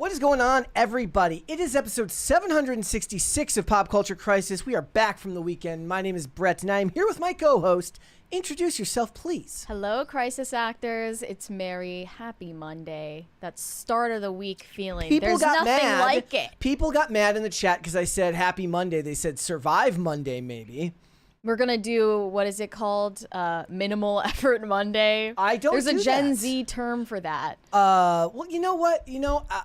What is going on, everybody? It is episode 766 of Pop Culture Crisis. We are back from the weekend. My name is Brett, and I am here with my co-host. Introduce yourself, please. Hello, crisis actors. It's Mary. Happy Monday. That start of the week feeling. There's nothing like it. People got mad in the chat because I said Happy Monday. They said Survive Monday, maybe. We're going to do, what is it called? Minimal Effort Monday. There's a Gen Z term for that. Well, you know what?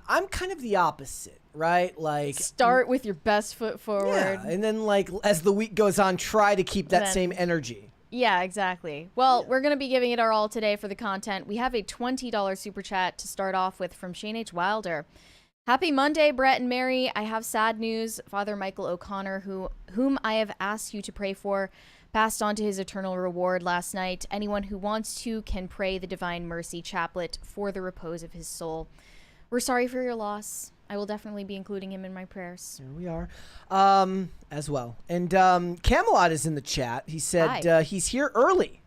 I'm kind of the opposite, right? Like, start with your best foot forward. Yeah, and then, like, as the week goes on, try to keep that same energy. Yeah, exactly. Well, we're going to be giving it our all today for the content. We have a $20 super chat to start off with from Shane H. Wilder. Happy Monday, Brett and Mary. I have sad news. Father Michael O'Connor, whom I have asked you to pray for, passed on to his eternal reward last night. Anyone who wants to can pray the Divine Mercy Chaplet for the repose of his soul. We're sorry for your loss. I will definitely be including him in my prayers. Here we are, as well. And Camelot is in the chat. He said he's here early.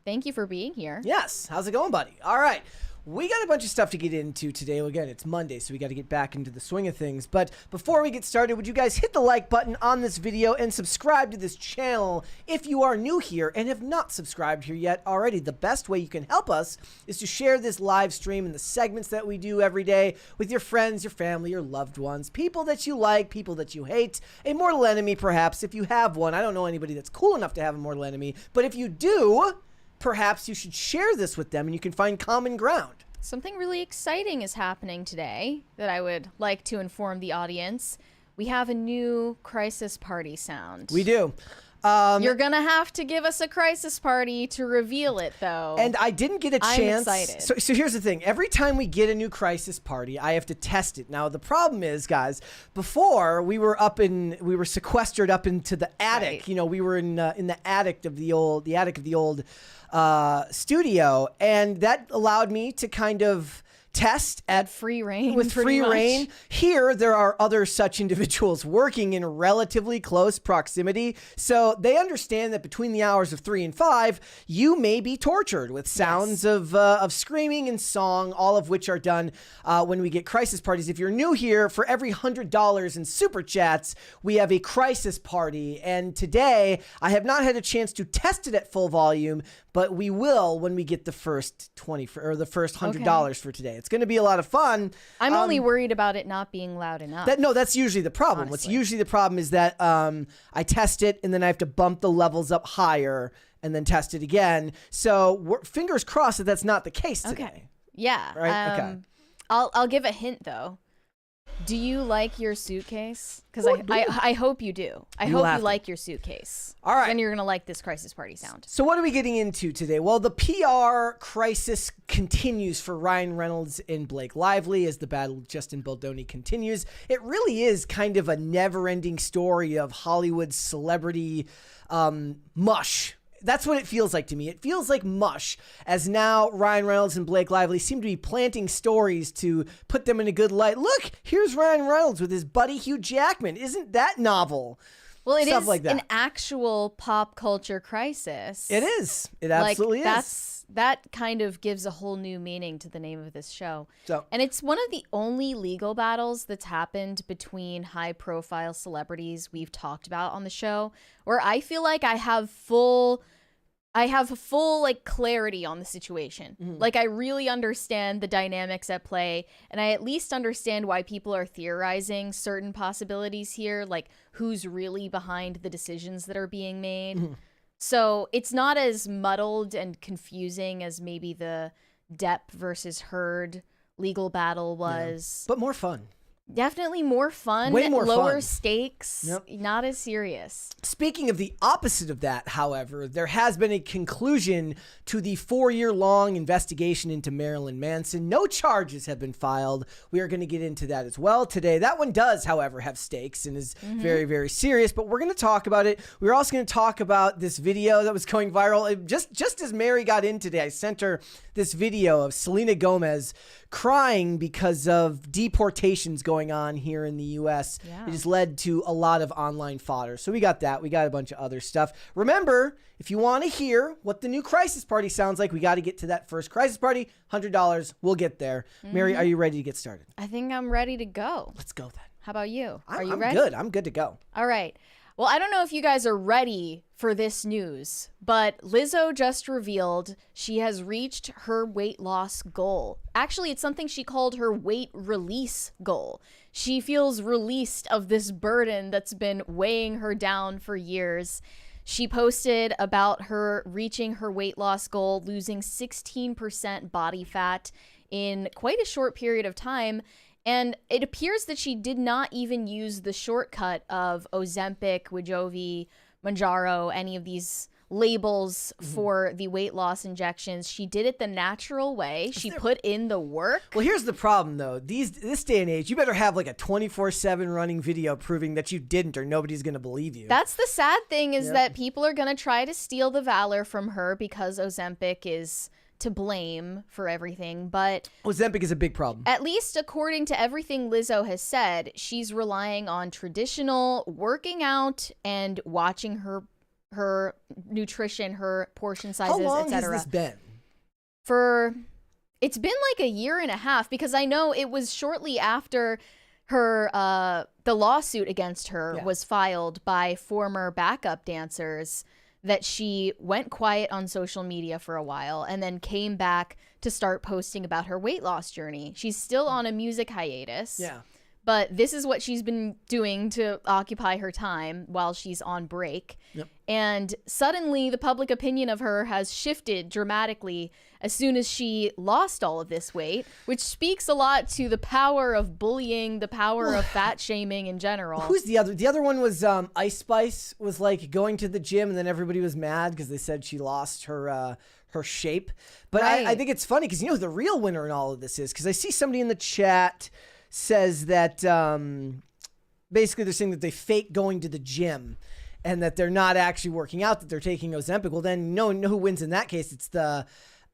Thank you for being here. Yes. How's it going, buddy? All right. We got a bunch of stuff to get into today. Well, again, it's Monday, so we got to get back into the swing of things. But before we get started, would you guys hit the like button on this video and subscribe to this channel if you are new here and have not subscribed here yet already? The best way you can help us is to share this live stream and the segments that we do every day with your friends, your family, your loved ones, people that you like, people that you hate, a mortal enemy perhaps if you have one. I don't know anybody that's cool enough to have a mortal enemy, but if you do, perhaps you should share this with them and you can find common ground. Something really exciting is happening today that I would like to inform the audience. We have a new crisis party sound. We do. You're going to have to give us a crisis party to reveal it, though. And I didn't get a chance. I'm excited. So here's the thing. Every time we get a new crisis party, I have to test it. Now, the problem is, guys, before we were sequestered up into the attic. Right. You know, we were in the attic of the old studio, and that allowed me to kind of test at free reign. With free reign. Here, there are other such individuals working in relatively close proximity. So they understand that between the hours of 3 and 5, you may be tortured with sounds of screaming and song, all of which are done when we get crisis parties. If you're new here, for every $100 in super chats, we have a crisis party. And today, I have not had a chance to test it at full volume, but we will when we get the first $100 for today. It's going to be a lot of fun. I'm only worried about it not being loud enough. That's usually the problem. Honestly. What's usually the problem is that I test it and then I have to bump the levels up higher and then test it again. So fingers crossed that that's not the case today. Okay. Yeah. Right? Okay. I'll give a hint though. Do you like your suitcase? Because I hope you do. I hope you like your suitcase. All right. Then you're going to like this crisis party sound. So what are we getting into today? Well, the PR crisis continues for Ryan Reynolds and Blake Lively as the battle with Justin Baldoni continues. It really is kind of a never-ending story of Hollywood celebrity mush. That's what it feels like to me. It feels like mush, as now Ryan Reynolds and Blake Lively seem to be planting stories to put them in a good light. Look, here's Ryan Reynolds with his buddy Hugh Jackman. Isn't that novel? Well, it Stuff is like that. An actual pop culture crisis. It is. It absolutely is. That kind of gives a whole new meaning to the name of this show. So, and it's one of the only legal battles that's happened between high-profile celebrities we've talked about on the show, where I feel like I have full like clarity on the situation. Mm-hmm. Like I really understand the dynamics at play, and I at least understand why people are theorizing certain possibilities here, like who's really behind the decisions that are being made. Mm-hmm. So it's not as muddled and confusing as maybe the Depp versus Heard legal battle was. But more fun. Definitely more fun, Way more lower fun. stakes, not as serious. Speaking of the opposite of that, however, there has been a conclusion to the 4-year-long investigation into Marilyn Manson. No charges have been filed. We are going to get into that as well today. That one does, however, have stakes and is very, very serious, but we're going to talk about it. We're also going to talk about this video that was going viral. Just as Mary got in today, I sent her this video of Selena Gomez crying because of deportations going going on here in the U.S. Yeah. It has led to a lot of online fodder. So we got that. We got a bunch of other stuff. Remember, if you want to hear what the new crisis party sounds like, we got to get to that first crisis party. $100. We'll get there. Mary, are you ready to get started? I think I'm ready to go. Let's go then. How about you? Are you I'm ready? good. I'm good to go. All right. Well, I don't know if you guys are ready for this news, but Lizzo just revealed she has reached her weight loss goal. Actually, it's something she called her weight release goal. She feels released of this burden that's been weighing her down for years. She posted about her reaching her weight loss goal, losing 16% body fat in quite a short period of time. And it appears that she did not even use the shortcut of Ozempic, Wegovy, Mounjaro, any of these labels for the weight loss injections. She did it the natural way. She put in the work. Well, here's the problem, though. This day and age, you better have like a 24/7 running video proving that you didn't, or nobody's going to believe you. That's the sad thing, is that people are going to try to steal the valor from her because Ozempic is to blame for everything. But Ozempic is a big problem. At least according to everything Lizzo has said, she's relying on traditional working out and watching her nutrition, her portion sizes, etc. How long has this been? It's been like a year and a half, because I know it was shortly after her the lawsuit against her was filed by former backup dancers that she went quiet on social media for a while and then came back to start posting about her weight loss journey. She's still on a music hiatus. Yeah. But this is what she's been doing to occupy her time while she's on break. Yep. And suddenly the public opinion of her has shifted dramatically as soon as she lost all of this weight, which speaks a lot to the power of bullying, the power of fat shaming in general. Who's the other? The other one was Ice Spice was like going to the gym, and then everybody was mad because they said she lost her shape. But Right. I think it's funny because you know who the real winner in all of this is, because I see somebody in the chat says that basically they're saying that they fake going to the gym and that they're not actually working out, that they're taking Ozempic. Well, then you know who wins in that case? It's the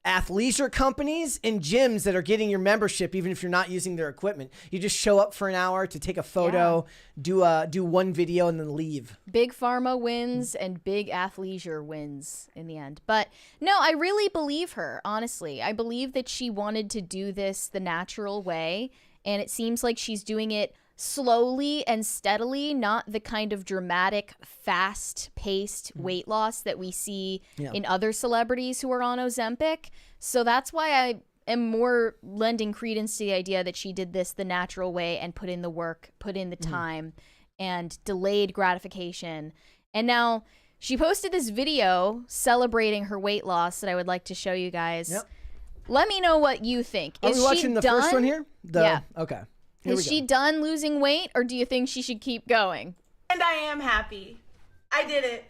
athleisure companies and gyms that are getting your membership even if you're not using their equipment. You just show up for an hour to take a photo, do one video, and then leave. Big pharma wins and big athleisure wins in the end. But no, I really believe her, honestly. I believe that she wanted to do this the natural way, and it seems like she's doing it slowly and steadily, not the kind of dramatic, fast-paced weight loss that we see in other celebrities who are on Ozempic. So that's why I am more lending credence to the idea that she did this the natural way and put in the work, put in the time, and delayed gratification. And now she posted this video celebrating her weight loss that I would like to show you guys. Yep. Let me know what you think. Are we watching the first one here? Yeah. Okay. Is she done losing weight, or do you think she should keep going? And I am happy. I did it.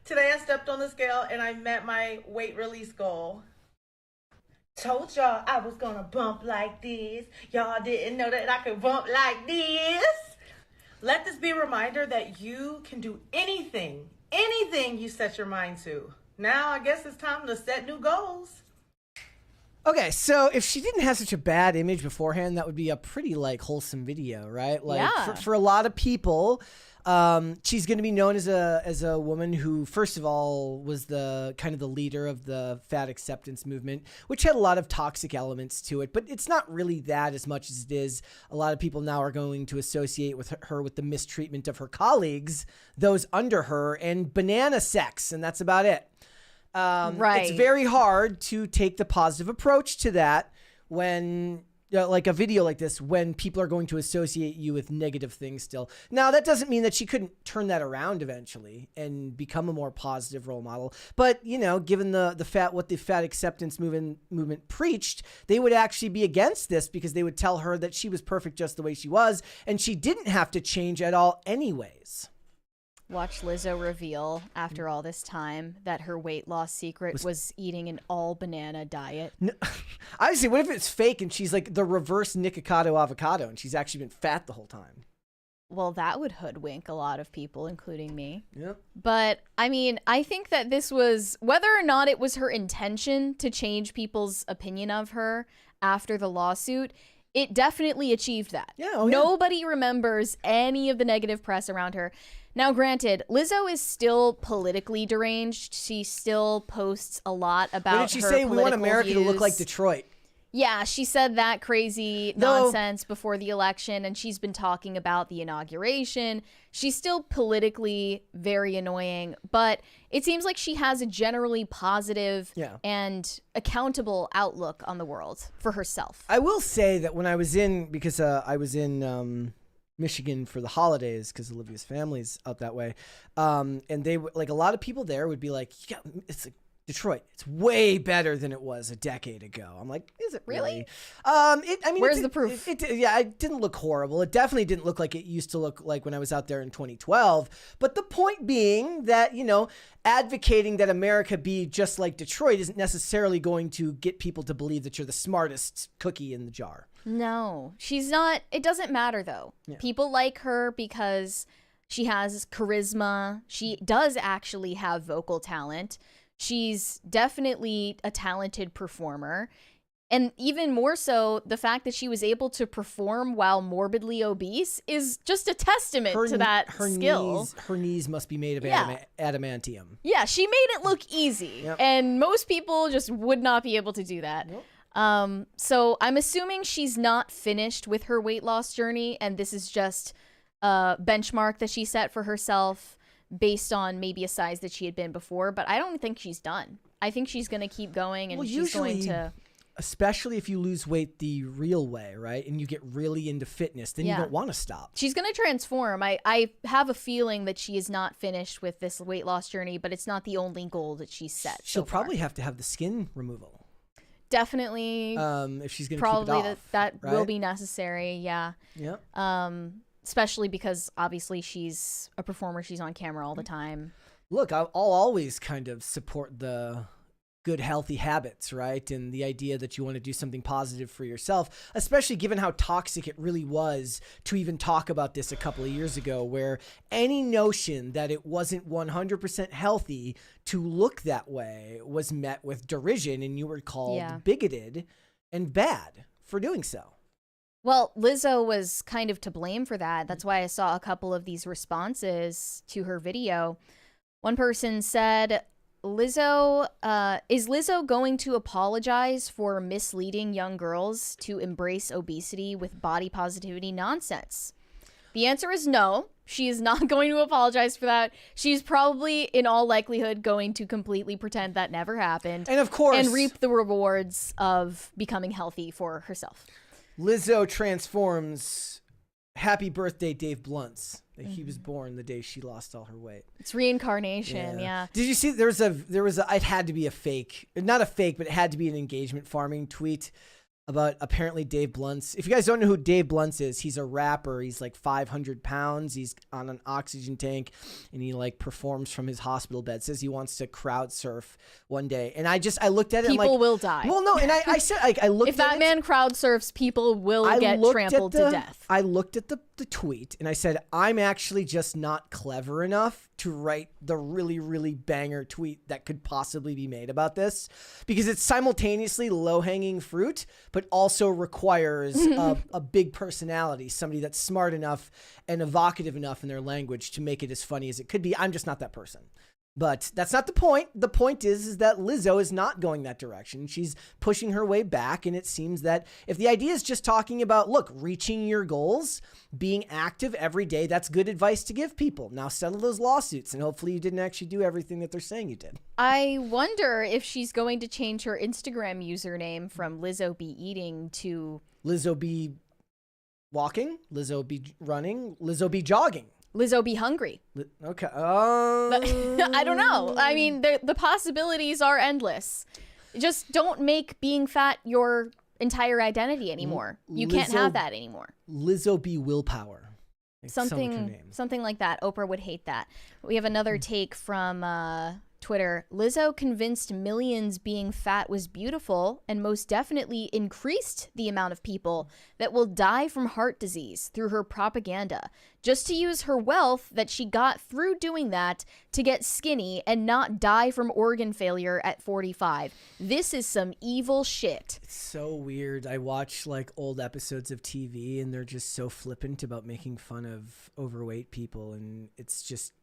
Today I stepped on the scale and I met my weight release goal. Told y'all I was gonna bump like this. Y'all didn't know that I could bump like this. Let this be a reminder that you can do anything you set your mind to. Now I guess it's time to set new goals. Okay, so if she didn't have such a bad image beforehand, that would be a pretty like wholesome video, right? Like for a lot of people, she's going to be known as a woman who, first of all, was the kind of the leader of the fat acceptance movement, which had a lot of toxic elements to it. But it's not really that as much as it is. A lot of people now are going to associate with her with the mistreatment of her colleagues, those under her, and banana sex, and that's about it. Right. It's very hard to take the positive approach to that when, like a video like this, when people are going to associate you with negative things still. Now, that doesn't mean that she couldn't turn that around eventually and become a more positive role model. But, you know, given what the fat acceptance movement preached, they would actually be against this because they would tell her that she was perfect just the way she was and she didn't have to change at all anyways. Watch Lizzo reveal after all this time that her weight loss secret was eating an all banana diet. No, I say, what if it's fake and she's like the reverse Nikocado avocado and she's actually been fat the whole time? Well, that would hoodwink a lot of people, including me. Yeah. But I mean, I think that this was, whether or not it was her intention to change people's opinion of her after the lawsuit, it definitely achieved that. Yeah, oh, yeah. Nobody remembers any of the negative press around her. Now, granted, Lizzo is still politically deranged. She still posts a lot about What did she her say? We want political America to look views. like Detroit. Yeah, she said that crazy nonsense before the election, and she's been talking about the inauguration. She's still politically very annoying, but it seems like she has a generally positive and accountable outlook on the world for herself. I will say that when I was in, because I was in Michigan for the holidays, because Olivia's family's out that way, and they like a lot of people there would be like, yeah, it's like Detroit, it's way better than it was a decade ago. I'm like, is it really? Where's the proof? It didn't look horrible. It definitely didn't look like it used to look like when I was out there in 2012. But the point being that, you know, advocating that America be just like Detroit isn't necessarily going to get people to believe that you're the smartest cookie in the jar. No, she's not. It doesn't matter, though. Yeah. People like her because she has charisma. She does actually have vocal talent. She's definitely a talented performer. And even more so, the fact that she was able to perform while morbidly obese is just a testament to that skill. Her knees must be made of adamantium. Yeah, she made it look easy. Yep. And most people just would not be able to do that. Nope. So I'm assuming she's not finished with her weight loss journey, and this is just a benchmark that she set for herself based on maybe a size that she had been before, but I don't think she's done. I think she's going to keep going, and she's going to... Especially if you lose weight the real way, right? And you get really into fitness, then you don't want to stop. She's going to transform. I have a feeling that she is not finished with this weight loss journey, but it's not the only goal that she's set. She'll probably have to have the skin removal. Definitely. If she's going to keep it off. that right? will be necessary, yeah. Yeah. Especially because obviously she's a performer. She's on camera all the time. Look, I'll always kind of support the good, healthy habits, right? And the idea that you want to do something positive for yourself, especially given how toxic it really was to even talk about this a couple of years ago, where any notion that it wasn't 100% healthy to look that way was met with derision, and you were called bigoted and bad for doing so. Well, Lizzo was kind of to blame for that. That's why I saw a couple of these responses to her video. One person said, is Lizzo going to apologize for misleading young girls to embrace obesity with body positivity nonsense? The answer is no. She is not going to apologize for that. She's probably, in all likelihood, going to completely pretend that never happened. And of course, and reap the rewards of becoming healthy for herself. Lizzo transforms. Happy birthday, Dave Blunt's. He was born the day she lost all her weight. It's reincarnation, yeah. Did you see there was a it had to be a fake, not a fake, but it had to be an engagement farming tweet about apparently Dave Blunt's. If you guys don't know who Dave Blunt's is, he's a rapper. He's like 500 pounds. He's on an oxygen tank, and he like performs from his hospital bed. Says he wants to crowd surf one day. And I looked at it. People will die. Well, no, and I said I looked. If that man crowd surfs, people will get trampled to death. I looked at the tweet and I said, I'm actually just not clever enough to write the really, really banger tweet that could possibly be made about this, because it's simultaneously low-hanging fruit, but also requires a big personality, somebody that's smart enough and evocative enough in their language to make it as funny as it could be. I'm just not that person. But that's not the point. The point is that Lizzo is not going that direction. She's pushing her way back, and it seems that if the idea is just talking about, look, reaching your goals, being active every day, that's good advice to give people. Now settle those lawsuits, and hopefully you didn't actually do everything that they're saying you did. I wonder if she's going to change her Instagram username from Lizzo Be Eating to Lizzo Be Walking, Lizzo Be Running, Lizzo Be Jogging. Lizzo Be Hungry. Okay. I don't know. I mean, the possibilities are endless. Just don't make being fat your entire identity anymore. You can't have that anymore. Lizzo Be Willpower. Something like that. Oprah would hate that. We have another take from Twitter, Lizzo convinced millions being fat was beautiful and most definitely increased the amount of people that will die from heart disease through her propaganda, just to use her wealth that she got through doing that to get skinny and not die from organ failure at 45. This is some evil shit. It's so weird. I watch like old episodes of TV and they're just so flippant about making fun of overweight people, and it's just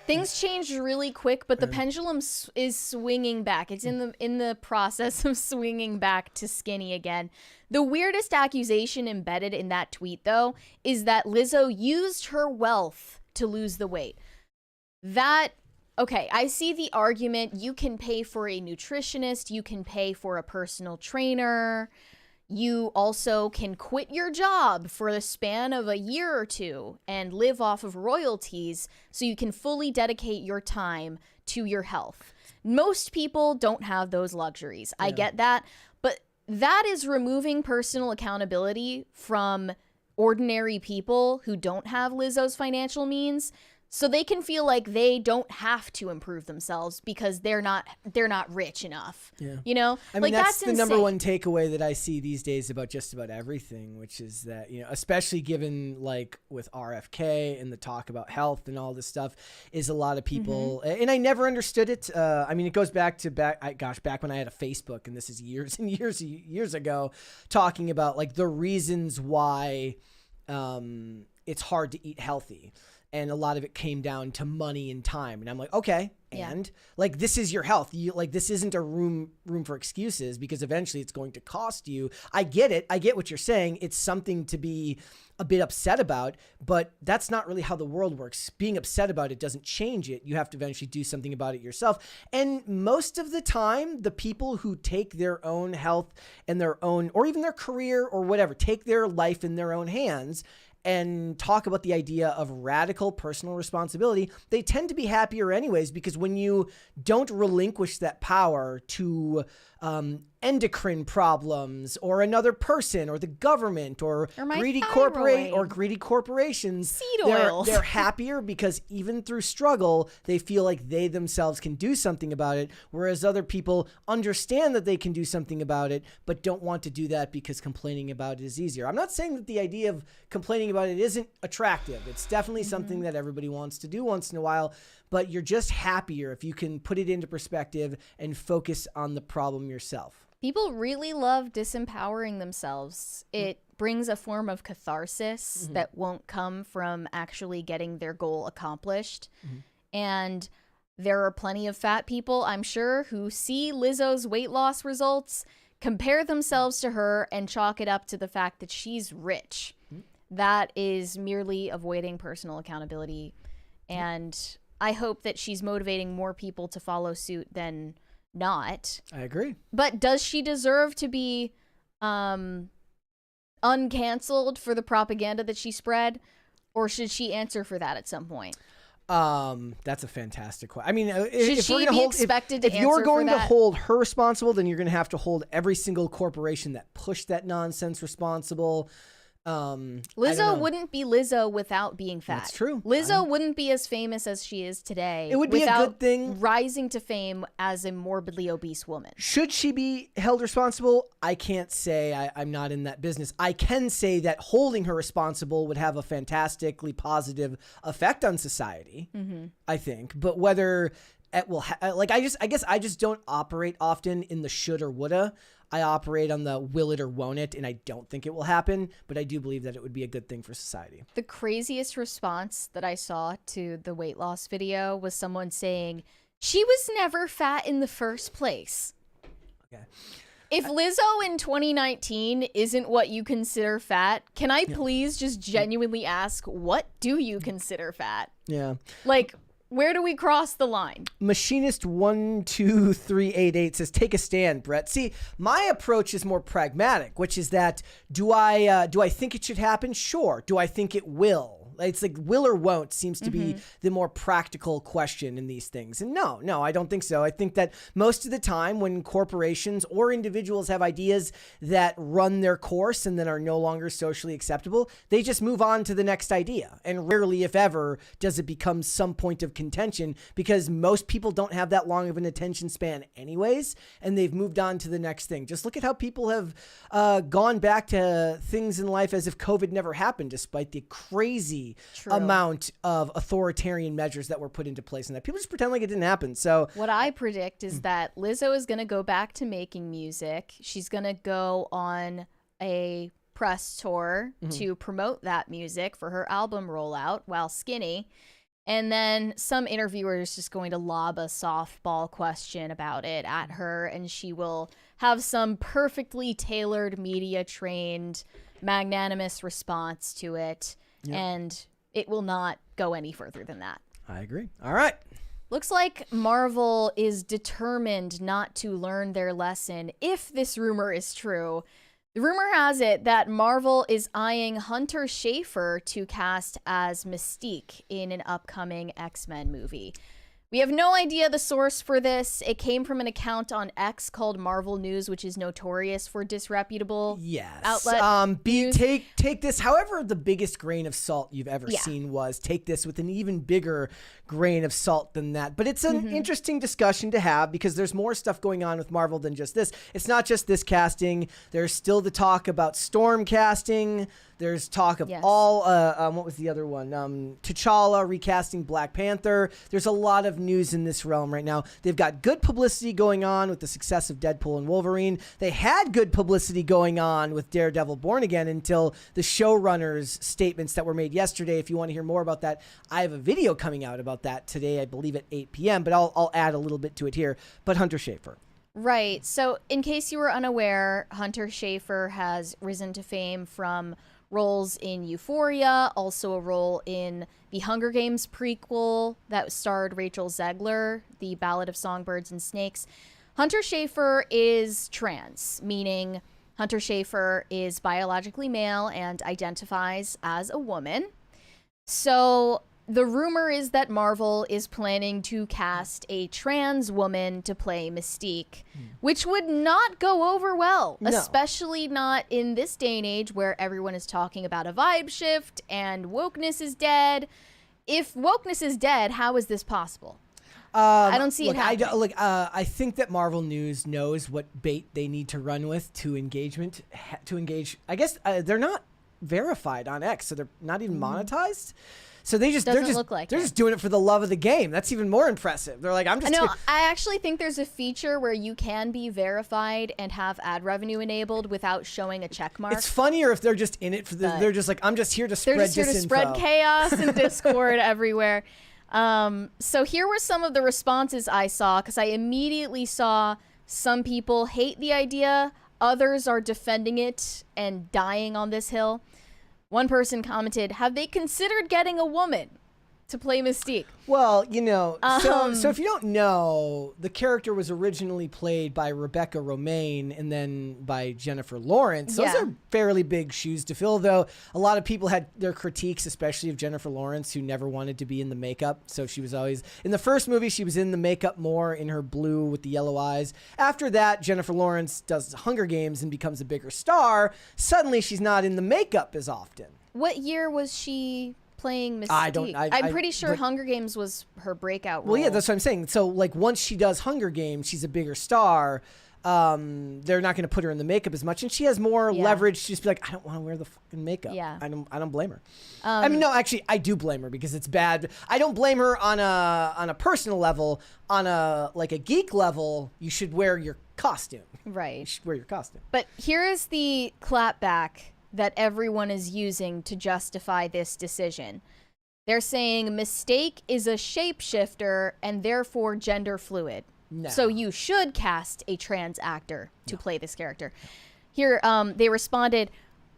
things changed really quick, but the pendulum is swinging back. It's in the process of swinging back to skinny again. The weirdest accusation embedded in that tweet, though, is that Lizzo used her wealth to lose the weight. Okay, I see the argument. You can pay for a nutritionist. You can pay for a personal trainer. You also can quit your job for the span of a year or two and live off of royalties so you can fully dedicate your time to your health. Most people don't have those luxuries. I get that. But that is removing personal accountability from ordinary people who don't have Lizzo's financial means, so they can feel like they don't have to improve themselves because they're not rich enough. Yeah. You know? I mean, that's the number one takeaway that I see these days about just about everything, which is that, you know, especially given like with RFK and the talk about health and all this stuff, is a lot of people, and I never understood it. I mean, it goes back when I had a Facebook, and this is years and years ago, talking about like the reasons why it's hard to eat healthy. And a lot of it came down to money and time. And I'm like, okay, and like, this is your health. You like, this isn't a room for excuses, because eventually it's going to cost you. I get it. I get what you're saying. It's something to be a bit upset about, but that's not really how the world works. Being upset about it doesn't change it. You have to eventually do something about it yourself. And most of the time, the people who take their own health and their own, or even their career or whatever, take their life in their own hands and talk about the idea of radical personal responsibility, they tend to be happier anyways, because when you don't relinquish that power to endocrine problems or another person or the government or greedy corporations, seed oils, they're happier because even through struggle, they feel like they themselves can do something about it, whereas other people understand that they can do something about it but don't want to do that because complaining about it is easier. I'm not saying that the idea of complaining about it isn't attractive. It's definitely something that everybody wants to do once in a while, but you're just happier if you can put it into perspective and focus on the problem yourself. People really love disempowering themselves. It brings a form of catharsis that won't come from actually getting their goal accomplished. And there are plenty of fat people, I'm sure, who see Lizzo's weight loss results, compare themselves to her, and chalk it up to the fact that she's rich. That is merely avoiding personal accountability. And I hope that she's motivating more people to follow suit than not. I agree. But does she deserve to be uncanceled for the propaganda that she spread? Or should she answer for that at some point? That's a fantastic question. I mean, if you're going to hold her responsible, then you're going to have to hold every single corporation that pushed that nonsense responsible. Lizzo wouldn't be Lizzo without being fat. That's true. Lizzo wouldn't be as famous as she is today. It would be a good thing. Rising to fame as a morbidly obese woman. Should she be held responsible? I can't say. I'm not in that business. I can say that holding her responsible would have a fantastically positive effect on society, I think. But whether it will, I guess I just don't operate often in the should or woulda. I operate on the will it or won't it, and I don't think it will happen, but I do believe that it would be a good thing for society. The craziest response that I saw to the weight loss video was someone saying, she was never fat in the first place. Okay. If Lizzo in 2019 isn't what you consider fat, can I please just genuinely ask, what do you consider fat? Yeah. Like, where do we cross the line? Machinist12388 says, take a stand, Brett. See, my approach is more pragmatic, which is that do I think it should happen? Sure. Do I think it will? It's like will or won't seems to be the more practical question in these things. And no, I don't think so. I think that most of the time when corporations or individuals have ideas that run their course and then are no longer socially acceptable, they just move on to the next idea. And rarely, if ever, does it become some point of contention, because most people don't have that long of an attention span anyways, and they've moved on to the next thing. Just look at how people have gone back to things in life as if COVID never happened, despite the crazy amount of authoritarian measures that were put into place, and that people just pretend like it didn't happen. So what I predict is that Lizzo is going to go back to making music. She's going to go on a press tour to promote that music for her album rollout while skinny. And then some interviewer is just going to lob a softball question about it at her, and she will have some perfectly tailored, media-trained, magnanimous response to it, and it will not go any further than that. I agree. All right. Looks like Marvel is determined not to learn their lesson, if this rumor is true. The rumor has it that Marvel is eyeing Hunter Schafer to cast as Mystique in an upcoming X-Men movie. We have no idea the source for this. It came from an account on X called Marvel News, which is notorious for disreputable outlet. Take this, however the biggest grain of salt you've ever seen was, take this with an even bigger grain of salt than that. But it's an interesting discussion to have, because there's more stuff going on with Marvel than just this. It's not just this casting. There's still the talk about Storm casting. There's talk of all, what was the other one? T'Challa recasting Black Panther. There's a lot of news in this realm right now. They've got good publicity going on with the success of Deadpool and Wolverine. They had good publicity going on with Daredevil Born Again until the showrunners' statements that were made yesterday. If you want to hear more about that, I have a video coming out about that today, I believe at 8 p.m., but I'll add a little bit to it here. But Hunter Schafer. Right. So in case you were unaware, Hunter Schafer has risen to fame from roles in Euphoria, also a role in the Hunger Games prequel that starred Rachel Zegler, The Ballad of Songbirds and Snakes. Hunter Schafer is trans, meaning Hunter Schafer is biologically male and identifies as a woman. So the rumor is that Marvel is planning to cast a trans woman to play Mystique, which would not go over well, especially not in this day and age where everyone is talking about a vibe shift and wokeness is dead. If wokeness is dead, how is this possible? I don't see it happening. I think that Marvel News knows what bait they need to run with to engage. I guess they're not verified on X, so they're not even monetized. So they're just doing it for the love of the game. That's even more impressive. They're like, I actually think there's a feature where you can be verified and have ad revenue enabled without showing a check mark. It's funnier if they're just in it for they're just like, I'm just here to spread disinfo. They're just here to spread chaos and discord everywhere. So here were some of the responses I saw, because I immediately saw some people hate the idea, others are defending it and dying on this hill. One person commented, have they considered getting a woman to play Mystique? Well, so if you don't know, the character was originally played by Rebecca Romaine and then by Jennifer Lawrence. Those are fairly big shoes to fill, though. A lot of people had their critiques, especially of Jennifer Lawrence, who never wanted to be in the makeup. So she was always, in the first movie, she was in the makeup more, in her blue with the yellow eyes. After that, Jennifer Lawrence does Hunger Games and becomes a bigger star. Suddenly, she's not in the makeup as often. What year was she playing Mystique? I'm pretty sure Hunger Games was her breakout role. Well, yeah, that's what I'm saying. So, like, once she does Hunger Games, she's a bigger star. They're not going to put her in the makeup as much, and she has more leverage to just be like, I don't want to wear the fucking makeup. Yeah, I don't blame her. I mean, no, actually, I do blame her because it's bad. I don't blame her on a personal level. On a geek level, you should wear your costume. Right. You should wear your costume. But here is the clapback that everyone is using to justify this decision. They're saying Mystique is a shapeshifter and therefore gender fluid. No. So you should cast a trans actor to play this character. Here, they responded,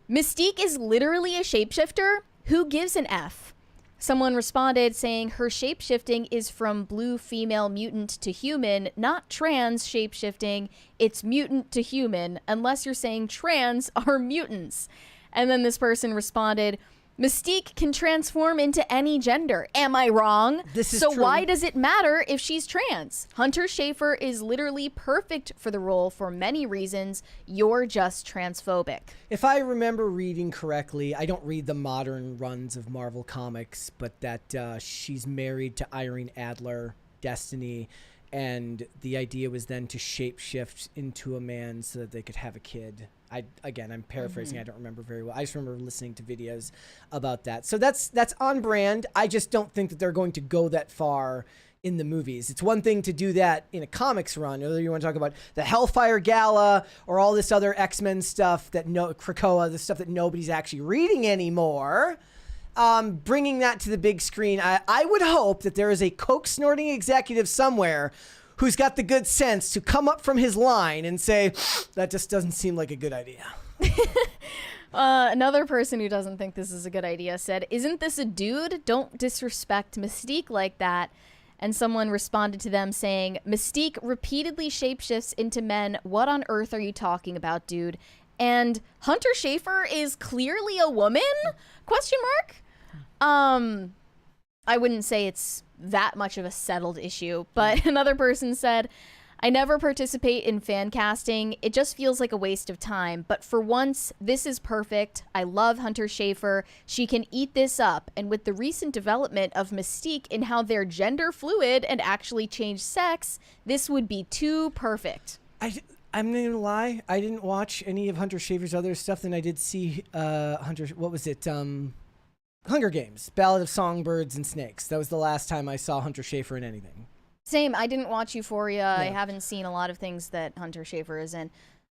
Mystique is literally a shapeshifter? Who gives an F? Someone responded saying her shapeshifting is from blue female mutant to human, not trans shapeshifting. It's mutant to human, unless you're saying trans are mutants. And then this person responded, Mystique can transform into any gender. Am I wrong? This is so true. why does it matter if she's trans? Hunter Schafer is literally perfect for the role for many reasons. You're just transphobic. If I remember reading correctly, I don't read the modern runs of Marvel Comics, but that she's married to Irene Adler, Destiny, and the idea was then to shapeshift into a man so that they could have a kid. I'm paraphrasing. I don't remember very well. I just remember listening to videos about that. So that's on brand. I just don't think that they're going to go that far in the movies. It's one thing to do that in a comics run, whether you want to talk about the Hellfire Gala or all this other X-Men stuff that Krakoa, the stuff that nobody's actually reading anymore. Bringing that to the big screen, I would hope that there is a coke-snorting executive somewhere who's got the good sense to come up from his line and say, that just doesn't seem like a good idea. Another person who doesn't think this is a good idea said, isn't this a dude? Don't disrespect Mystique like that. And someone responded to them saying, Mystique repeatedly shapeshifts into men. What on earth are you talking about, dude? And Hunter Schafer is clearly a woman? Question mark? I wouldn't say it's that much of a settled issue, but another person said, I never participate in fan casting. It just feels like a waste of time. But for once, this is perfect. I love Hunter Schafer. She can eat this up. And with the recent development of Mystique in how they're gender fluid and actually change sex, this would be too perfect. I'm not gonna lie. I didn't watch any of Hunter Schafer's other stuff. Than I did see what was it? Hunger Games, Ballad of Songbirds and Snakes. That was the last time I saw Hunter Schafer in anything. Same. I didn't watch Euphoria. Yeah. I haven't seen a lot of things that Hunter Schafer is in.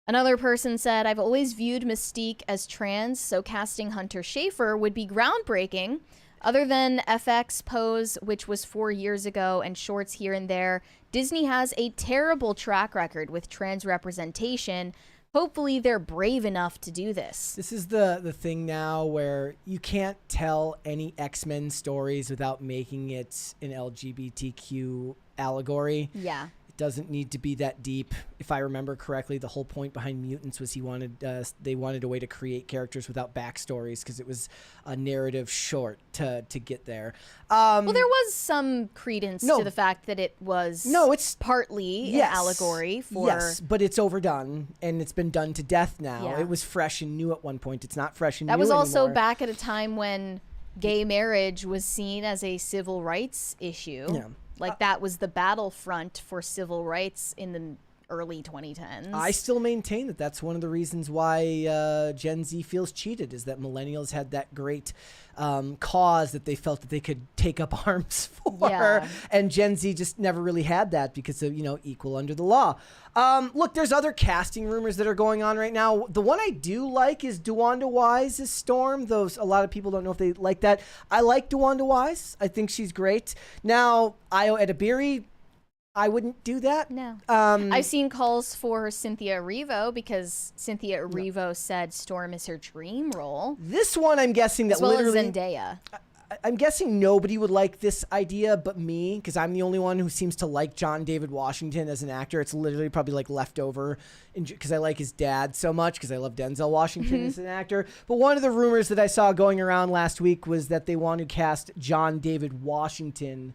Another person said, I've always viewed Mystique as trans, so casting Hunter Schafer would be groundbreaking. Other than FX Pose, which was 4 years ago, and shorts here and there, Disney has a terrible track record with trans representation. Hopefully they're brave enough to do this. This is the thing now where you can't tell any X-Men stories without making it an LGBTQ allegory. Yeah. It doesn't need to be that deep. If I remember correctly, the whole point behind Mutants was they wanted a way to create characters without backstories because it was a narrative short to get there. Well, there was some credence to the fact that it was it's partly an allegory for... Yes, but it's overdone, and it's been done to death now. Yeah. It was fresh and new at one point. It's not fresh and That new was also anymore. back at a time when gay marriage was seen as a civil rights issue. Yeah. Like that was the battlefront for civil rights in the early 2010s. I still maintain that that's one of the reasons why Gen Z feels cheated, is that millennials had that great cause that they felt that they could take up arms for. Yeah. And Gen Z just never really had that because of, equal under the law. Look, there's other casting rumors that are going on right now. The one I do like is DeWanda Wise's Storm, though a lot of people don't know if they like that. I like DeWanda Wise. I think she's great. Now, Ayo Edebiri, I wouldn't do that. No. I've seen calls for Cynthia Erivo because Cynthia Erivo said Storm is her dream role. This one, I'm guessing that as well literally... as Zendaya. I'm guessing nobody would like this idea but me, because I'm the only one who seems to like John David Washington as an actor. It's literally probably like leftover because I like his dad so much, because I love Denzel Washington as an actor. But one of the rumors that I saw going around last week was that they want to cast John David Washington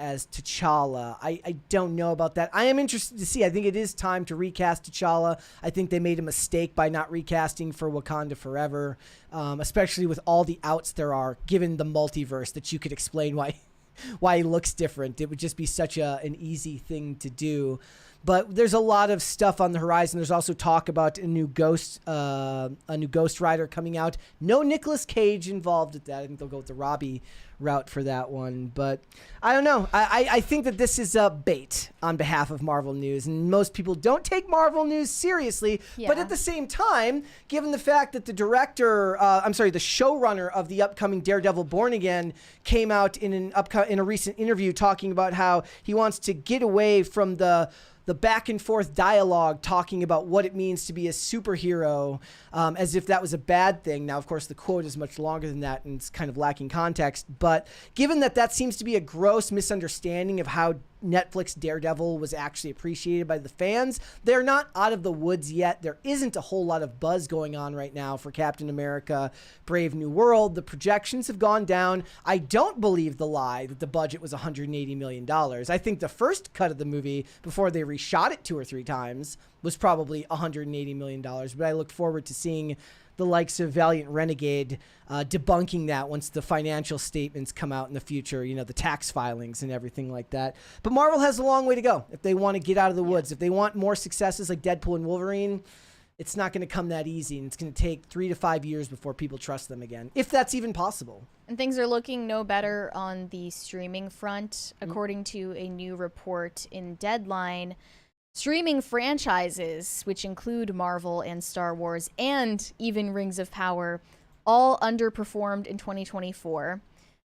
as T'Challa. I don't know about that. I am interested to see. I think it is time to recast T'Challa. I think they made a mistake by not recasting for Wakanda Forever, especially with all the outs there are, given the multiverse, that you could explain why he looks different. It would just be such an easy thing to do. But there's a lot of stuff on the horizon. There's also talk about a new Ghost Rider coming out. No Nicolas Cage involved with that. I think they'll go with the Robbie route for that one. But I don't know. I think that this is a bait on behalf of Marvel News, and most people don't take Marvel News seriously. Yeah. But at the same time, given the fact that the the showrunner of the upcoming Daredevil Born Again came out in a recent interview talking about how he wants to get away from the back and forth dialogue talking about what it means to be a superhero, as if that was a bad thing. Now, of course, the quote is much longer than that and it's kind of lacking context. But given that seems to be a gross misunderstanding of how Netflix Daredevil was actually appreciated by the fans. They're not out of the woods yet. There isn't a whole lot of buzz going on right now for Captain America Brave New World. The projections have gone down. I don't believe the lie that the budget was $180 million. I think the first cut of the movie, before they reshot it 2 or 3 times, was probably $180 million. But I look forward to seeing the likes of Valiant Renegade debunking that once the financial statements come out in the future, you know, the tax filings and everything like that. But Marvel has a long way to go if they want to get out of the woods. If they want more successes like Deadpool and Wolverine, it's not going to come that easy, and it's going to take 3 to 5 years before people trust them again, if that's even possible. And things are looking no better on the streaming front, according to a new report in Deadline. Streaming franchises, which include Marvel and Star Wars and even Rings of Power, all underperformed in 2024.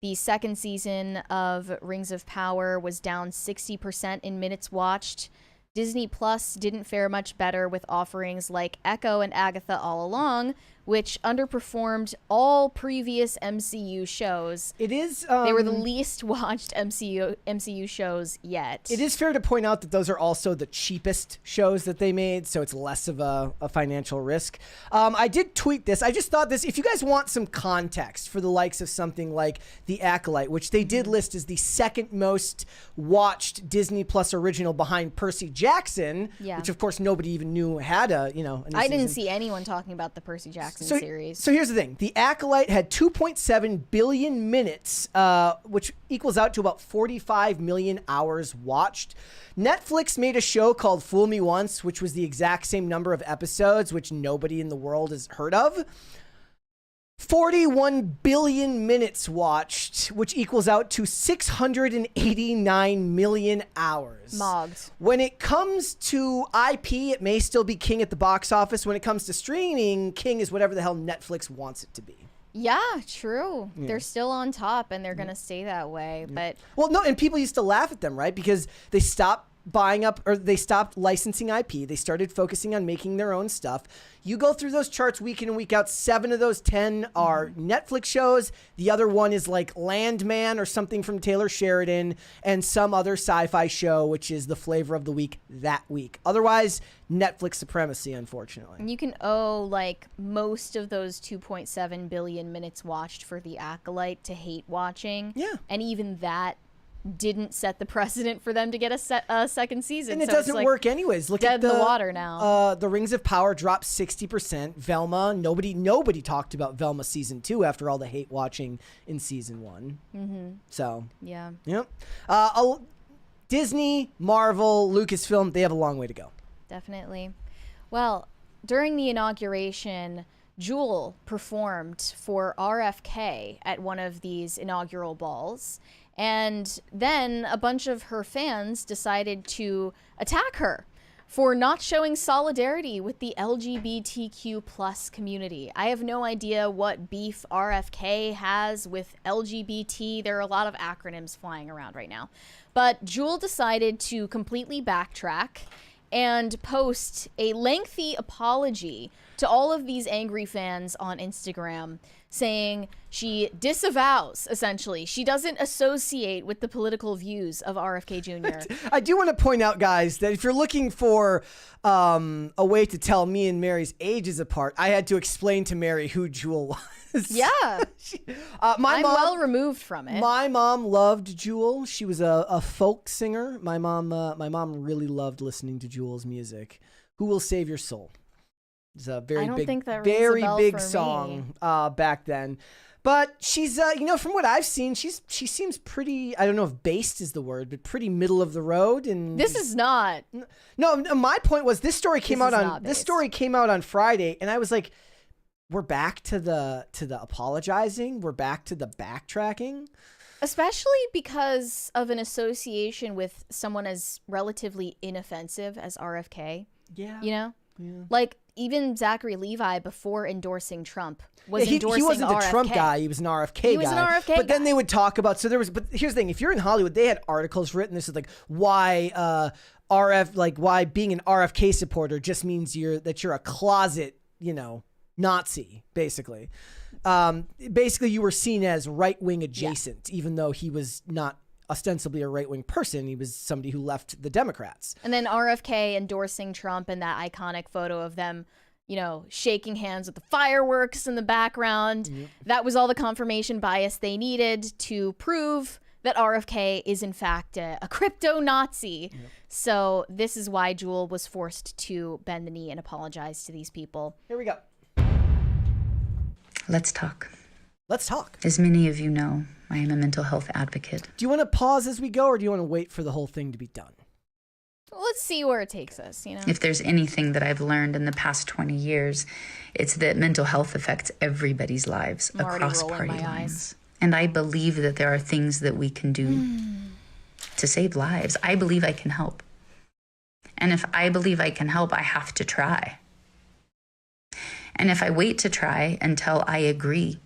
The second season of Rings of Power was down 60% in minutes watched. Disney Plus didn't fare much better with offerings like Echo and Agatha All Along, which underperformed all previous MCU shows. It is they were the least watched MCU shows yet. It is fair to point out that those are also the cheapest shows that they made, so it's less of a financial risk. I did tweet this. I just thought this, if you guys want some context for the likes of something like The Acolyte, which they did list as the second most watched Disney Plus original behind Percy Jackson, which of course nobody even knew had a new I didn't season. see anyone talking about the Percy Jackson series. So here's the thing. The Acolyte had 2.7 billion minutes, which equals out to about 45 million hours watched. Netflix made a show called Fool Me Once, which was the exact same number of episodes, which nobody in the world has heard of. 41 billion minutes watched, which equals out to 689 million hours. Mogs. When it comes to IP, it may still be king at the box office. When it comes to streaming, king is whatever the hell Netflix wants it to be. Yeah, true. Yeah. They're still on top, and they're going to stay that way. But well, no, and people used to laugh at them, right? Because they stopped buying up, or they stopped licensing IP. They started focusing on making their own stuff. You go through those charts week in and week out. 7 of those 10 are Netflix shows. The other one is like Landman or something from Taylor Sheridan, and some other sci-fi show, which is the flavor of the week that week. Otherwise, Netflix supremacy, unfortunately. You can owe like most of those 2.7 billion minutes watched for The Acolyte to hate watching. Yeah. And even that didn't set the precedent for them to get a second season. And it doesn't work anyways. Look dead at in the water now. The Rings of Power dropped 60%. Velma, nobody talked about Velma season 2 after all the hate watching in season 1. So yeah. Yep. Disney, Marvel, Lucasfilm, they have a long way to go. Definitely. Well, during the inauguration, Jewel performed for RFK at one of these inaugural balls. And then a bunch of her fans decided to attack her for not showing solidarity with the LGBTQ plus community. I have no idea what beef RFK has with LGBT. There are a lot of acronyms flying around right now. But Jewel decided to completely backtrack and post a lengthy apology to all of these angry fans on Instagram, saying she disavows, essentially. She doesn't associate with the political views of RFK Jr. I do want to point out, guys, that if you're looking for a way to tell me and Mary's ages apart, I had to explain to Mary who Jewel was. Yeah. I'm well removed from it. My mom loved Jewel. She was a folk singer. My mom really loved listening to Jewel's music. Who Will Save Your Soul? It's a very big song back then. But she's, from what I've seen, she seems pretty, I don't know if based is the word, but pretty middle of the road. And this is not. No, my point was this story came out on Friday, and I was like, we're back to the apologizing. We're back to the backtracking. Especially because of an association with someone as relatively inoffensive as RFK. Yeah. You know? Yeah. Like, even Zachary Levi, before endorsing Trump, was endorsing he wasn't RFK. the Trump guy. He was an RFK guy. He was an RFK But then guy. they would talk about, but here's the thing. If you're in Hollywood, they had articles written. This is like why why being an RFK supporter just means you're a closet, Nazi, basically. Basically, you were seen as right-wing adjacent, even though he was not ostensibly a right-wing person. He was somebody who left the Democrats. And then RFK endorsing Trump and that iconic photo of them, you know, shaking hands with the fireworks in the background. Yep. That was all the confirmation bias they needed to prove that RFK is in fact a crypto Nazi. Yep. So this is why Jewel was forced to bend the knee and apologize to these people. Here we go. Let's talk. Let's talk. As many of you know, I am a mental health advocate. Do you want to pause as we go, or do you want to wait for the whole thing to be done? Let's see where it takes us, you know? If there's anything that I've learned in the past 20 years, it's that mental health affects everybody's lives I'm already across rolling party my lines. eyes. And I believe that there are things that we can do to save lives. I believe I can help. And if I believe I can help, I have to try. And if I wait to try until I agree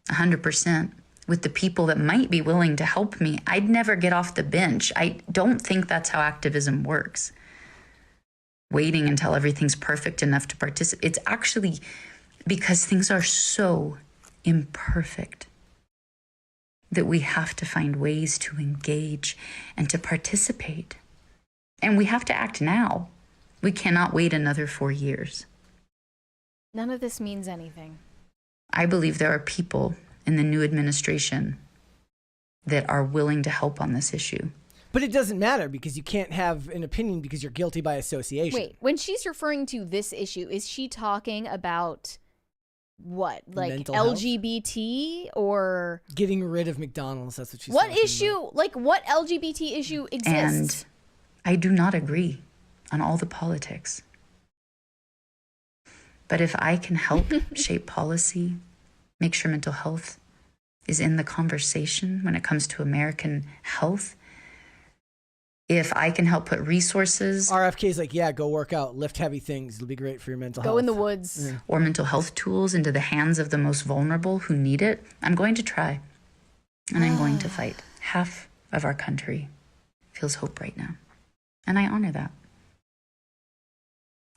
100% with the people that might be willing to help me, I'd never get off the bench. I don't think that's how activism works. Waiting until everything's perfect enough to participate. It's actually because things are so imperfect that we have to find ways to engage and to participate. And we have to act now. We cannot wait another 4 years. None of this means anything. I believe there are people in the new administration that are willing to help on this issue. But it doesn't matter because you can't have an opinion because you're guilty by association. Wait, when she's referring to this issue, is she talking about what? Like Mental health? LGBT or Getting rid of McDonald's, that's what she's what talking issue? about. Like what LGBT issue exists? And I do not agree on all the politics. But if I can help shape policy, make sure mental health is in the conversation when it comes to American health, if I can help put resources RFK's like, yeah, go work out, lift heavy things. It'll be great for your mental health. Go in the woods. Yeah. or mental health tools into the hands of the most vulnerable who need it, I'm going to try. And I'm going to fight. Half of our country feels hope right now. And I honor that.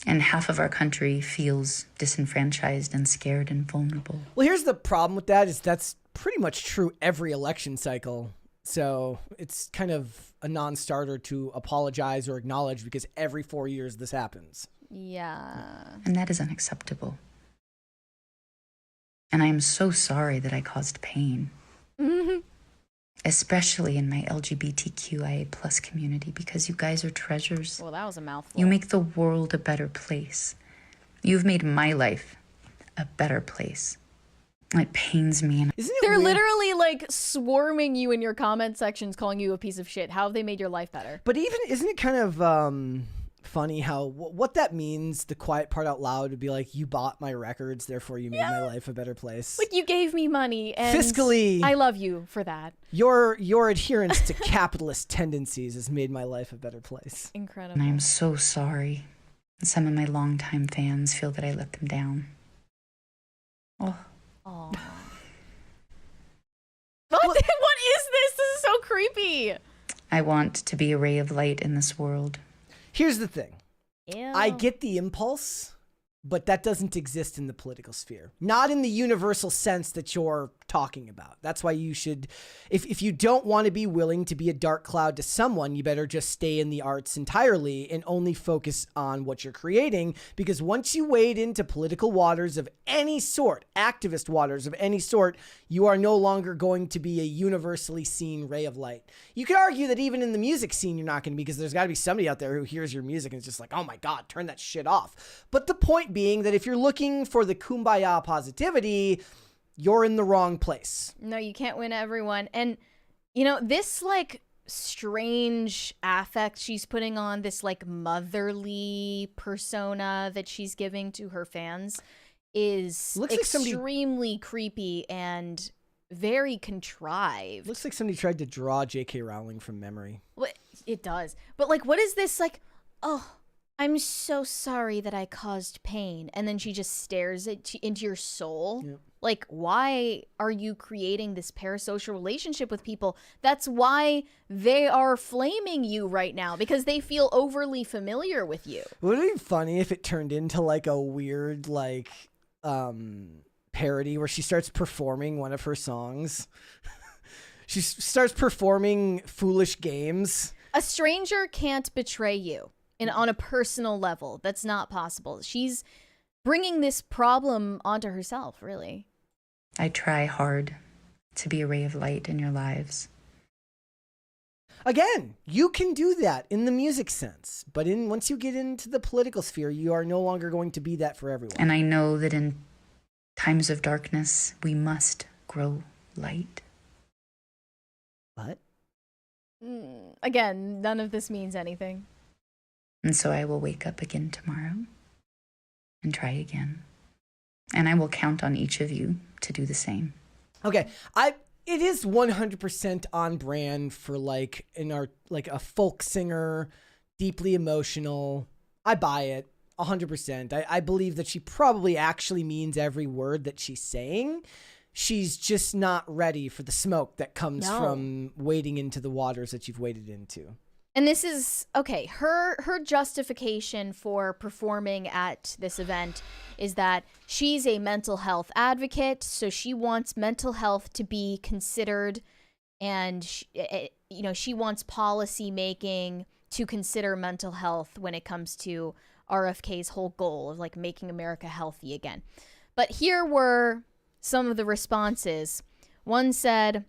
And half of our country feels disenfranchised and scared and vulnerable. Well, here's the problem with that is that's pretty much true every election cycle. So it's kind of a non-starter to apologize or acknowledge because every 4 years this happens. Yeah. And that is unacceptable. And I am so sorry that I caused pain, especially in my LGBTQIA plus community, because you guys are treasures. Well, that was a mouthful. You make the world a better place. You've made my life a better place. It pains me. And Isn't it They're weird? literally like swarming you in your comment sections, calling you a piece of shit. How have they made your life better? But even, isn't it kind of funny how what that means, the quiet part out loud would be like, you bought my records, therefore you made my life a better place. Like you gave me money and Fiscally- I love you for that. Your adherence to capitalist tendencies has made my life a better place. Incredible. I am so sorry. Some of my longtime fans feel that I let them down. Oh. Aw. What is this? This is so creepy. I want to be a ray of light in this world. Here's the thing. Ew. I get the impulse, but that doesn't exist in the political sphere. Not in the universal sense that you're talking about. That's why you should, if you don't want to be willing to be a dark cloud to someone, you better just stay in the arts entirely and only focus on what you're creating. Because once you wade into political waters of any sort, activist waters of any sort, you are no longer going to be a universally seen ray of light. You could argue that even in the music scene, you're not going to be, because there's got to be somebody out there who hears your music and is just like, oh my God, turn that shit off. But the point being that if you're looking for the kumbaya positivity, you're in the wrong place. No, you can't win everyone. And, you know, this like strange affect she's putting on, this like motherly persona that she's giving to her fans is Looks like somebody- extremely creepy and very contrived. Looks like somebody tried to draw J.K. Rowling from memory. What it does. But like, what is this like, oh, I'm so sorry that I caused pain. And then she just stares into your soul. Yep. Like, why are you creating this parasocial relationship with people? That's why they are flaming you right now, because they feel overly familiar with you. Would it be funny if it turned into like a weird like parody where she starts performing one of her songs? She starts performing foolish games. A stranger can't betray you on a personal level. That's not possible. She's bringing this problem onto herself, really. I try hard to be a ray of light in your lives. Again, you can do that in the music sense, but once you get into the political sphere, you are no longer going to be that for everyone. And I know that in times of darkness, we must grow light. What? Again, none of this means anything. And so I will wake up again tomorrow and try again. And I will count on each of you to do the same. Okay, it is 100% on brand for like a folk singer, deeply emotional. I buy it 100%. I believe that she probably actually means every word that she's saying. She's just not ready for the smoke that comes from wading into the waters that you've waded into. And this is, okay, her justification for performing at this event is that she's a mental health advocate, so she wants mental health to be considered, and she wants policy making to consider mental health when it comes to RFK's whole goal of like making America healthy again. But here were some of the responses. One said,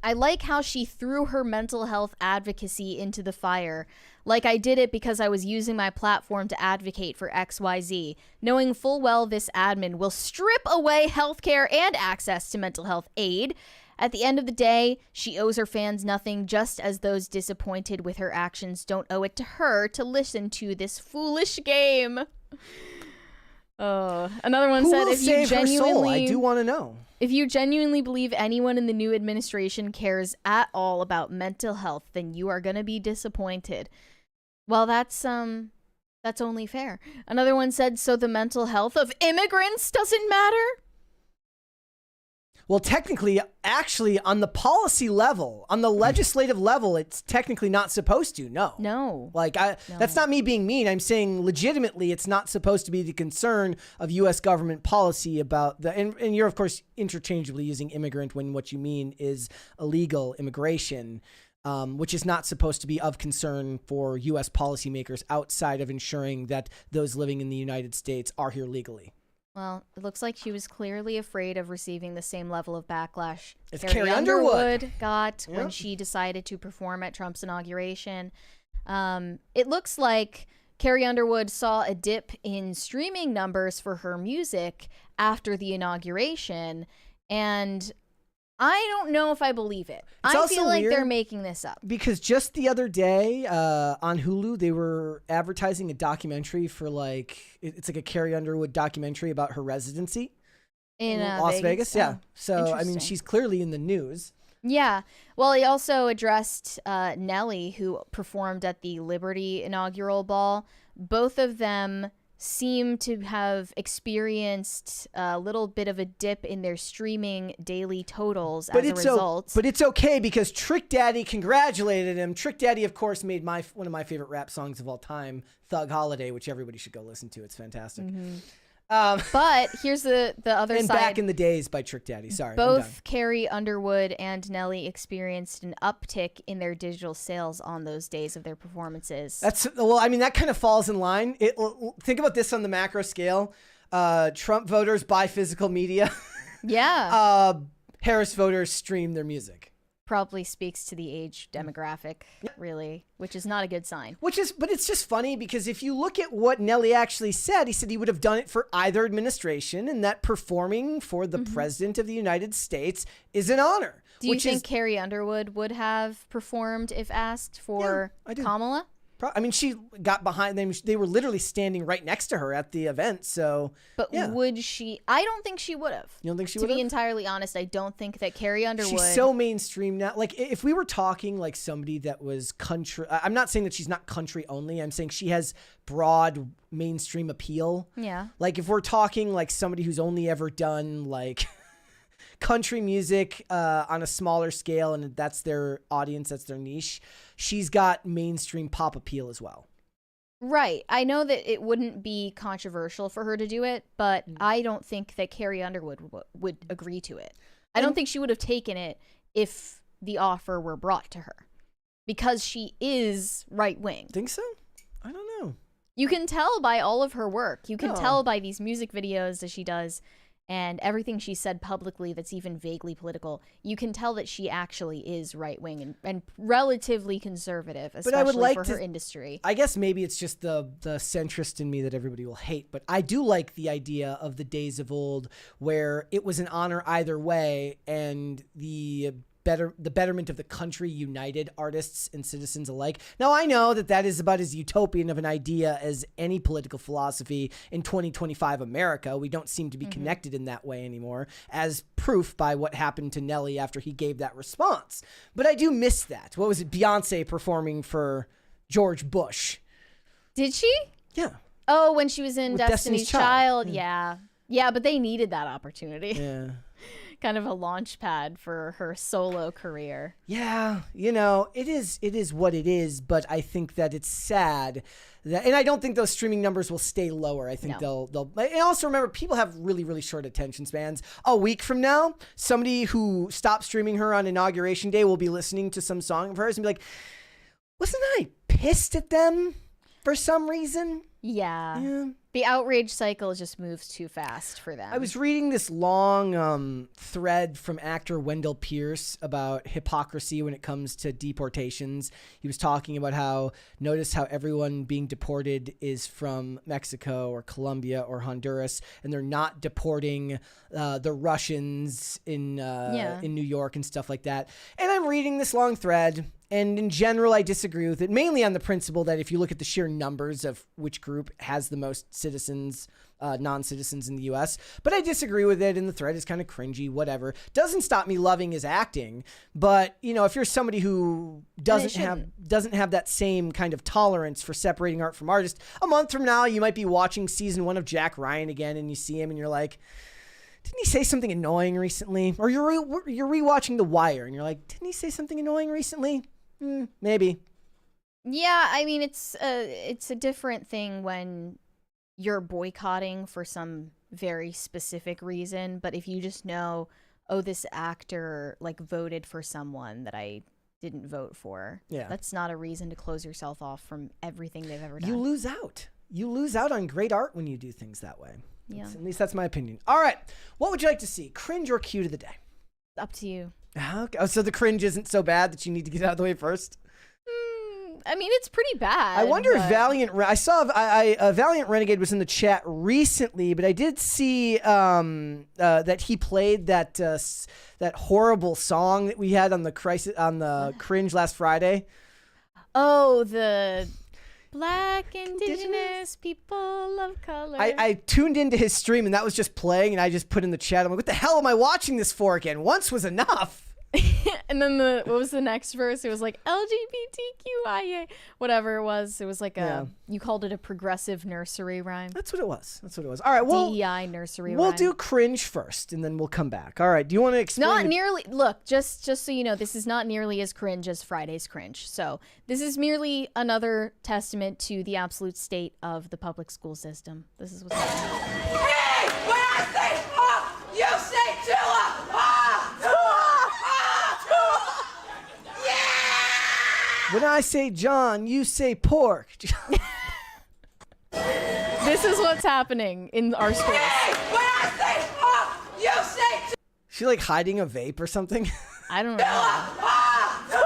I like how she threw her mental health advocacy into the fire. Like I did it because I was using my platform to advocate for XYZ, knowing full well this admin will strip away healthcare and access to mental health aid. At the end of the day, she owes her fans nothing, just as those disappointed with her actions don't owe it to her to listen to this foolish game. Oh, another one said, if you genuinely, I do want to know. If you genuinely believe anyone in the new administration cares at all about mental health, then you are going to be disappointed. Well, that's only fair. Another one said, so the mental health of immigrants doesn't matter? Well, technically, actually, on the policy level, on the legislative level, it's technically not supposed to. No. Like, that's not me being mean. I'm saying legitimately, it's not supposed to be the concern of U.S. government policy about and you're, of course, interchangeably using immigrant when what you mean is illegal immigration, which is not supposed to be of concern for U.S. policymakers outside of ensuring that those living in the United States are here legally. Well, it looks like she was clearly afraid of receiving the same level of backlash Carrie Underwood got when she decided to perform at Trump's inauguration. It looks like Carrie Underwood saw a dip in streaming numbers for her music after the inauguration, and I don't know if I believe it. I feel like they're making this up. Because just the other day on Hulu, they were advertising a documentary for it's like a Carrie Underwood documentary about her residency in Las Vegas. Yeah. Oh, so, I mean, she's clearly in the news. Yeah. Well, he also addressed Nelly, who performed at the Liberty inaugural ball. Both of them seem to have experienced a little bit of a dip in their streaming daily totals as a result. But it's okay because Trick Daddy congratulated him. Trick Daddy, of course, made one of my favorite rap songs of all time, Thug Holiday, which everybody should go listen to. It's fantastic. Mm-hmm. But here's the other and side. Back in the Days by Trick Daddy. Sorry. Both Carrie Underwood and Nelly experienced an uptick in their digital sales on those days of their performances. That kind of falls in line. Think about this on the macro scale. Trump voters buy physical media. Yeah. Harris voters stream their music. Probably speaks to the age demographic, really, which is not a good sign. But it's just funny because if you look at what Nelly actually said, he said he would have done it for either administration, and that performing for the president of the United States is an honor. Do you think Carrie Underwood would have performed if asked for Kamala? I mean, she got behind them. They were literally standing right next to her at the event. So, but would she? I don't think she would have. You don't think she would have? To be entirely honest, I don't think that Carrie Underwood. She's so mainstream now. Like, if we were talking like somebody that was country, I'm not saying that she's not country only. I'm saying she has broad mainstream appeal. Yeah. Like, if we're talking like somebody who's only ever done like country music on a smaller scale, and that's their audience, that's their niche, she's got mainstream pop appeal as well. Right. I know that it wouldn't be controversial for her to do it, but I don't think that Carrie Underwood would agree to it. I don't think she would have taken it if the offer were brought to her because she is right-wing. Think so? I don't know. You can tell by all of her work. You can No. tell by these music videos that she does and everything she said publicly that's even vaguely political. You can tell that she actually is right-wing and relatively conservative, especially I would like for her to- industry. I guess maybe it's just the centrist in me that everybody will hate, but I do like the idea of the days of old where it was an honor either way, and the betterment of the country united artists and citizens alike. Now, I know that is about as utopian of an idea as any political philosophy in 2025 America. We don't seem to be connected in that way anymore, as proof by what happened to Nelly after he gave that response. But I do miss that. What was it? Beyonce performing for George Bush. Did she? Yeah. Oh, when she was in With Destiny's Destiny's Child. Child. Yeah, but they needed that opportunity. Yeah. Kind of a launch pad for her solo career. Yeah, it is what it is, but I think that it's sad that, and I don't think those streaming numbers will stay lower. I think they'll and also remember, people have really, really short attention spans. A week from now, somebody who stopped streaming her on Inauguration Day will be listening to some song of hers and be like, wasn't I pissed at them for some reason? Yeah. The outrage cycle just moves too fast for them. I was reading this long thread from actor Wendell Pierce about hypocrisy when it comes to deportations. He was talking about notice how everyone being deported is from Mexico or Colombia or Honduras, and they're not deporting the Russians in New York and stuff like that. And I'm reading this long thread, and in general, I disagree with it, mainly on the principle that if you look at the sheer numbers of which group has the most citizens, non-citizens in the U.S., but I disagree with it, and the thread is kind of cringy, whatever. Doesn't stop me loving his acting, but, if you're somebody who doesn't have that same kind of tolerance for separating art from artist, a month from now, you might be watching season 1 of Jack Ryan again, and you see him, and you're like, didn't he say something annoying recently? Or you're rewatching The Wire, and you're like, didn't he say something annoying recently? Maybe. Yeah, I mean, it's a different thing when you're boycotting for some very specific reason, but if you just know, oh, this actor voted for someone that I didn't vote for, that's not a reason to close yourself off from everything they've ever done. You lose out. You lose out on great art when you do things that way. Yeah. At least that's my opinion. All right. What would you like to see? Cringe or cute of the day? Up to you. Okay. Oh, so the cringe isn't so bad that you need to get out of the way first? I mean, it's pretty bad. I wonder if I saw Valiant Renegade was in the chat recently, but I did see that he played that horrible song that we had on the Cringe last Friday. Oh, the Black Indigenous people of color. I tuned into his stream and that was just playing, and I just put in the chat, I'm like, what the hell am I watching this for again? Once was enough. And then what was the next verse? It was like LGBTQIA, whatever it was. It was like you called it a progressive nursery rhyme. That's what it was. All right, well, DEI nursery we'll rhyme. do cringe first, and then we'll come back. All right, do you want to explain? Not nearly. Look, just so you know, this is not nearly as cringe as Friday's cringe. So this is merely another testament to the absolute state of the public school system. This is what's happening. Hey, when I say ah, you say Tua, ah, Tua, ah, Tua. Yeah! When I say John, you say pork. This is what's happening in our schools. Hey, when I say ah, you say Tua, She like hiding a vape or something? I don't know. ah, Tua,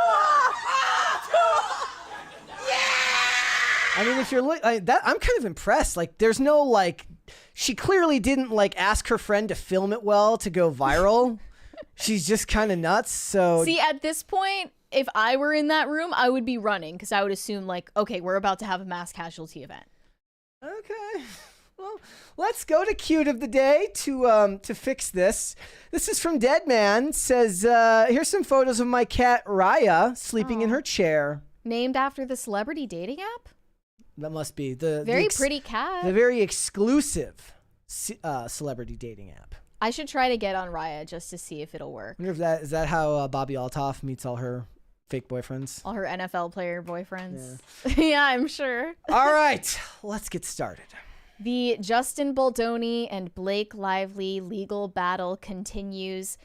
ah, Tua. Yeah! I mean, if you're that, I'm kind of impressed. Like, there's no she clearly didn't ask her friend to film it well to go viral. She's just kind of nuts. So See, at this point, if I were in that room, I would be running because I would assume okay, we're about to have a mass casualty event. Okay. Well, let's go to cute of the day to fix this. This is from Deadman. Says, here's some photos of my cat Raya sleeping in her chair. Named after the celebrity dating app? That must be the Pretty cat. The very exclusive celebrity dating app. I should try to get on Raya just to see if it'll work. I wonder if is that how Bobby Altoff meets all her fake boyfriends? All her NFL player boyfriends. Yeah, I'm sure. All right, let's get started. The Justin Baldoni and Blake Lively legal battle continues.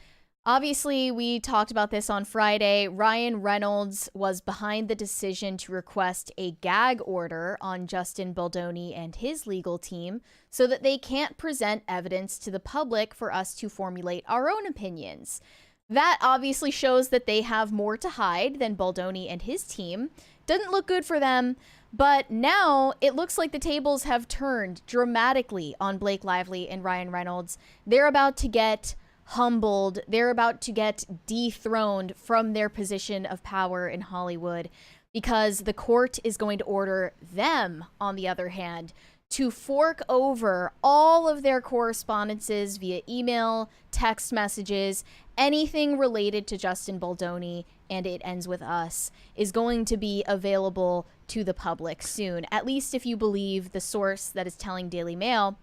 Obviously, we talked about this on Friday. Ryan Reynolds was behind the decision to request a gag order on Justin Baldoni and his legal team so that they can't present evidence to the public for us to formulate our own opinions. That obviously shows that they have more to hide than Baldoni and his team. Doesn't look good for them, but now it looks like the tables have turned dramatically on Blake Lively and Ryan Reynolds. They're about to get humbled. They're about to get dethroned from their position of power in Hollywood because the court is going to order them, on the other hand, to fork over all of their correspondences via email, text messages, anything related to Justin Baldoni and It Ends With Us is going to be available to the public soon, at least if you believe the source that is telling Daily Mail.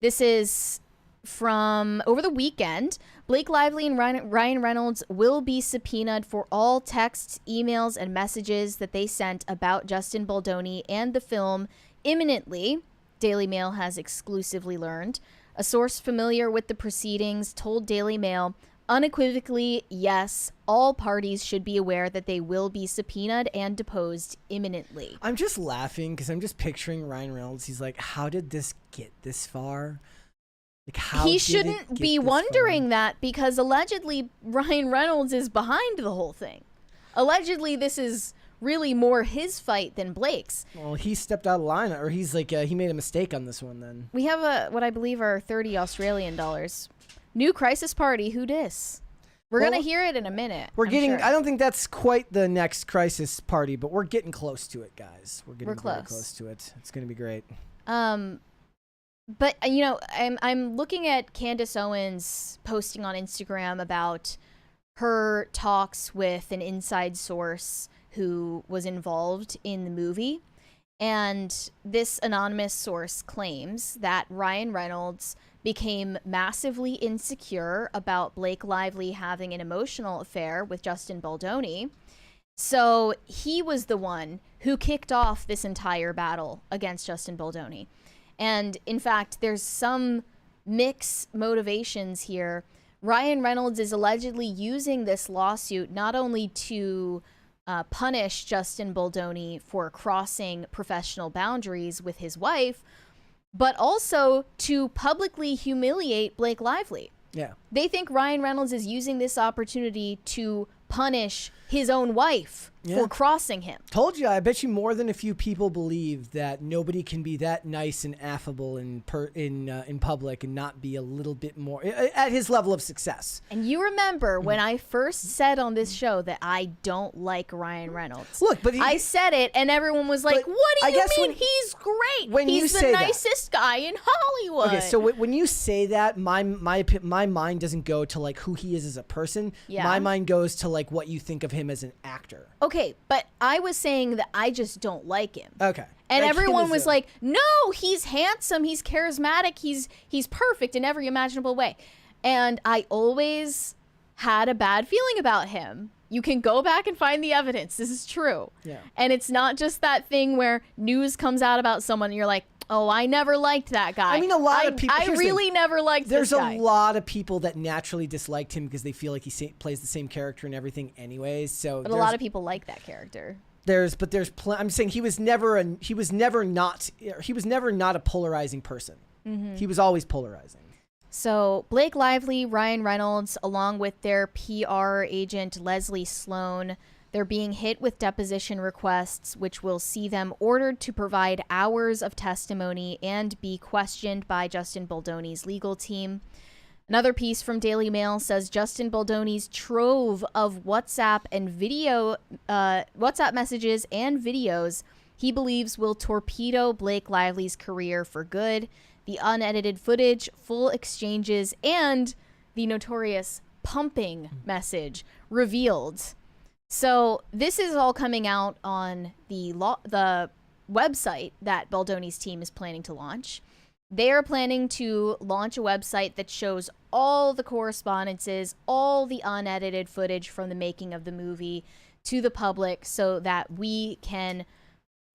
This is from over the weekend. Blake Lively and Ryan Reynolds will be subpoenaed for all texts, emails, and messages that they sent about Justin Baldoni and the film imminently, Daily Mail has exclusively learned. A source familiar with the proceedings told Daily Mail, unequivocally, yes, all parties should be aware that they will be subpoenaed and deposed imminently. I'm just laughing because I'm just picturing Ryan Reynolds. He's like, how did this get this far? Like, how he did shouldn't it get be this wondering far? that because allegedly Ryan Reynolds is behind the whole thing. Allegedly, this is really more his fight than Blake's. Well, he stepped out of line, or he's like, he made a mistake on this one then. We have what I believe are 30 Australian dollars. New crisis party, who dis? We're Well, going to hear it in a minute. We're I'm getting, sure. I don't think that's quite the next crisis party, but we're getting close to it, guys. We're getting very close to it. It's going to be great. But you know, I'm looking at Candace Owens posting on Instagram about her talks with an inside source who was involved in the movie, and this anonymous source claims that Ryan Reynolds became massively insecure about Blake Lively having an emotional affair with Justin Baldoni. So he was the one who kicked off this entire battle against Justin Baldoni. And in fact, there's some mixed motivations here. Ryan Reynolds is allegedly using this lawsuit not only to punish Justin Baldoni for crossing professional boundaries with his wife, but also to publicly humiliate Blake Lively. Yeah. They think Ryan Reynolds is using this opportunity to punish his own wife for crossing him. Told you, I bet you more than a few people believe that nobody can be that nice and affable in public and not be a little bit more at his level of success. And you remember when I first said on this show that I don't like Ryan Reynolds. Look, but I said it and everyone was like, but what do I you guess mean? when- He's great. when you He's the say that- nicest guy in Hollywood. Okay, so when you say that, my mind doesn't go to like who he is as a person. Yeah. My mind goes to like what you think of him as an actor. Okay, but I was saying that I just don't like him. Okay. And Like, everyone him was as a- like, no, he's handsome, he's charismatic, he's perfect in every imaginable way. And I always had a bad feeling about him. You can go back and find the evidence. This is true. Yeah. And it's not just that thing where news comes out about someone and you're like, oh, I never liked that guy. I mean, a lot of people- I here's the really thing. never liked There's this guy. a lot of people that naturally disliked him because they feel like he plays the same character and everything anyways. So But a lot of people like that character. I'm saying he was never not a polarizing person. Mm-hmm. He was always polarizing. So Blake Lively, Ryan Reynolds, along with their PR agent Leslie Sloan, they're being hit with deposition requests, which will see them ordered to provide hours of testimony and be questioned by Justin Baldoni's legal team. Another piece from Daily Mail says Justin Baldoni's trove of WhatsApp messages and videos he believes will torpedo Blake Lively's career for good. The unedited footage, full exchanges, and the notorious pumping message revealed. So this is all coming out on the website that Baldoni's team is planning to launch. They are planning to launch a website that shows all the correspondences, all the unedited footage from the making of the movie to the public so that we can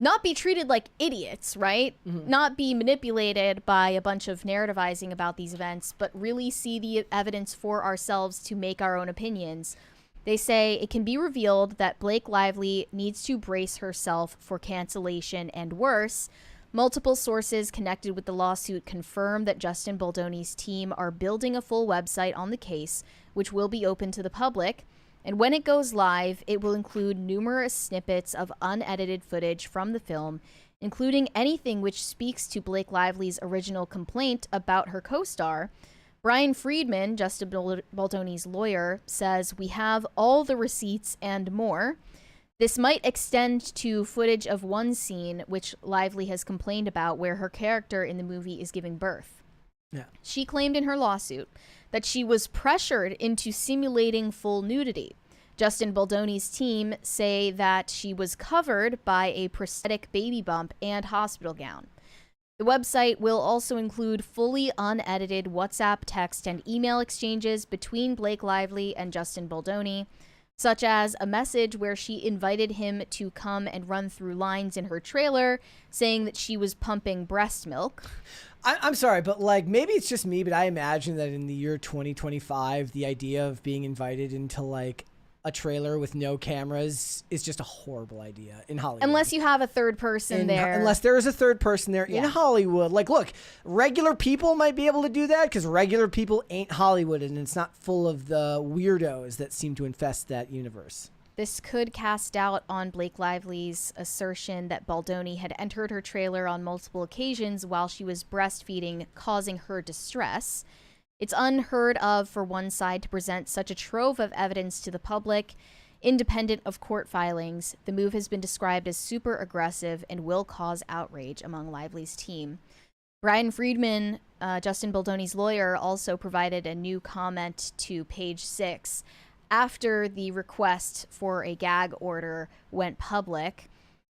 not be treated like idiots, right? Not be manipulated by a bunch of narrativizing about these events, but really see the evidence for ourselves to make our own opinions. They say it can be revealed that Blake Lively needs to brace herself for cancellation and worse. Multiple sources connected with the lawsuit confirm that Justin Baldoni's team are building a full website on the case, which will be open to the public. And when it goes live, it will include numerous snippets of unedited footage from the film, including anything which speaks to Blake Lively's original complaint about her co-star. Brian Friedman, Justin Baldoni's lawyer, says, "We have all the receipts and more. This might extend to footage of one scene which Lively has complained about where her character in the movie is giving birth." Yeah. She claimed in her lawsuit that she was pressured into simulating full nudity. Justin Baldoni's team say that she was covered by a prosthetic baby bump and hospital gown. The website will also include fully unedited WhatsApp text and email exchanges between Blake Lively and Justin Baldoni, such as a message where she invited him to come and run through lines in her trailer, saying that she was pumping breast milk. I'm sorry, but like maybe it's just me, but I imagine that in the year 2025, the idea of being invited into like a trailer with no cameras is just a horrible idea in Hollywood. Unless you have a third person there. Unless there is a third person there in Hollywood. Like, look, regular people might be able to do that because regular people ain't Hollywood and it's not full of the weirdos that seem to infest that universe. This could cast doubt on Blake Lively's assertion that Baldoni had entered her trailer on multiple occasions while she was breastfeeding, causing her distress. It's unheard of for one side to present such a trove of evidence to the public. Independent of court filings, the move has been described as super aggressive and will cause outrage among Lively's team. Brian Friedman, Justin Baldoni's lawyer, also provided a new comment to Page 6 after the request for a gag order went public.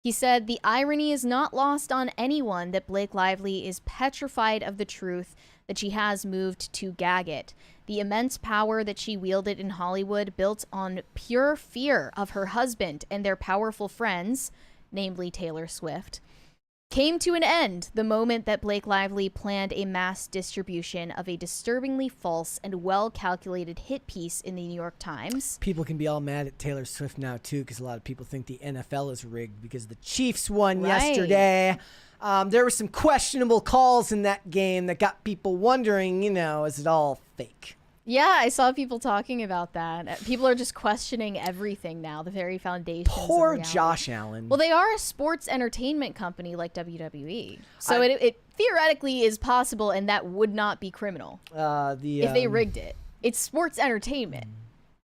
He said, "The irony is not lost on anyone that Blake Lively is petrified of the truth that she has moved to gag it. The immense power that she wielded in Hollywood, built on pure fear of her husband and their powerful friends, namely Taylor Swift, came to an end the moment that Blake Lively planned a mass distribution of a disturbingly false and well-calculated hit piece in the New York Times." People can be all mad at Taylor Swift now, too, because a lot of people think the NFL is rigged because the Chiefs won yesterday. There were some questionable calls in that game that got people wondering, is it all fake? Yeah, I saw people talking about that. People are just questioning everything now, the very foundations of Poor reality. Josh Allen. Well, they are a sports entertainment company like WWE. So it theoretically is possible, and that would not be criminal if they rigged it. It's sports entertainment.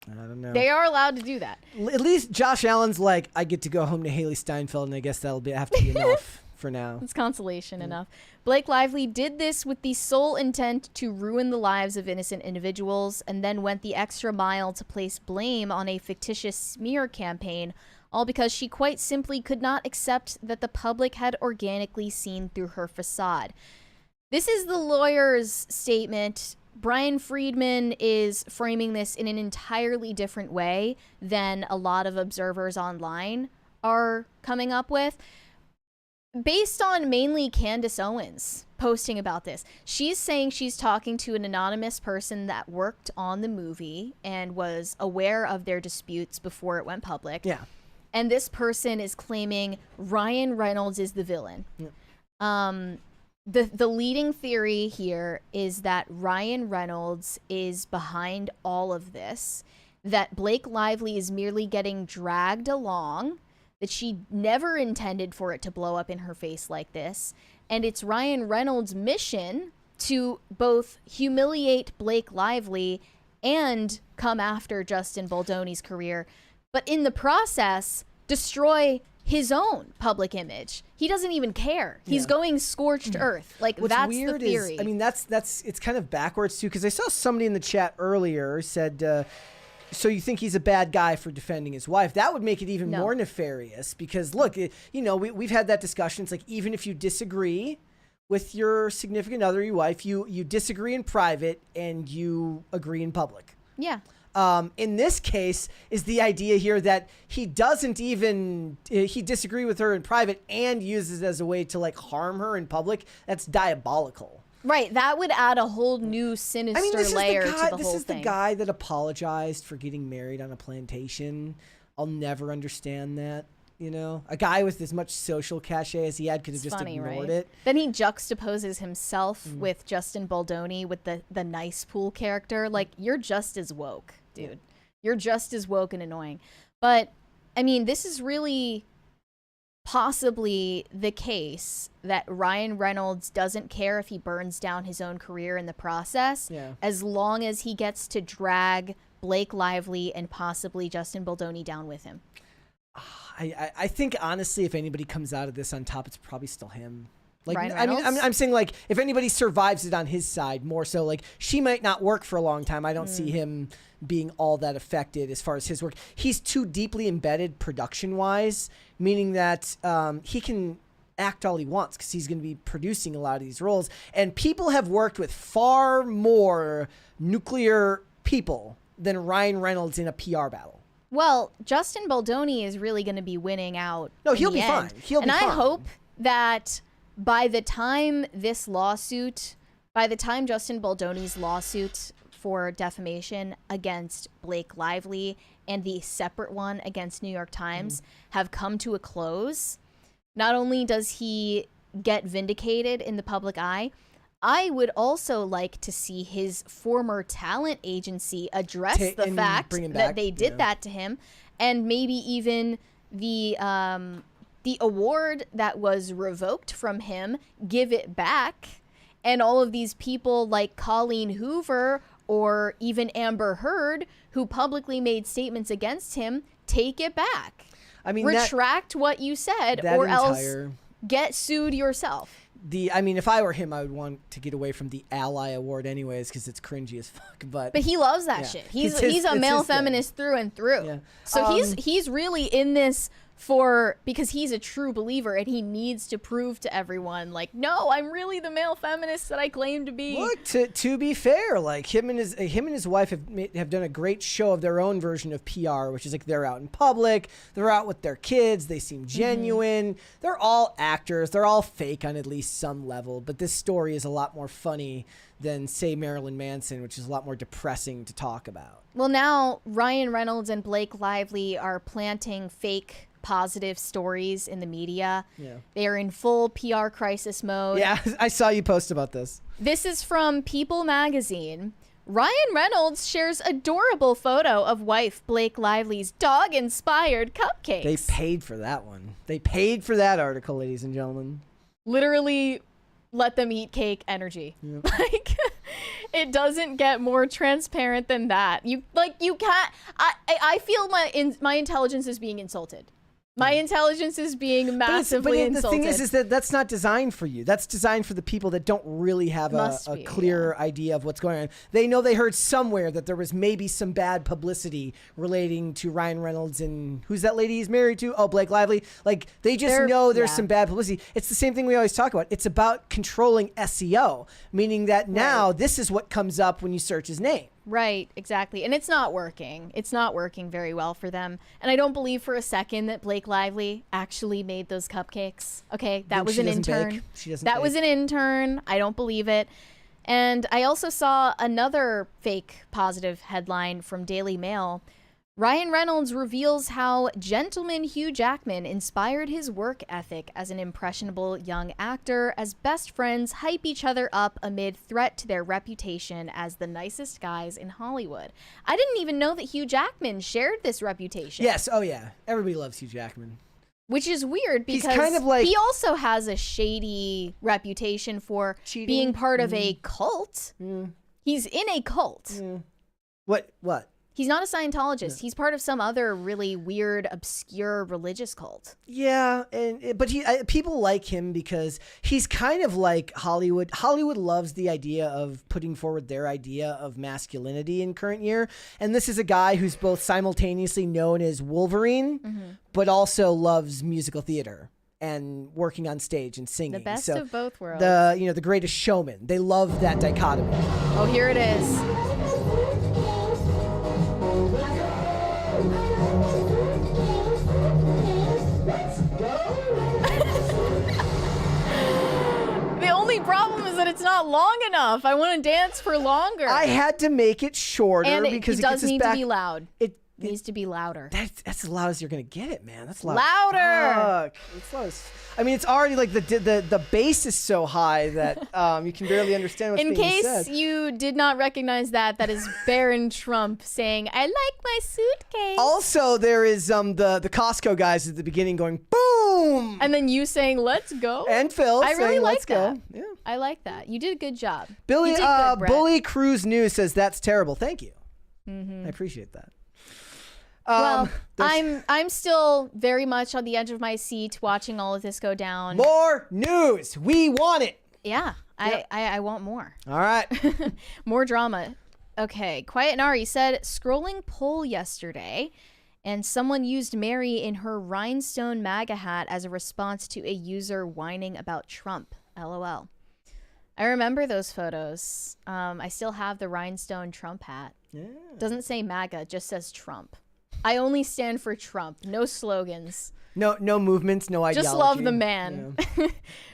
I don't know. They are allowed to do that. At least Josh Allen's like, I get to go home to Haley Steinfeld, and I guess that'll have to be enough for now. It's consolation enough. Blake Lively did this with the sole intent to ruin the lives of innocent individuals, and then went the extra mile to place blame on a fictitious smear campaign, all because she quite simply could not accept that the public had organically seen through her facade. This is the lawyer's statement. Brian Friedman is framing this in an entirely different way than a lot of observers online are coming up with. Based on mainly Candace Owens posting about this, she's saying she's talking to an anonymous person that worked on the movie and was aware of their disputes before it went public. Yeah. And this person is claiming Ryan Reynolds is the villain. Yeah. The leading theory here is that Ryan Reynolds is behind all of this, that Blake Lively is merely getting dragged along, that she never intended for it to blow up in her face like this, and it's Ryan Reynolds' mission to both humiliate Blake Lively and come after Justin Baldoni's career, but in the process, destroy his own public image. He doesn't even care. He's going scorched earth. Like, What's that's weird the theory. is, I mean, that's it's kind of backwards too, because I saw somebody in the chat earlier said, so you think he's a bad guy for defending his wife? That would make it even more nefarious, because look, we've had that discussion. It's like, even if you disagree with your significant other, your wife, you disagree in private and you agree in public. Yeah. in this case is the idea here that he doesn't even, he disagreed with her in private and uses it as a way to like harm her in public. That's diabolical. Right, that would add a whole new sinister layer to the whole thing. This is the guy that apologized for getting married on a plantation. I'll never understand that. You know, a guy with as much social cachet as he had could have just ignored it. Then he juxtaposes himself with Justin Baldoni with the nice pool character. Like, you're just as woke, dude. You're just as woke and annoying. But, I mean, this is really possibly the case that Ryan Reynolds doesn't care if he burns down his own career in the process, as long as he gets to drag Blake Lively and possibly Justin Baldoni down with him. I think honestly, if anybody comes out of this on top, it's probably still him. Like, Ryan I mean, Reynolds? I'm saying like if anybody survives it on his side, more so like she might not work for a long time. I don't see him being all that affected as far as his work. He's too deeply embedded production wise, meaning that he can act all he wants because he's going to be producing a lot of these roles. And people have worked with far more nuclear people than Ryan Reynolds in a PR battle. Well, Justin Baldoni is really going to be winning out. No, he'll be fine. He'll be fine. And I hope that by the time Justin Baldoni's lawsuit for defamation against Blake Lively and the separate one against New York Times have come to a close, not only does he get vindicated in the public eye, I would also like to see his former talent agency address the fact that they did that to him, and maybe even the award that was revoked from him, give it back, and all of these people like Colleen Hoover or even Amber Heard, who publicly made statements against him, take it back. I mean, retract what you said, or else get sued yourself. I mean, if I were him, I would want to get away from the Ally Award anyways, because it's cringy as fuck. But he loves that shit. He's a male feminist through and through. Yeah. So he's really in this because he's a true believer and he needs to prove to everyone, like, no, I'm really the male feminist that I claim to be. Look, to be fair, like him and his wife have done a great show of their own version of PR, which is like they're out in public, they're out with their kids, they seem genuine. They're all actors, they're all fake on at least some level, but this story is a lot more funny than, say, Marilyn Manson, which is a lot more depressing to talk about. Well, now Ryan Reynolds and Blake Lively are planting fake positive stories in the media. They are in full PR crisis mode. Yeah, I saw you post about this. This is from People magazine. Ryan Reynolds shares adorable photo of wife Blake Lively's dog-inspired cupcakes. They paid for that one. They paid for that article, ladies and gentlemen. Literally, let them eat cake energy. Yep. Like, it doesn't get more transparent than that. You can't. I feel my intelligence is being insulted. My intelligence is being massively insulted. The thing is that that's not designed for you. That's designed for the people that don't really have a clear idea of what's going on. They know they heard somewhere that there was maybe some bad publicity relating to Ryan Reynolds and who's that lady he's married to? Oh, Blake Lively. Like, they just know there's some bad publicity. It's the same thing we always talk about. It's about controlling SEO, meaning that now this is what comes up when you search his name. Right, exactly. And it's not working. It's not working very well for them. And I don't believe for a second that Blake Lively actually made those cupcakes. Okay, that was an intern. That was an intern. I don't believe it. And I also saw another fake positive headline from Daily Mail. Ryan Reynolds reveals how gentleman Hugh Jackman inspired his work ethic as an impressionable young actor, as best friends hype each other up amid threat to their reputation as the nicest guys in Hollywood. I didn't even know that Hugh Jackman shared this reputation. Yes, oh yeah. Everybody loves Hugh Jackman. Which is weird because he's kind of like, he also has a shady reputation for cheating, being part of a cult. He's in a cult. What? He's not a Scientologist. He's part of some other really weird, obscure religious cult. Yeah, but people like him because he's kind of like Hollywood. Hollywood loves the idea of putting forward their idea of masculinity in current year. And this is a guy who's both simultaneously known as Wolverine, but also loves musical theater and working on stage and singing. The best of both worlds. The greatest showman. They love that dichotomy. Oh, here it is. it's not long enough. I want to dance for longer. I had to make it shorter and because it it does gets us need back. to be loud. It needs to be louder. That's as loud as you're gonna get it, man. That's loud. Louder. Fuck. It's loud as, I mean, it's already like the bass is so high that you can barely understand what's In being said. case you did not recognize that, that is Barron Trump saying, "I like my suitcase." Also, there is the Costco guys at the beginning going boom, And then you saying, "Let's go." and Phil I really saying, like "Let's go." that. Yeah. I like that. You did a good job. Billy, You did good, Brett. Bully Cruise News says that's terrible. Thank you. I appreciate that. Well, there's I'm still very much on the edge of my seat watching all of this go down. more news. We want it. Yeah, I want more. All right. More drama. Okay, Quiet Nari said, scrolling poll yesterday, and someone used Mary in her rhinestone MAGA hat as a response to a user whining about Trump. LOL. I remember those photos. I still have the rhinestone Trump hat. Yeah. Doesn't say MAGA, just says Trump. I only stand for Trump. No slogans. No movements, no ideology. Just love the man. Yeah.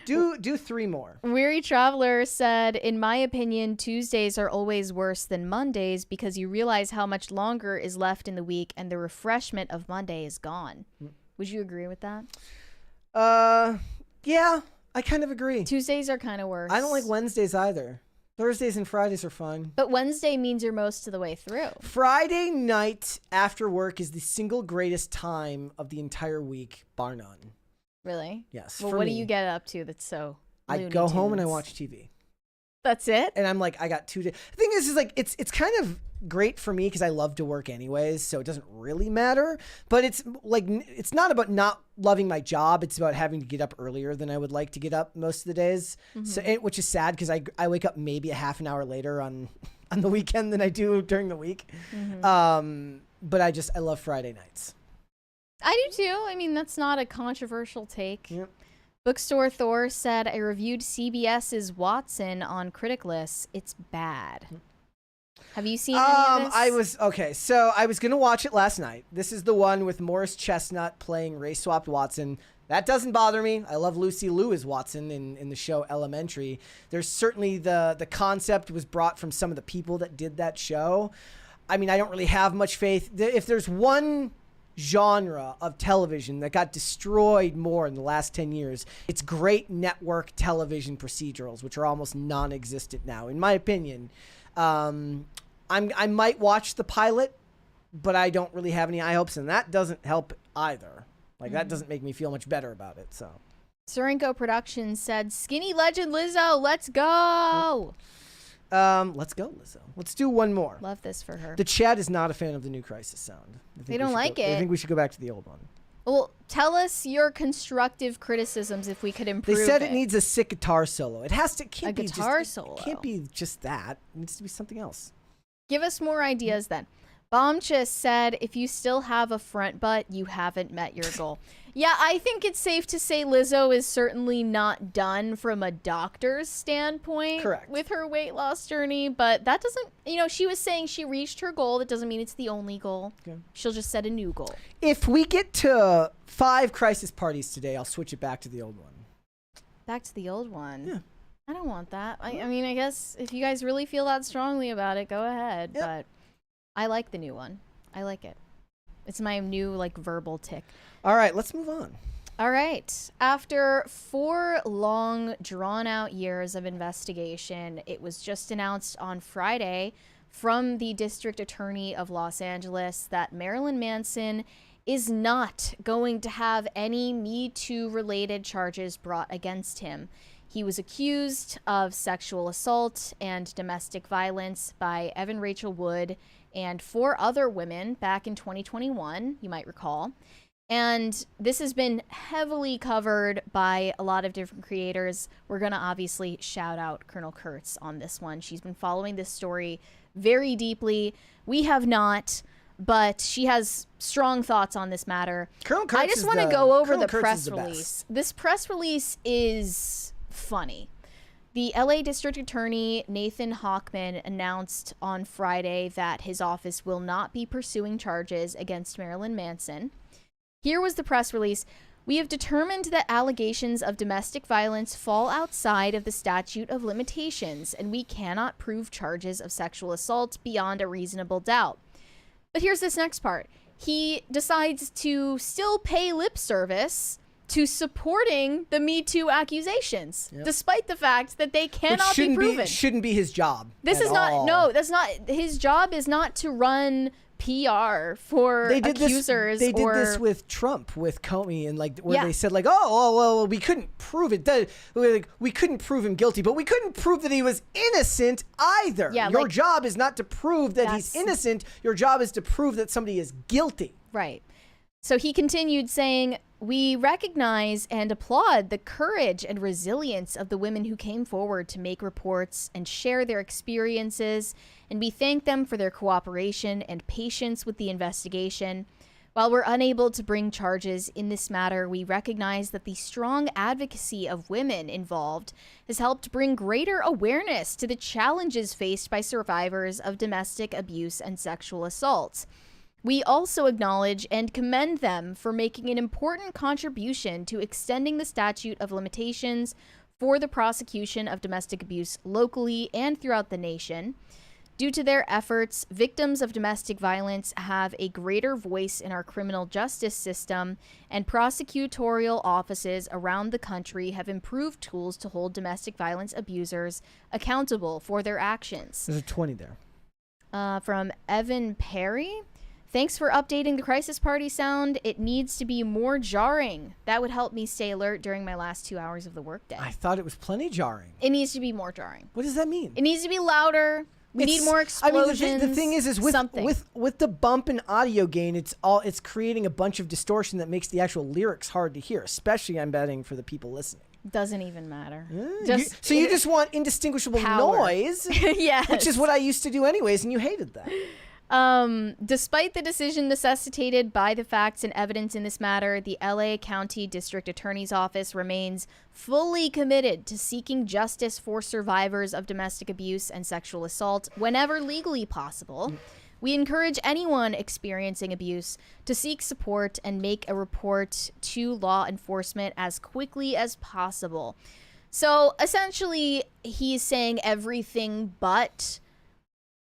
do 3 more. Weary Traveler said, in my opinion, Tuesdays are always worse than Mondays because you realize how much longer is left in the week and the refreshment of Monday is gone. Would you agree with that? Yeah, I kind of agree. Tuesdays are kind of worse. I don't like Wednesdays either. Thursdays and Fridays are fun. But Wednesday means you're most of the way through. Friday night after work is the single greatest time of the entire week, bar none. Really? Yes. Well, for what me. do you get up to that's so I Looney go home and I Tunes? watch TV. That's it? And I'm like, I got 2 days. The thing is like, it's kind of great for me because I love to work anyways, so it doesn't really matter. But it's like, it's not about not loving my job. It's about having to get up earlier than I would like to get up most of the days. So, which is sad because I wake up maybe a half an hour later on the weekend than I do during the week. But I love Friday nights. I do too. I mean, that's not a controversial take. Yep. Bookstore Thor said, I reviewed CBS's Watson on Critic Lists. It's bad. Have you seen any of this? So I was going to watch it last night. This is the one with Morris Chestnut playing race-swapped Watson. That doesn't bother me. I love Lucy Liu as Watson in the show Elementary. There's certainly the concept was brought from some of the people that did that show. I mean, I don't really have much faith. If there's one genre of television that got destroyed more in the last 10 years, it's great network television procedurals, which are almost non-existent now, in my opinion. I might watch the pilot, but I don't really have any high hopes, and that doesn't help either. Like, that doesn't make me feel much better about it, so. Sorenko Productions said, Skinny Legend Lizzo, let's go! Let's go, Lizzo. Let's do one more. Love this for her. The chat is not a fan of the new Crisis sound. They don't like I it. think we should go back to the old one. Well, tell us your constructive criticisms if we could improve They said it needs a sick guitar solo. It has to. Can't A be guitar just, solo. It can't be just that. It needs to be something else. Give us more ideas then. Bombchis said, if you still have a front butt, you haven't met your goal. Yeah, I think it's safe to say Lizzo is certainly not done from a doctor's standpoint. Correct. With her weight loss journey, but that doesn't, she was saying she reached her goal. That doesn't mean it's the only goal. Okay. She'll just set a new goal. If we get to 5 Crisis parties today, I'll switch it back to the old one. Back to the old one? Yeah. I don't want that. I mean, I guess if you guys really feel that strongly about it, go ahead. Yep. But I like the new one. I like it. It's my new, verbal tick. All right, let's move on. All right. After 4 long, drawn-out years of investigation, it was just announced on Friday from the District Attorney of Los Angeles that Marilyn Manson is not going to have any MeToo-related charges brought against him. He was accused of sexual assault and domestic violence by Evan Rachel Wood and 4 other women back in 2021, you might recall. And this has been heavily covered by a lot of different creators. We're going to obviously shout out Colonel Kurtz on this one. She's been following this story very deeply. We have not, but she has strong thoughts on this matter. Colonel Kurtz I just want to go over the press release. Best. This press release is funny. The LA District Attorney Nathan Hochman announced on Friday that his office will not be pursuing charges against Marilyn Manson. Here was the press release. We have determined that allegations of domestic violence fall outside of the statute of limitations, and we cannot prove charges of sexual assault beyond a reasonable doubt. But here's this next part. He decides to still pay lip service to supporting the Me Too accusations, despite the fact that they cannot be proven. Shouldn't be his job. This is not, all. no, that's not, his job is not to run PR for accusers. They did this with Trump, with Comey, and like where Yeah. they said like, oh, well, we couldn't prove it. We couldn't prove him guilty, but we couldn't prove that he was innocent either. Yeah, your like, job is not to prove that he's innocent. Your job is to prove that somebody is guilty. Right. So he continued saying, we recognize and applaud the courage and resilience of the women who came forward to make reports and share their experiences, and we thank them for their cooperation and patience with the investigation. While we're unable to bring charges in this matter, we recognize that the strong advocacy of women involved has helped bring greater awareness to the challenges faced by survivors of domestic abuse and sexual assault. We also acknowledge and commend them for making an important contribution to extending the statute of limitations for the prosecution of domestic abuse locally and throughout the nation. Due to their efforts, victims of domestic violence have a greater voice in our criminal justice system, and prosecutorial offices around the country have improved tools to hold domestic violence abusers accountable for their actions. There's a 20 there. From Evan Perry. Thanks for updating the crisis party sound. It needs to be more jarring. That would help me stay alert during my last 2 hours of the workday. I thought it was plenty jarring. It needs to be more jarring. What does that mean? It needs to be louder. We need more explosions. I mean, the thing is with the bump and audio gain, it's creating a bunch of distortion that makes the actual lyrics hard to hear, especially I'm betting for the people listening. Doesn't even matter. You just want indistinguishable noise, yes. Which is what I used to do anyways, and you hated that. Despite the decision necessitated by the facts and evidence in this matter, the LA County District Attorney's Office remains fully committed to seeking justice for survivors of domestic abuse and sexual assault whenever legally possible. We encourage anyone experiencing abuse to seek support and make a report to law enforcement as quickly as possible. So essentially, he's saying everything but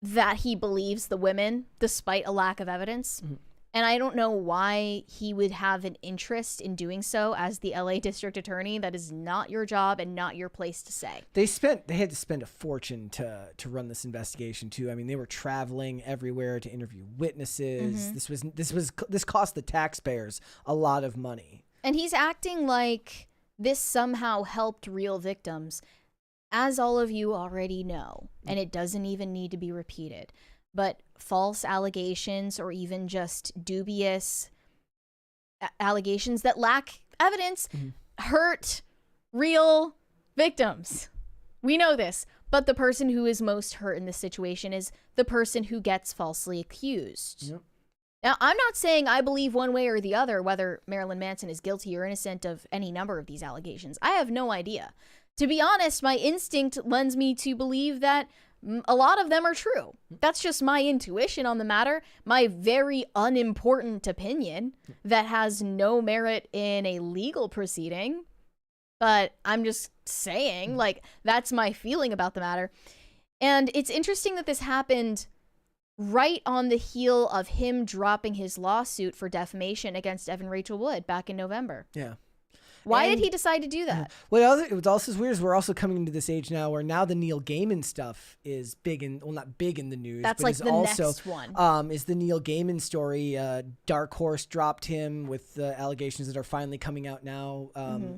that he believes the women, despite a lack of evidence. Mm-hmm. And I don't know why he would have an interest in doing so as the LA District Attorney. That is not your job and not your place to say. They had to spend a fortune to run this investigation too. I mean, they were traveling everywhere to interview witnesses. Mm-hmm. This cost the taxpayers a lot of money. And he's acting like this somehow helped real victims. As all of you already know, and it doesn't even need to be repeated, but false allegations or even just dubious allegations that lack evidence hurt real victims. We know this, but the person who is most hurt in this situation is the person who gets falsely accused. Yep. Now, I'm not saying I believe one way or the other whether Marilyn Manson is guilty or innocent of any number of these allegations. I have no idea. To be honest, my instinct lends me to believe that a lot of them are true. That's just my intuition on the matter, my very unimportant opinion that has no merit in a legal proceeding. But I'm just saying, like, that's my feeling about the matter. And it's interesting that this happened right on the heel of him dropping his lawsuit for defamation against Evan Rachel Wood back in November. Yeah. Why did he decide to do that? Well, it also is weird is we're also coming into this age now where now the Neil Gaiman stuff is big and not big in the news. That's but like is the also, next one. Is the Neil Gaiman story? Dark Horse dropped him with the allegations that are finally coming out now.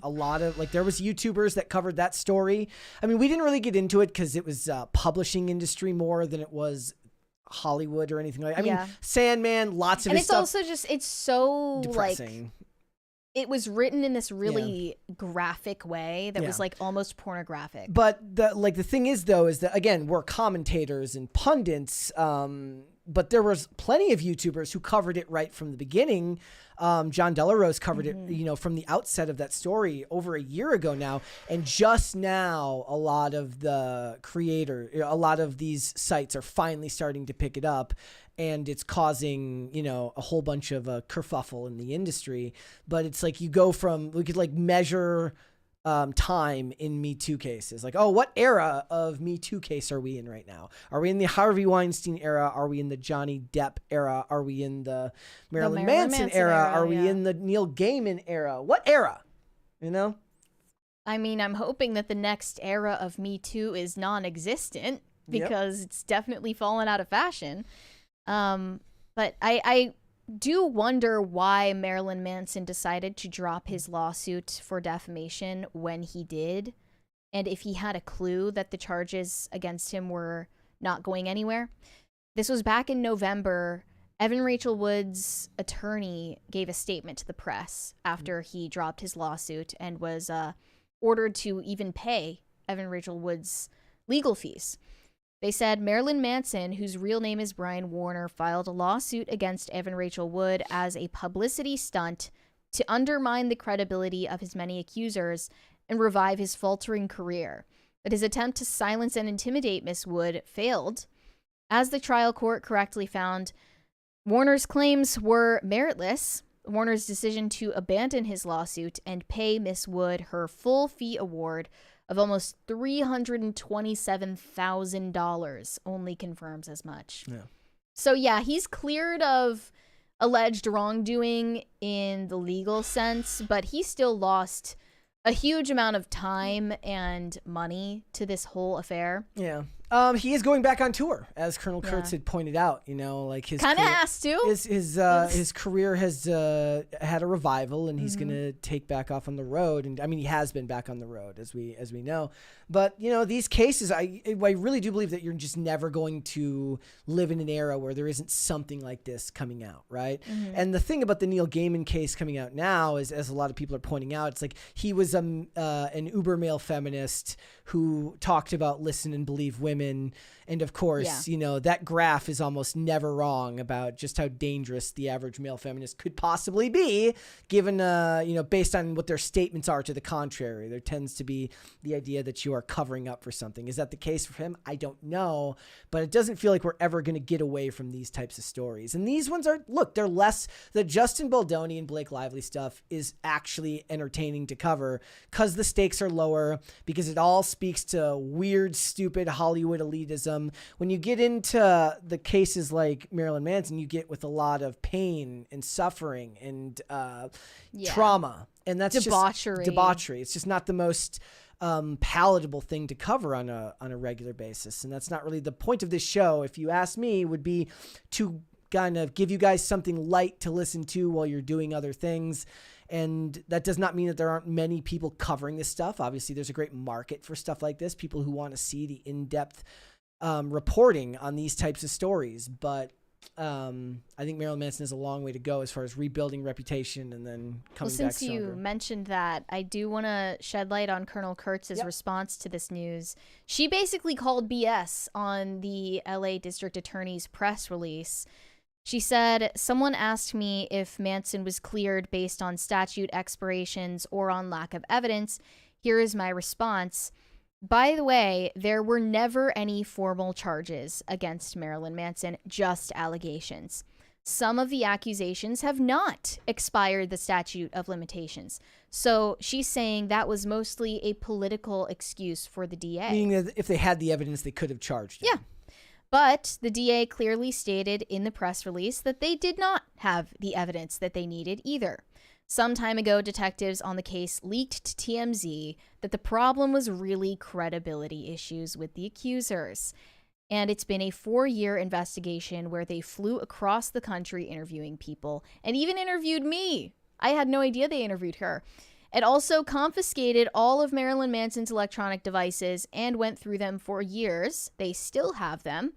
A lot of there was YouTubers that covered that story. I mean, we didn't really get into it because it was publishing industry more than it was Hollywood or anything like that. I mean, Sandman, lots of his stuff. And it's also just it's so depressing. It was written in this really graphic way that was like almost pornographic. But the thing is though, is that again, we're commentators and pundits. but there was plenty of YouTubers who covered it right from the beginning. John Delarose covered it, you know, from the outset of that story over a year ago now. And just now, a lot of these sites are finally starting to pick it up. And it's causing, you know, a whole bunch of kerfuffle in the industry. But it's like we could like measure time in Me Too cases. Like, oh, what era of Me Too case are we in right now? Are we in the Harvey Weinstein era? Are we in the Johnny Depp era? Are we in the Marilyn Manson era? Are we in the Neil Gaiman era? What era? You know? I mean, I'm hoping that the next era of Me Too is non-existent because it's definitely fallen out of fashion. But I do wonder why Marilyn Manson decided to drop his lawsuit for defamation when he did, and if he had a clue that the charges against him were not going anywhere. This was back in November. Evan Rachel Wood's attorney gave a statement to the press after he dropped his lawsuit and was ordered to even pay Evan Rachel Wood's legal fees. They said Marilyn Manson, whose real name is Brian Warner, filed a lawsuit against Evan Rachel Wood as a publicity stunt to undermine the credibility of his many accusers and revive his faltering career. But his attempt to silence and intimidate Miss Wood failed. As the trial court correctly found, Warner's claims were meritless. Warner's decision to abandon his lawsuit and pay Miss Wood her full fee award of almost $327,000 only confirms as much. Yeah. So yeah, he's cleared of alleged wrongdoing in the legal sense, but he still lost a huge amount of time and money to this whole affair. Yeah. He is going back on tour, as Colonel Kurtz had pointed out. You know, like his kind of has to. His career has had a revival, and he's going to take back off on the road. And I mean, he has been back on the road, as we know. But you know, these cases, I really do believe that you're just never going to live in an era where there isn't something like this coming out, right? And the thing about the Neil Gaiman case coming out now is, as a lot of people are pointing out, it's like he was an uber male feminist who talked about listen and believe women. And of course, you know, that graph is almost never wrong about just how dangerous the average male feminist could possibly be, given, you know, based on what their statements are to the contrary. There tends to be the idea that you are covering up for something. Is that the case for him? I don't know, but it doesn't feel like we're ever going to get away from these types of stories. And these ones are, look, they're less, the Justin Baldoni and Blake Lively stuff is actually entertaining to cover because the stakes are lower, because it all speaks to weird, stupid Hollywood elitism. When you get into the cases like Marilyn Manson, you get with a lot of pain and suffering and trauma, and that's debauchery. Just debauchery. It's just not the most palatable thing to cover on a regular basis, and that's not really the point of this show. If you ask me, would be to kind of give you guys something light to listen to while you're doing other things. And that does not mean that there aren't many people covering this stuff. Obviously, there's a great market for stuff like this. People who want to see the in-depth reporting on these types of stories. But I think Marilyn Manson has a long way to go as far as rebuilding reputation and then coming back Since stronger. you mentioned that, I do want to shed light on Colonel Kurtz's response to this news. She basically called BS on the LA District Attorney's press release. She said, someone asked me if Manson was cleared based on statute expirations or on lack of evidence. Here is my response. By the way, there were never any formal charges against Marilyn Manson, just allegations. Some of the accusations have not expired the statute of limitations. So she's saying that was mostly a political excuse for the DA. Meaning that if they had the evidence, they could have charged him. Yeah. But the DA clearly stated in the press release that they did not have the evidence that they needed either. Some time ago, detectives on the case leaked to TMZ that the problem was really credibility issues with the accusers. And it's been a 4-year investigation where they flew across the country interviewing people and even interviewed me. I had no idea they interviewed her. It also confiscated all of Marilyn Manson's electronic devices and went through them for years. They still have them.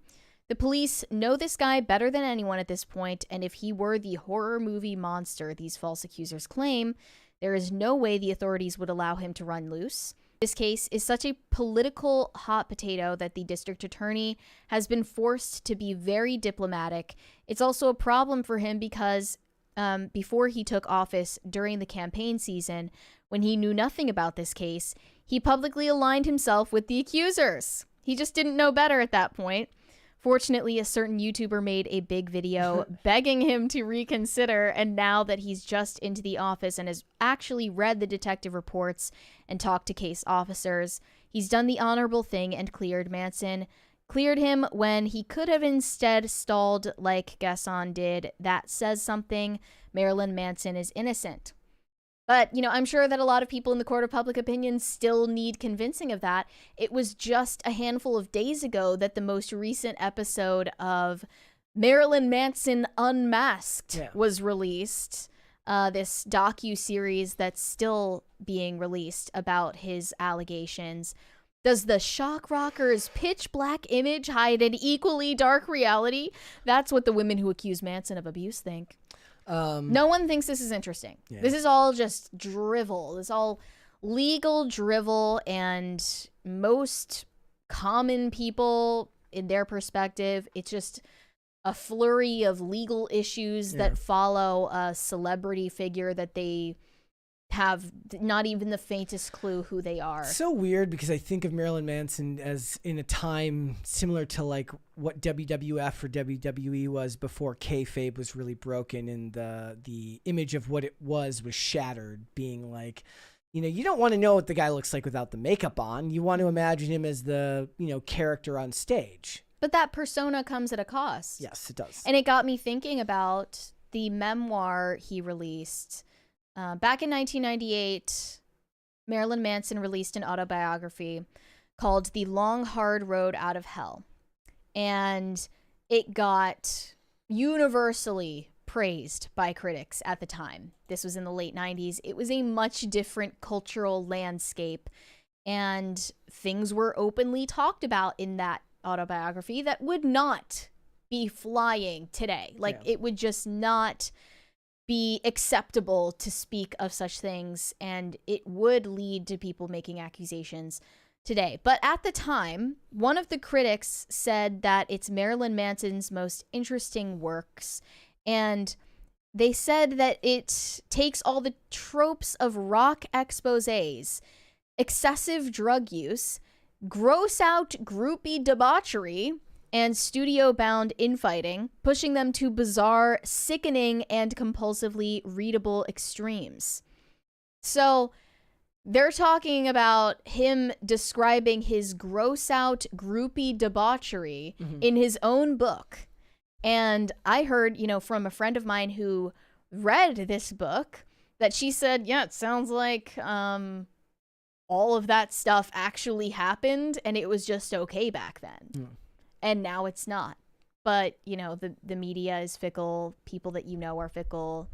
The police know this guy better than anyone at this point, and if he were the horror movie monster these false accusers claim, there is no way the authorities would allow him to run loose. This case is such a political hot potato that the district attorney has been forced to be very diplomatic. It's also a problem for him because before he took office during the campaign season, when he knew nothing about this case, he publicly aligned himself with the accusers. He just didn't know better at that point. Fortunately, a certain YouTuber made a big video begging him to reconsider, and now that he's just into the office and has actually read the detective reports and talked to case officers, he's done the honorable thing and cleared Manson. Cleared him when he could have instead stalled like Gasson did. That says something. Marilyn Manson is innocent. But, you know, I'm sure that a lot of people in the court of public opinion still need convincing of that. It was just a handful of days ago that the most recent episode of Marilyn Manson Unmasked was released. This docu-series that's still being released about his allegations. Does the shock rocker's pitch black image hide an equally dark reality? That's what the women who accuse Manson of abuse think. No one thinks this is interesting. Yeah. This is all just drivel. This is all legal drivel, and most common people, in their perspective, it's just a flurry of legal issues that follow a celebrity figure that they have not even the faintest clue who they are. So weird, because I think of Marilyn Manson as in a time similar to like what WWF or WWE was before kayfabe was really broken, and the image of what it was shattered, being like, you know, you don't want to know what the guy looks like without the makeup on. You want to imagine him as the, you know, character on stage. But that persona comes at a cost. Yes, it does. And it got me thinking about the memoir he released. Back in 1998, Marilyn Manson released an autobiography called The Long Hard Road Out of Hell. And it got universally praised by critics at the time. This was in the late 90s. It was a much different cultural landscape, and things were openly talked about in that autobiography that would not be flying today. Like, it would just not be acceptable to speak of such things, and it would lead to people making accusations today. But at the time, one of the critics said that it's Marilyn Manson's most interesting works, and they said that it takes all the tropes of rock exposés, excessive drug use, gross out groupie debauchery, and studio-bound infighting, pushing them to bizarre, sickening, and compulsively readable extremes. So they're talking about him describing his gross-out groupie debauchery in his own book. And I heard, you know, from a friend of mine who read this book that she said, yeah, it sounds like all of that stuff actually happened, and it was just okay back then. And now it's not. But, you know, the media is fickle. People that you know are fickle.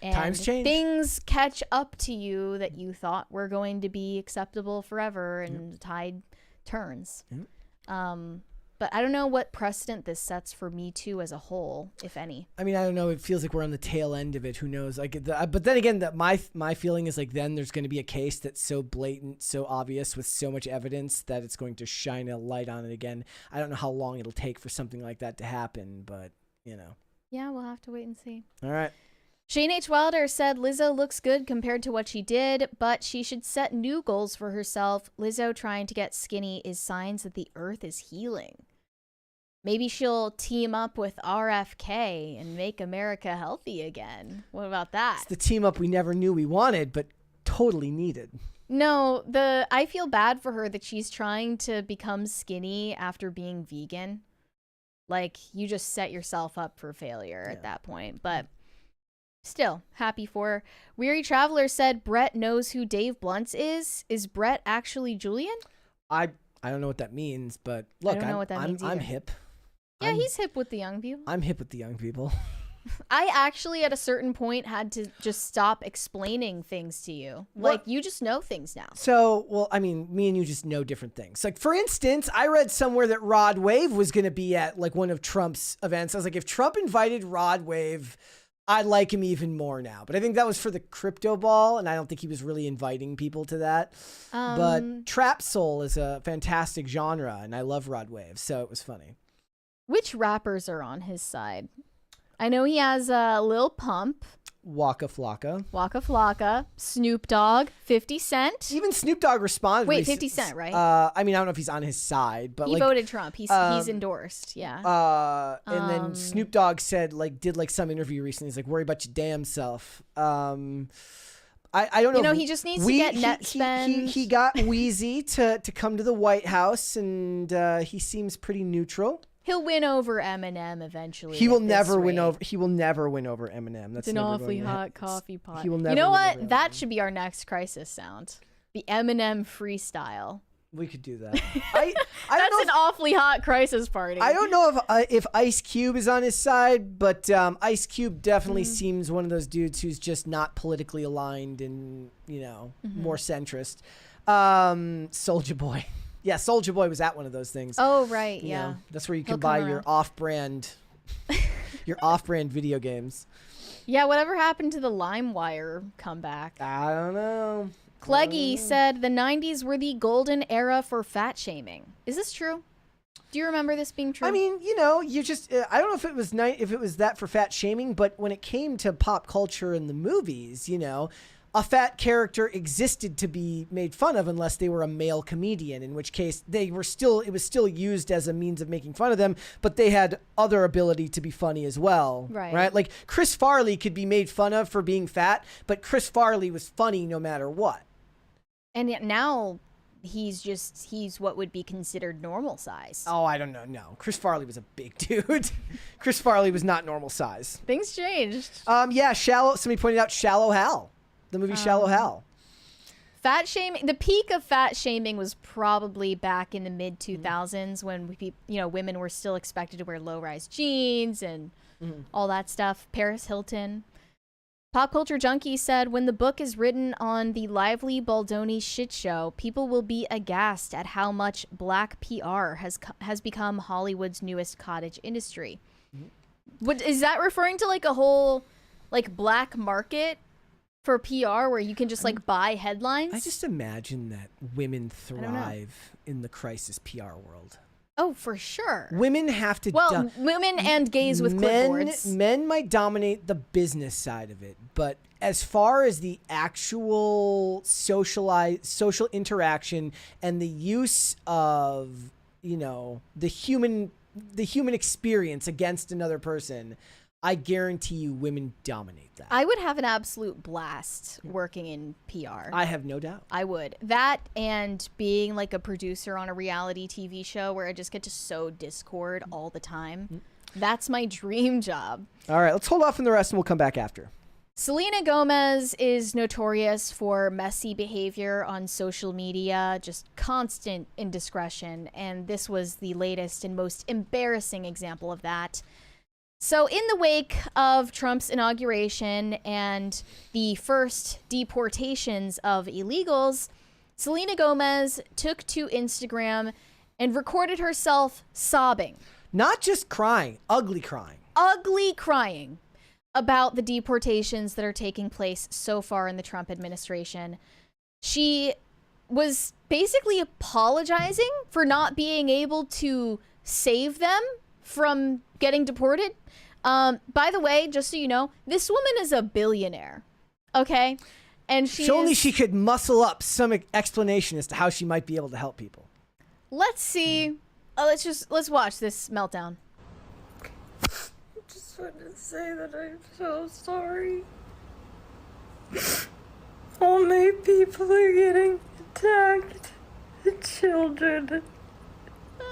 And times change. Things catch up to you that you thought were going to be acceptable forever, and the tide turns. But I don't know what precedent this sets for MeToo as a whole, if any. I mean, I don't know. It feels like we're on the tail end of it. Who knows? Like, but then again, my feeling is like then there's going to be a case that's so blatant, so obvious, with so much evidence that it's going to shine a light on it again. I don't know how long it'll take for something like that to happen, but you know. Yeah, we'll have to wait and see. All right. Shane H. Wilder said Lizzo looks good compared to what she did, but she should set new goals for herself. Lizzo trying to get skinny is signs that the earth is healing. Maybe she'll team up with RFK and make America healthy again. What about that? It's the team up we never knew we wanted, but totally needed. No, I feel bad for her that she's trying to become skinny after being vegan. Like, you just set yourself up for failure at that point. But still, happy for her. Weary Traveler said Brett knows who Dave Bluntz is. Is Brett actually Julian? I don't know what that means, but look, I'm hip. Yeah, he's hip with the young people. I'm hip with the young people. I actually, at a certain point, had to just stop explaining things to you. Like, you just know things now. So, well, I mean, me and you just know different things. Like, for instance, I read somewhere that Rod Wave was going to be at, like, one of Trump's events. I was like, if Trump invited Rod Wave I like him even more now. But I think that was for the crypto ball, and I don't think he was really inviting people to that. But Trap Soul is a fantastic genre, and I love Rod Wave, so it was funny. Which rappers are on his side? I know he has Lil Pump, Waka Flocka, Snoop Dogg, 50 Cent. Even Snoop Dogg responded. Wait, 50 Cent, right? I mean, I don't know if he's on his side, but he voted Trump. He's endorsed, yeah. And then Snoop Dogg said, did some interview recently. He's like, worry about your damn self. I don't know. You know, he just needs to get net spend. He got Wheezy to come to the White House, and he seems pretty neutral. He'll win over Eminem eventually. He will never win over. He will never win over Eminem. That's an awfully hot coffee pot. He will never. You know what? Win that should be our next crisis sound. The Eminem freestyle. We could do that. That's an awfully hot crisis party. I don't know if Ice Cube is on his side, but Ice Cube definitely seems one of those dudes who's just not politically aligned and more centrist. Soulja Boy. Yeah, Soulja Boy was at one of those things. Oh, right, You yeah. know, that's where you can buy your off-brand video games. Yeah, whatever happened to the LimeWire comeback? I don't know. Cleggy said the 90s were the golden era for fat shaming. Is this true? Do you remember this being true? I mean, you just I don't know if it was that for fat shaming, but when it came to pop culture and the movies, a fat character existed to be made fun of unless they were a male comedian, in which case it was still used as a means of making fun of them, but they had other ability to be funny as well. Right? Like Chris Farley could be made fun of for being fat, but Chris Farley was funny no matter what. And yet now he's what would be considered normal size. Oh, I don't know. No. Chris Farley was a big dude. Chris Farley was not normal size. Things changed. Yeah, somebody pointed out Shallow Hal. The movie Shallow Hal. Fat shaming. The peak of fat shaming was probably back in the mid 2000s when women were still expected to wear low-rise jeans and all that stuff. Paris Hilton. Pop Culture Junkie said, when the book is written on the lively Baldoni shit show, people will be aghast at how much black PR has become Hollywood's newest cottage industry. Is that referring to a whole black market for PR where you can just buy headlines? I just imagine that women thrive in the crisis PR world. Oh, for sure. Women have to... women and gays with clipboards. Men might dominate the business side of it, but as far as the actual social interaction and the use of, the human experience against another person, I guarantee you women dominate that. I would have an absolute blast working in PR. I have no doubt. I would. That and being a producer on a reality TV show where I just get to sow discord all the time. That's my dream job. All right, let's hold off on the rest and we'll come back after. Selena Gomez is notorious for messy behavior on social media, just constant indiscretion, and this was the latest and most embarrassing example of that. So in the wake of Trump's inauguration and the first deportations of illegals, Selena Gomez took to Instagram and recorded herself sobbing. Not just crying, ugly crying. Ugly crying about the deportations that are taking place so far in the Trump administration. She was basically apologizing for not being able to save them from getting deported. By the way, just so you know, this woman is a billionaire, okay? And if only she could muscle up some explanation as to how she might be able to help people. Let's see. Let's watch this meltdown. I just wanted to say that I'm so sorry. All my people are getting attacked. The children. No.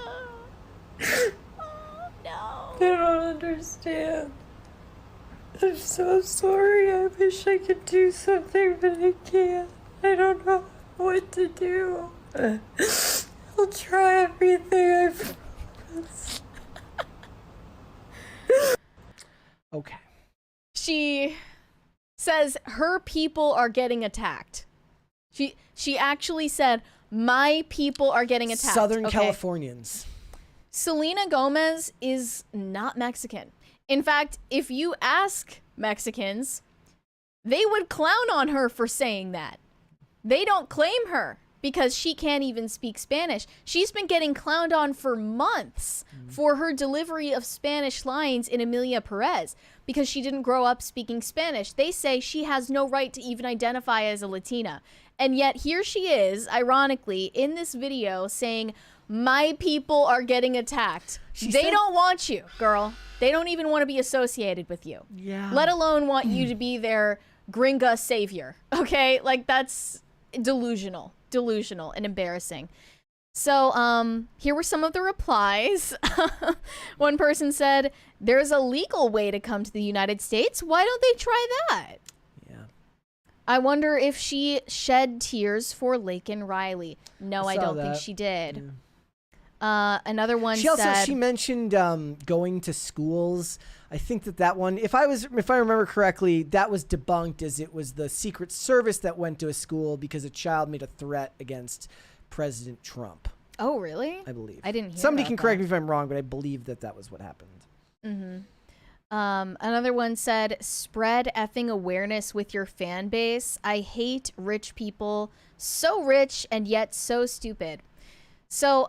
I don't understand. I'm so sorry. I wish I could do something, but I can't. I don't know what to do. I'll try everything, I promise. Okay. She says her people are getting attacked. She actually said, my people are getting attacked. Southern okay? Californians. Selena Gomez is not Mexican. In fact, if you ask Mexicans, they would clown on her for saying that. They don't claim her because she can't even speak Spanish. She's been getting clowned on for months for her delivery of Spanish lines in Emilia Perez because she didn't grow up speaking Spanish. They say she has no right to even identify as a Latina. And yet here she is, ironically, in this video saying, my people are getting attacked. They don't want you, girl. They don't even want to be associated with you. Yeah. Let alone want you to be their gringa savior. Okay? Like, that's delusional and embarrassing. So here were some of the replies. One person said, there's a legal way to come to the United States. Why don't they try that? Yeah. I wonder if she shed tears for Laken Riley. No, I don't think she did. Yeah. Another one said... She mentioned going to schools. I think that one, if I remember correctly, that was debunked as it was the Secret Service that went to a school because a child made a threat against President Trump. Oh, really? I believe. I didn't hear Somebody about can correct that. me if I'm wrong, but I believe that was what happened. Mm-hmm. Another one said, spread effing awareness with your fan base. I hate rich people. So rich and yet so stupid. So,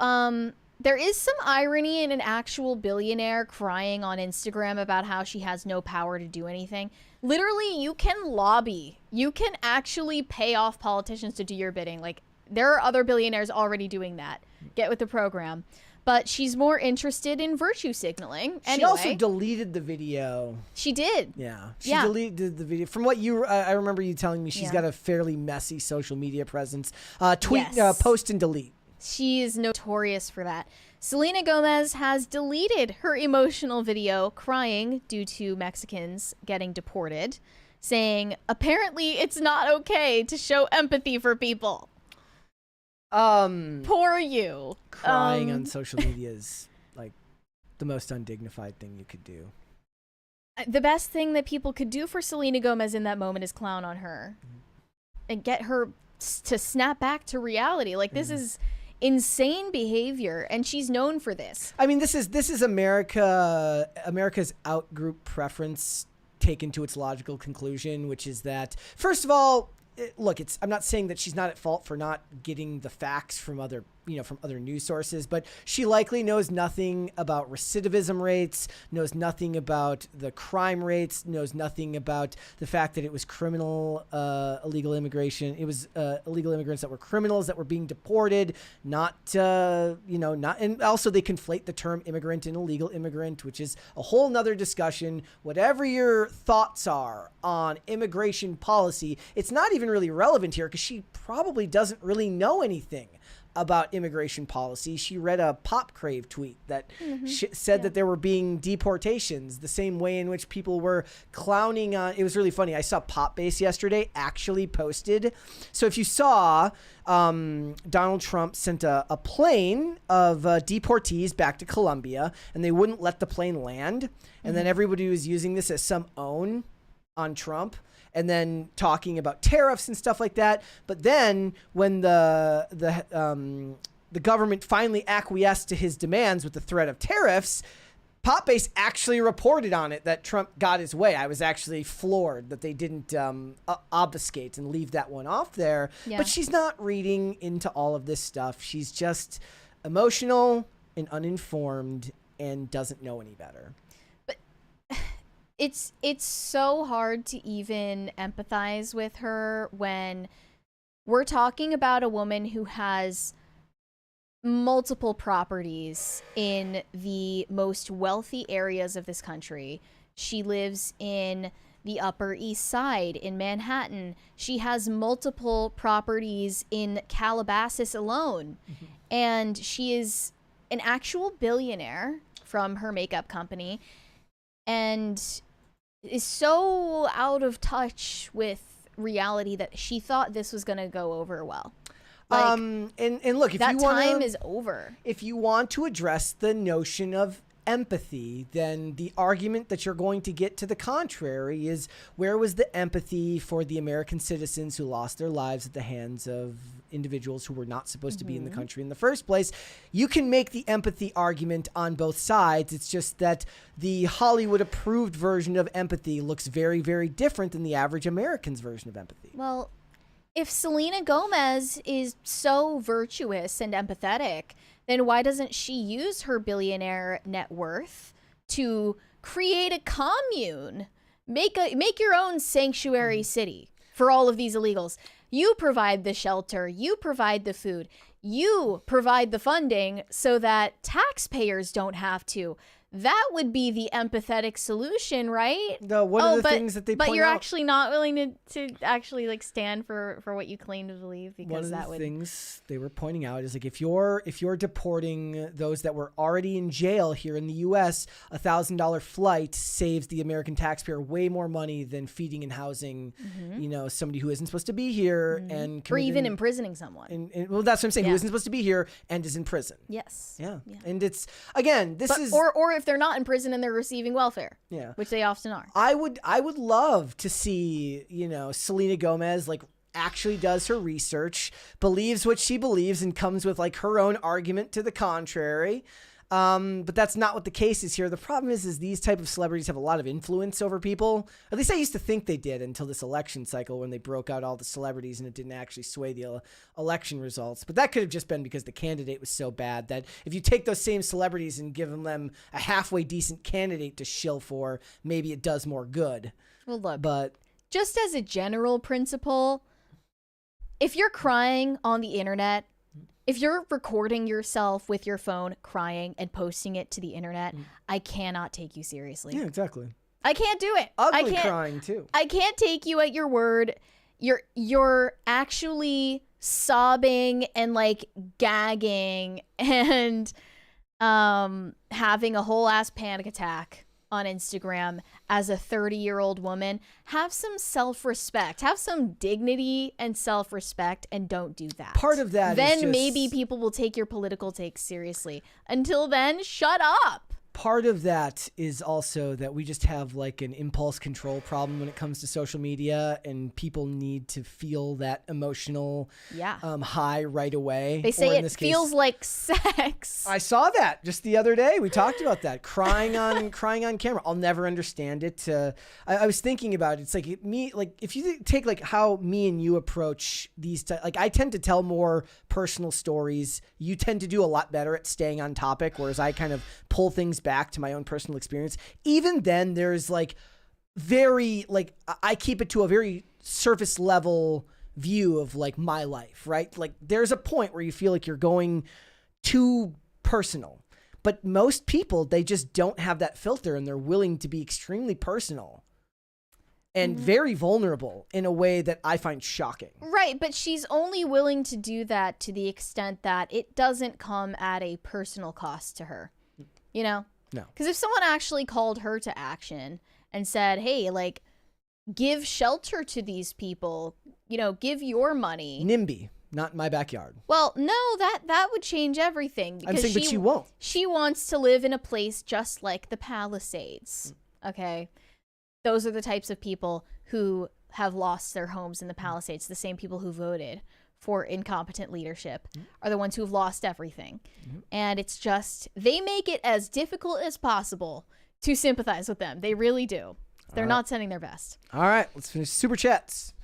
there is some irony in an actual billionaire crying on Instagram about how she has no power to do anything. Literally, you can lobby. You can actually pay off politicians to do your bidding. Like, there are other billionaires already doing that. Get with the program. But she's more interested in virtue signaling. Anyway, she also deleted the video. She did. Yeah. She deleted the video. From what I remember you telling me, she's got a fairly messy social media presence. Tweet, post and delete. She is notorious for that. Selena Gomez has deleted her emotional video crying due to Mexicans getting deported, saying, apparently it's not okay to show empathy for people. Poor you. Crying on social media is like the most undignified thing you could do. The best thing that people could do for Selena Gomez in that moment is clown on her and get her to snap back to reality. Like, this is insane behavior, and she's known for this. I mean, this is America's out-group preference taken to its logical conclusion, which is that, first of all, look, I'm not saying that she's not at fault for not getting the facts from other news sources, but she likely knows nothing about recidivism rates, knows nothing about the crime rates, knows nothing about the fact that it was criminal illegal immigration. It was illegal immigrants that were criminals that were being deported, not, and also they conflate the term immigrant and illegal immigrant, which is a whole nother discussion. Whatever your thoughts are on immigration policy, it's not even really relevant here because she probably doesn't really know anything about immigration policy. She read a Pop Crave tweet that said that there were being deportations, the same way in which people were clowning on. It was really funny. I saw Pop Base yesterday actually posted. So if you saw, Donald Trump sent a plane of deportees back to Colombia, and they wouldn't let the plane land. And then everybody was using this as some own on Trump, and then talking about tariffs and stuff like that. But then when the government finally acquiesced to his demands with the threat of tariffs, Popbase actually reported on it that Trump got his way. I was actually floored that they didn't obfuscate and leave that one off there. Yeah. But she's not reading into all of this stuff. She's just emotional and uninformed and doesn't know any better. It's so hard to even empathize with her when we're talking about a woman who has multiple properties in the most wealthy areas of this country. She lives in the Upper East Side in Manhattan. She has multiple properties in Calabasas alone. And she is an actual billionaire from her makeup company, and is so out of touch with reality that she thought this was going to go over well. Like, and look, if that you want time is over. If you want to address the notion of empathy, then the argument that you're going to get to the contrary is, where was the empathy for the American citizens who lost their lives at the hands of individuals who were not supposed to be in the country in the first place? You can make the empathy argument on both sides. It's just that the Hollywood approved version of empathy looks very, very different than the average American's version of empathy. Well, if Selena Gomez is so virtuous and empathetic, then why doesn't she use her billionaire net worth to create a commune? Make your own sanctuary city for all of these illegals. You provide the shelter, you provide the food, you provide the funding so that taxpayers don't have to. That would be the empathetic solution, right? One of the things that they point But you're out, actually not willing to actually like stand for what you claim to believe, because one of that the would things they were pointing out is, like, if you're deporting those that were already in jail here in the U.S., $1,000 flight saves the American taxpayer way more money than feeding and housing, somebody who isn't supposed to be here and or even imprisoning someone. And well, that's what I'm saying. Who isn't supposed to be here and is in prison. Yes. Yeah. And it's, again, this is or if they're not in prison and they're receiving welfare. Yeah. Which they often are. I would love to see, Selena Gomez, like, actually does her research, believes what she believes, and comes with, like, her own argument to the contrary. But that's not what the case is here. The problem is these type of celebrities have a lot of influence over people. At least I used to think they did until this election cycle, when they broke out all the celebrities and it didn't actually sway the election results. But that could have just been because the candidate was so bad that if you take those same celebrities and give them a halfway decent candidate to shill for, maybe it does more good. Well, look, but just as a general principle, if you're crying on the internet, if you're recording yourself with your phone crying and posting it to the internet, I cannot take you seriously. Yeah, exactly. I can't do it. Ugly crying too. I can't take you at your word. You're actually sobbing and like gagging and having a whole ass panic attack on Instagram as a 30-year-old woman. Have some self-respect, have some dignity and self-respect, and don't do that. Part of that then is just, maybe people will take your political takes seriously. Until then, shut up. Part of that is also that we just have like an impulse control problem when it comes to social media, and people need to feel that emotional high right away. They say or in it this feels case, like sex. I saw that just the other day. We talked about that, crying on camera. I'll never understand it. I was thinking about it. It's like if you take like how me and you approach these, like I tend to tell more personal stories. You tend to do a lot better at staying on topic, whereas I kind of pull things back to my own personal experience. Even then, there's like I keep it to a very surface level view of like my life, right? Like there's a point where you feel like you're going too personal, but most people, they just don't have that filter, and they're willing to be extremely personal and very vulnerable in a way that I find shocking. Right, but she's only willing to do that to the extent that it doesn't come at a personal cost to her. No. Because if someone actually called her to action and said, hey, like, give shelter to these people, give your money. NIMBY, not in my backyard. Well, no, that would change everything. I'm saying, but she won't. She wants to live in a place just like the Palisades. Okay? Those are the types of people who have lost their homes in the Palisades. The same people who voted for incompetent leadership are the ones who've lost everything. And it's just, they make it as difficult as possible to sympathize with them. They really do. They're not sending their best. All right, let's finish Super Chats.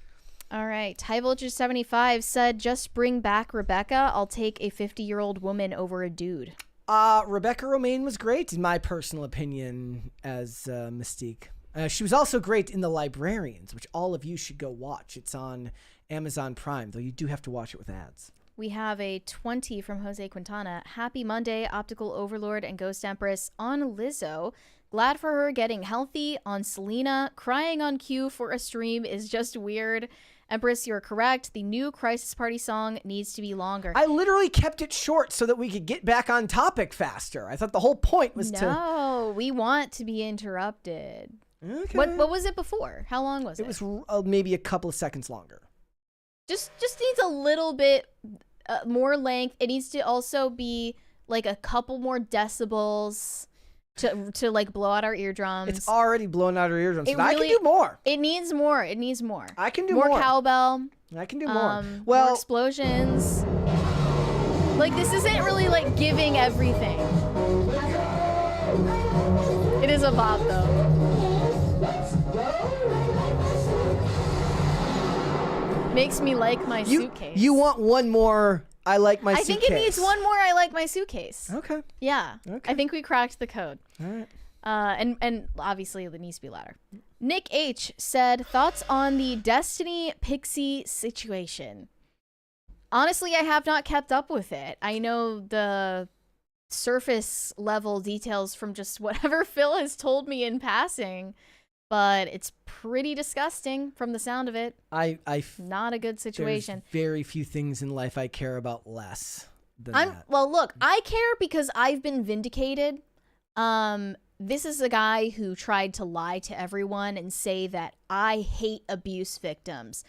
All right. High Voltage 75 said, just bring back Rebecca. I'll take a 50-year-old woman over a dude. Rebecca Romaine was great, in my personal opinion, as Mystique. She was also great in The Librarians, which all of you should go watch. It's on Amazon Prime, though you do have to watch it with ads. We have a 20 from Jose Quintana. Happy Monday, Optical Overlord and Ghost Empress. On Lizzo, glad for her getting healthy. On Selena, crying on cue for a stream is just weird. Empress, you're correct. The new Crisis Party song needs to be longer. I literally kept it short so that we could get back on topic faster. I thought the whole point was No, we want to be interrupted. Okay. What was it before? How long was it? It was maybe a couple of seconds longer. Just needs a little bit more length. It needs to also be like a couple more decibels. to like blow out our eardrums. It's already blowing out our eardrums. It But I really- can do more. It needs more. It needs more. I can do more. Cowbell. I can do more. More Well, explosions. Like, this isn't really like giving everything. It is a bop though. Makes me like my suitcase. you want one more I like my I suitcase. think it needs one more I like my suitcase. Okay. Yeah. Okay. I think we cracked the code. All right. And obviously it needs to be louder. Nick H said, thoughts on the Destiny Pixie situation? Honestly, I have not kept up with it. I know the surface level details from just whatever Phil has told me in passing, but it's pretty disgusting from the sound of it. Not a good situation. There's very few things in life I care about less than that. Well, look, I care because I've been vindicated. This is a guy who tried to lie to everyone and say that I hate abuse victims.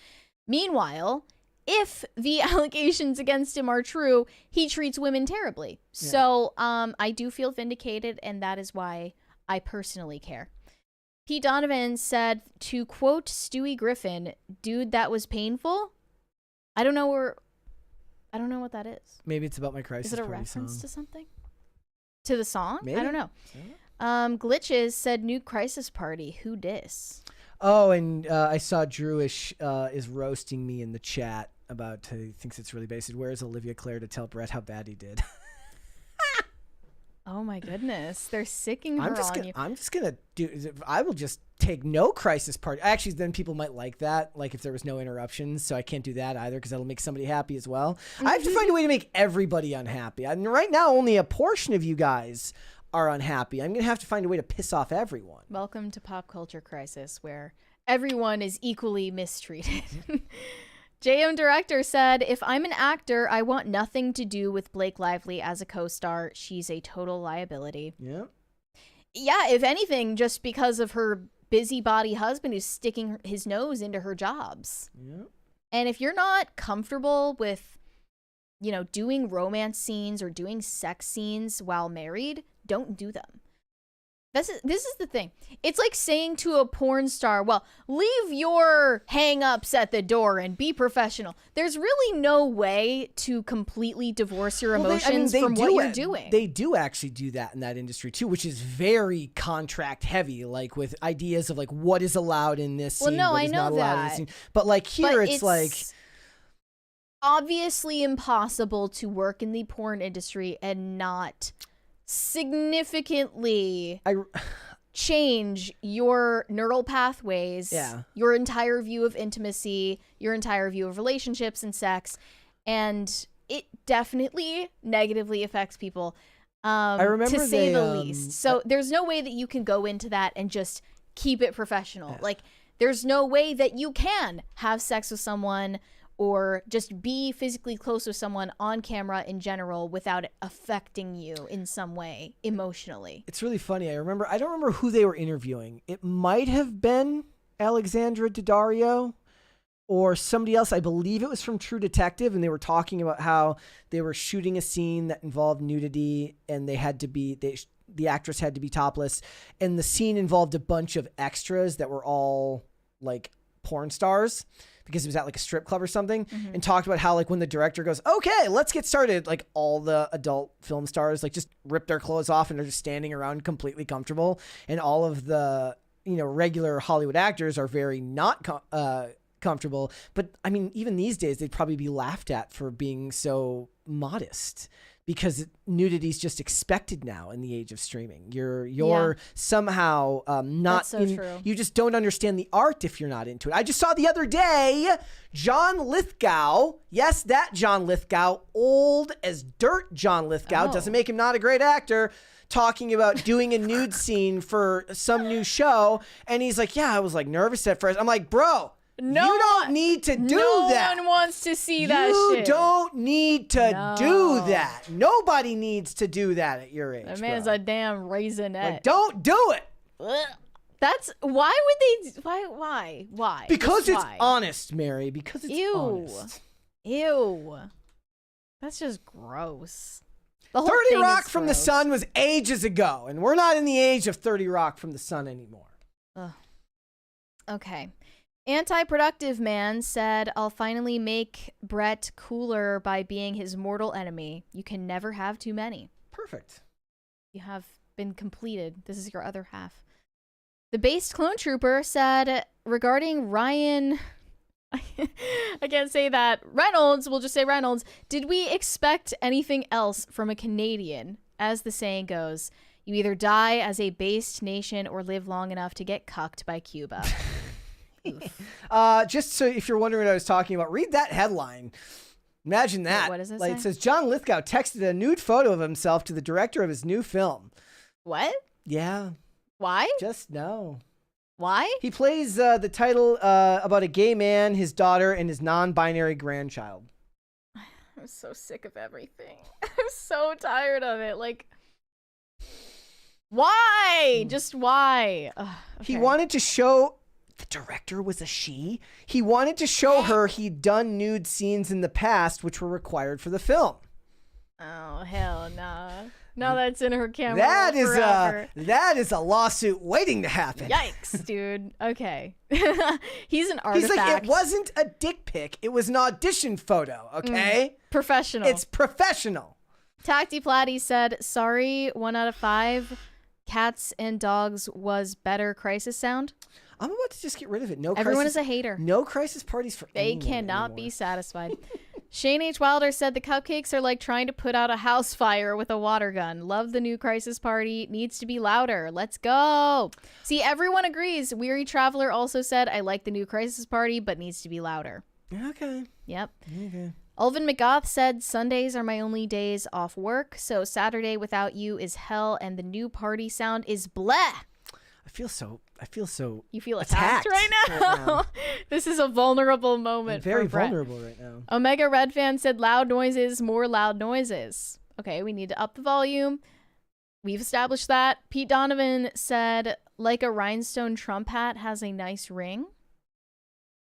Meanwhile, if the allegations against him are true, he treats women terribly. Yeah. So I do feel vindicated, and that is why I personally care. Pete Donovan said, to quote Stewie Griffin, dude, that was painful. I don't know what that is. Maybe it's about my Crisis Is it a Party reference song. to something? To the song? Maybe. I don't know. Glitches said, nude Crisis Party. Who dis? Oh, and I saw Drewish is roasting me in the chat about he thinks it's really basic. Where's Olivia Claire to tell Brett how bad he did? Oh my goodness, they're sicking her on you. I'm just gonna do. I will just take no Crisis Party. Actually, then people might like that, like if there was no interruptions. So I can't do that either because that'll make somebody happy as well. I have to find a way to make everybody unhappy. And right now, only a portion of you guys are unhappy. I'm gonna have to find a way to piss off everyone. Welcome to Pop Culture Crisis, where everyone is equally mistreated. JM Director said, if I'm an actor, I want nothing to do with Blake Lively as a co-star. She's a total liability. Yeah. Yeah, if anything, just because of her busybody husband who's sticking his nose into her jobs. Yeah. And if you're not comfortable with, doing romance scenes or doing sex scenes while married, don't do them. This is the thing. It's like saying to a porn star, well, leave your hang-ups at the door and be professional. There's really no way to completely divorce your emotions from what you're doing. They do actually do that in that industry too, which is very contract heavy, like with ideas of like what is allowed in this scene, what is not allowed in this scene. But like here, it's like obviously impossible to work in the porn industry and not significantly change your neural pathways, your entire view of intimacy, your entire view of relationships and sex, and it definitely negatively affects people, I remember to say the least. So there's no way that you can go into that and just keep it professional. Like, there's no way that you can have sex with someone or just be physically close with someone on camera in general without it affecting you in some way emotionally. It's really funny. I don't remember who they were interviewing. It might have been Alexandra Daddario or somebody else. I believe it was from True Detective, and they were talking about how they were shooting a scene that involved nudity, and the actress had to be topless, and the scene involved a bunch of extras that were all like porn stars, because it was at like a strip club or something, and talked about how like when the director goes, okay, let's get started, like all the adult film stars like just rip their clothes off and are just standing around completely comfortable, and all of the regular Hollywood actors are very not comfortable. But I mean, even these days they'd probably be laughed at for being so modest, because nudity is just expected now in the age of streaming. You're somehow not. That's so true. You just don't understand the art if you're not into it. I just saw the other day John Lithgow. Yes, that John Lithgow, old as dirt. John Lithgow doesn't make him not a great actor. Talking about doing a nude scene for some new show, and he's like, "Yeah, I was like nervous at first." I'm like, "Bro." You don't need to do that. No one wants to see that shit. You don't need to do that. Nobody needs to do that at your age. That man's a damn raisinette. Like, don't do it. That's why would they? Why? Because it's honest, Mary. Because it's honest. Ew. That's just gross. The whole 30 thing Rock is from the gross. Sun was ages ago, and we're not in the age of 30 Rock from the Sun anymore. Ugh. Okay. Anti-productive man said, I'll finally make Brett cooler by being his mortal enemy. You can never have too many. Perfect. You have been completed. This is your other half. The based clone trooper said regarding Ryan, I can't say that, Reynolds, we'll just say Reynolds, did we expect anything else from a Canadian? As the saying goes, you either die as a based nation or live long enough to get cucked by Cuba. Just so if you're wondering what I was talking about, read that headline. Imagine that. What does it Like, say? it says John Lithgow texted a nude photo of himself to the director of his new film. What? Yeah, Why? just no. Why? He plays the title about a gay man, his daughter, and his non-binary grandchild. I'm so sick of everything. I'm so tired of it. Like, why? Just why? Ugh, He okay. wanted to show the director was a she. He wanted to show her he'd done nude scenes in the past, which were required for the film. Oh, hell no. Now that's in her camera. That forever. is a lawsuit waiting to happen. Yikes, dude. Okay. He's an He's artifact. like, it wasn't a dick pic. It was an audition photo, okay? Professional. It's professional. Tacty Platty said, sorry, 1 out of 5. Cats and dogs was better crisis sound. I'm about to just get rid of it. No, Everyone crisis, is a hater. No crisis parties for They anyone cannot anymore. be satisfied. Shane H. Wilder said the cupcakes are like trying to put out a house fire with a water gun. Love the new crisis party. Needs to be louder. Let's go. See, everyone agrees. Weary Traveler also said, I like the new crisis party, but needs to be louder. Okay. Yep. Okay. Ulvin McGoth said, Sundays are my only days off work, so Saturday without you is hell, and the new party sound is bleh. I feel so. You feel attacked right now? This is a vulnerable moment. I'm very for Brett. vulnerable right now. Omega Red Fan said loud noises, more loud noises. Okay, we need to up the volume. We've established that. Pete Donovan said, like a rhinestone Trump hat has a nice ring.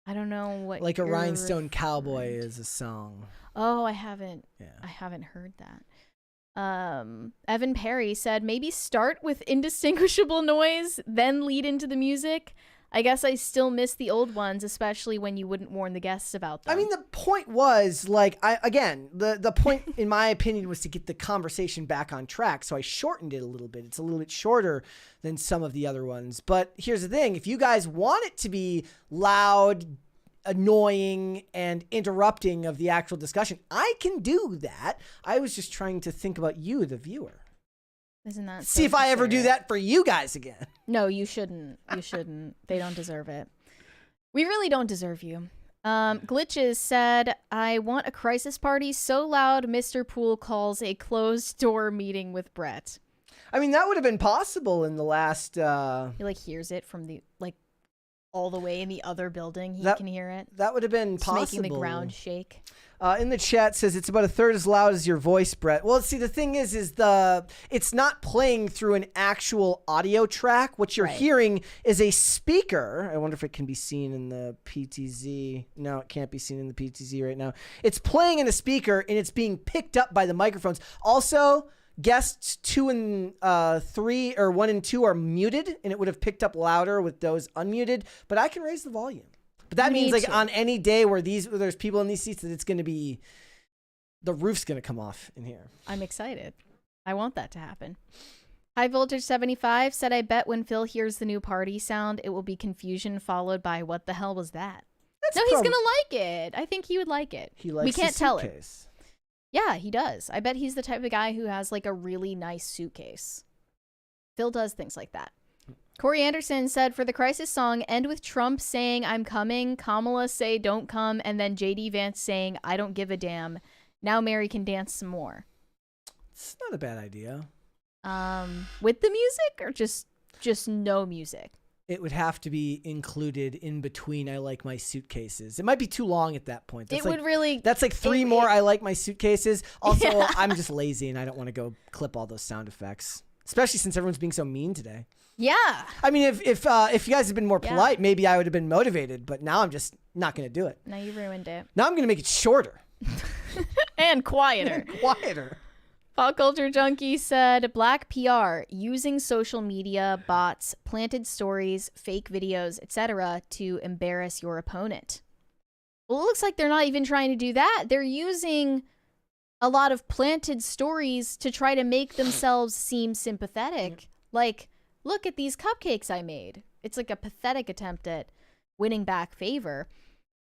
I don't know what Like a you're rhinestone referring cowboy to. is a song. Oh, I haven't Yeah. heard that. Evan Perry said maybe start with indistinguishable noise, then lead into the music. I guess I still miss the old ones, especially when you wouldn't warn the guests about them. I mean, the point was like, the point in my opinion was to get the conversation back on track. So I shortened it a little bit. It's a little bit shorter than some of the other ones. But here's the thing. If you guys want it to be loud, annoying, and interrupting of the actual discussion, I can do that. I was just trying to think about you, the viewer. Isn't that See so if I ever do considerate? that for you guys again. No, you shouldn't. You shouldn't. They don't deserve it. We really don't deserve you. Glitches said, I want a crisis party so loud Mr. Poole calls a closed door meeting with Brett. I mean, that would have been possible in the last... He like hears it from the all the way in the other building. He can hear it. That would have been It's possible. making the ground shake. In the chat says it's about a third as loud as your voice, Brett. Well, see, the thing is it's not playing through an actual audio track. What you're hearing is a speaker. I wonder if it can be seen in the PTZ. No, it can't be seen in the PTZ right now. It's playing in a speaker and it's being picked up by the microphones. Also, guests 2 and 3 or 1 and 2 are muted, and it would have picked up louder with those unmuted. But I can raise the volume. But that means like on any day where there's people in these seats, that it's going to be, the roof's going to come off in here. I'm excited. I want that to happen. High Voltage 75 said, I bet when Phil hears the new party sound, it will be confusion followed by what the hell was that? No, he's going to like it. I think he would like it. He likes we can't his tell it. suitcase. Yeah, he does. I bet he's the type of guy who has like a really nice suitcase. Phil does things like that. Corey Anderson said, for the crisis song, end with Trump saying, I'm coming, Kamala say, don't come, and then JD Vance saying, I don't give a damn. Now Mary can dance some more. It's not a bad idea. With the music or just no music? It would have to be included in between I like my suitcases. It might be too long at that point. That's That's like 3 more I like my suitcases. Also, yeah. I'm just lazy and I don't want to go clip all those sound effects. Especially since everyone's being so mean today. Yeah. I mean, if you guys had been more polite, maybe I would have been motivated. But now I'm just not going to do it. Now you ruined it. Now I'm going to make it shorter. And quieter. Quieter. Pop Culture Junkie said, Black PR, using social media, bots, planted stories, fake videos, etc. to embarrass your opponent. Well, it looks like they're not even trying to do that. They're using a lot of planted stories to try to make themselves seem sympathetic. Like, look at these cupcakes I made. It's like a pathetic attempt at winning back favor.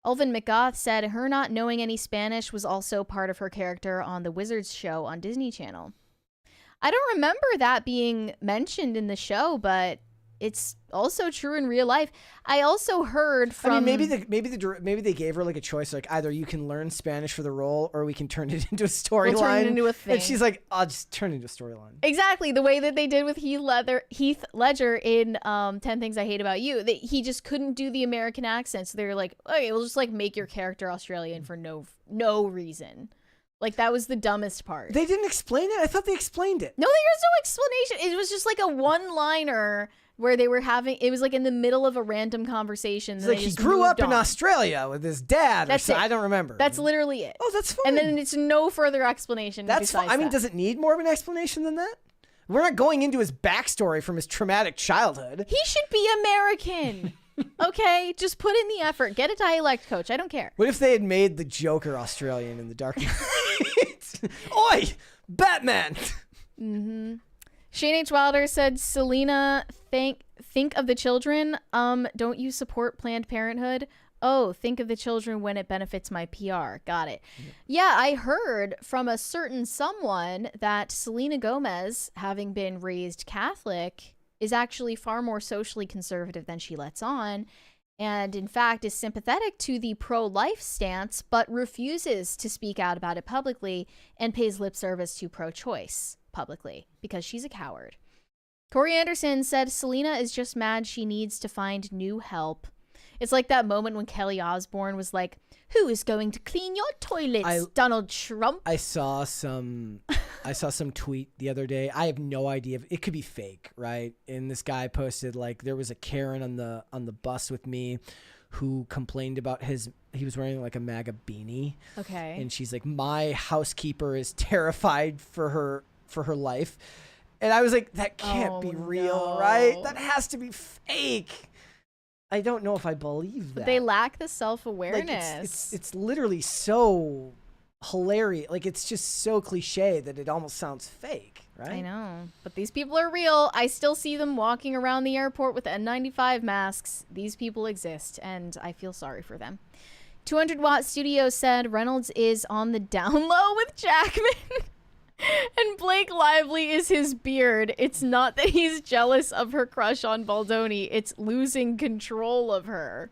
Alvin McGoth said her not knowing any Spanish was also part of her character on the Wizards show on Disney Channel. I don't remember that being mentioned in the show, but it's also true in real life. I also heard from... I mean, maybe they gave her like a choice, like either you can learn Spanish for the role or we can turn it into a storyline. We'll turn it into a thing. And she's like, I'll just turn it into a storyline. Exactly, the way that they did with Heath Ledger in 10 Things I Hate About You. He just couldn't do the American accent, so they were like, okay, we'll just like make your character Australian for no reason. Like, that was the dumbest part. They didn't explain it? I thought they explained it. No, there was no explanation. It was just like a one-liner where they were having, it was like in the middle of a random conversation. It's like he grew up in Australia with his dad. That's or it. I don't remember. That's literally it. Oh, that's fine. And then it's no further explanation. That's fine. I mean, does it need more of an explanation than that? We're not going into his backstory from his traumatic childhood. He should be American. Okay, just put in the effort. Get a dialect coach. I don't care. What if they had made the Joker Australian in the Dark Knight? Oi, Batman. Mm-hmm. Shane H. Wilder said, Selena, think of the children. Don't you support Planned Parenthood? Oh, think of the children when it benefits my PR. Got it. Yeah, I heard from a certain someone that Selena Gomez, having been raised Catholic, is actually far more socially conservative than she lets on, and in fact is sympathetic to the pro-life stance, but refuses to speak out about it publicly and pays lip service to pro-choice publicly because she's a coward. Corey Anderson said Selena is just mad she needs to find new help. It's like that moment when Kelly Osbourne was like, who is going to clean your toilets, Donald Trump? I saw some tweet the other day. I have no idea if it could be fake, right? And this guy posted like there was a Karen on the bus with me who complained about he was wearing like a MAGA beanie. Okay. And she's like, my housekeeper is terrified for her life. And I was like, that can't be real, right? That has to be fake. I don't know if I believe that. They lack the self-awareness. Like it's literally so hilarious. Like, it's just so cliche that it almost sounds fake, right? I know. But these people are real. I still see them walking around the airport with N95 masks. These people exist, and I feel sorry for them. 200 Watt Studio said Reynolds is on the down low with Jackman. And Blake Lively is his beard. It's not that he's jealous of her crush on Baldoni. It's losing control of her.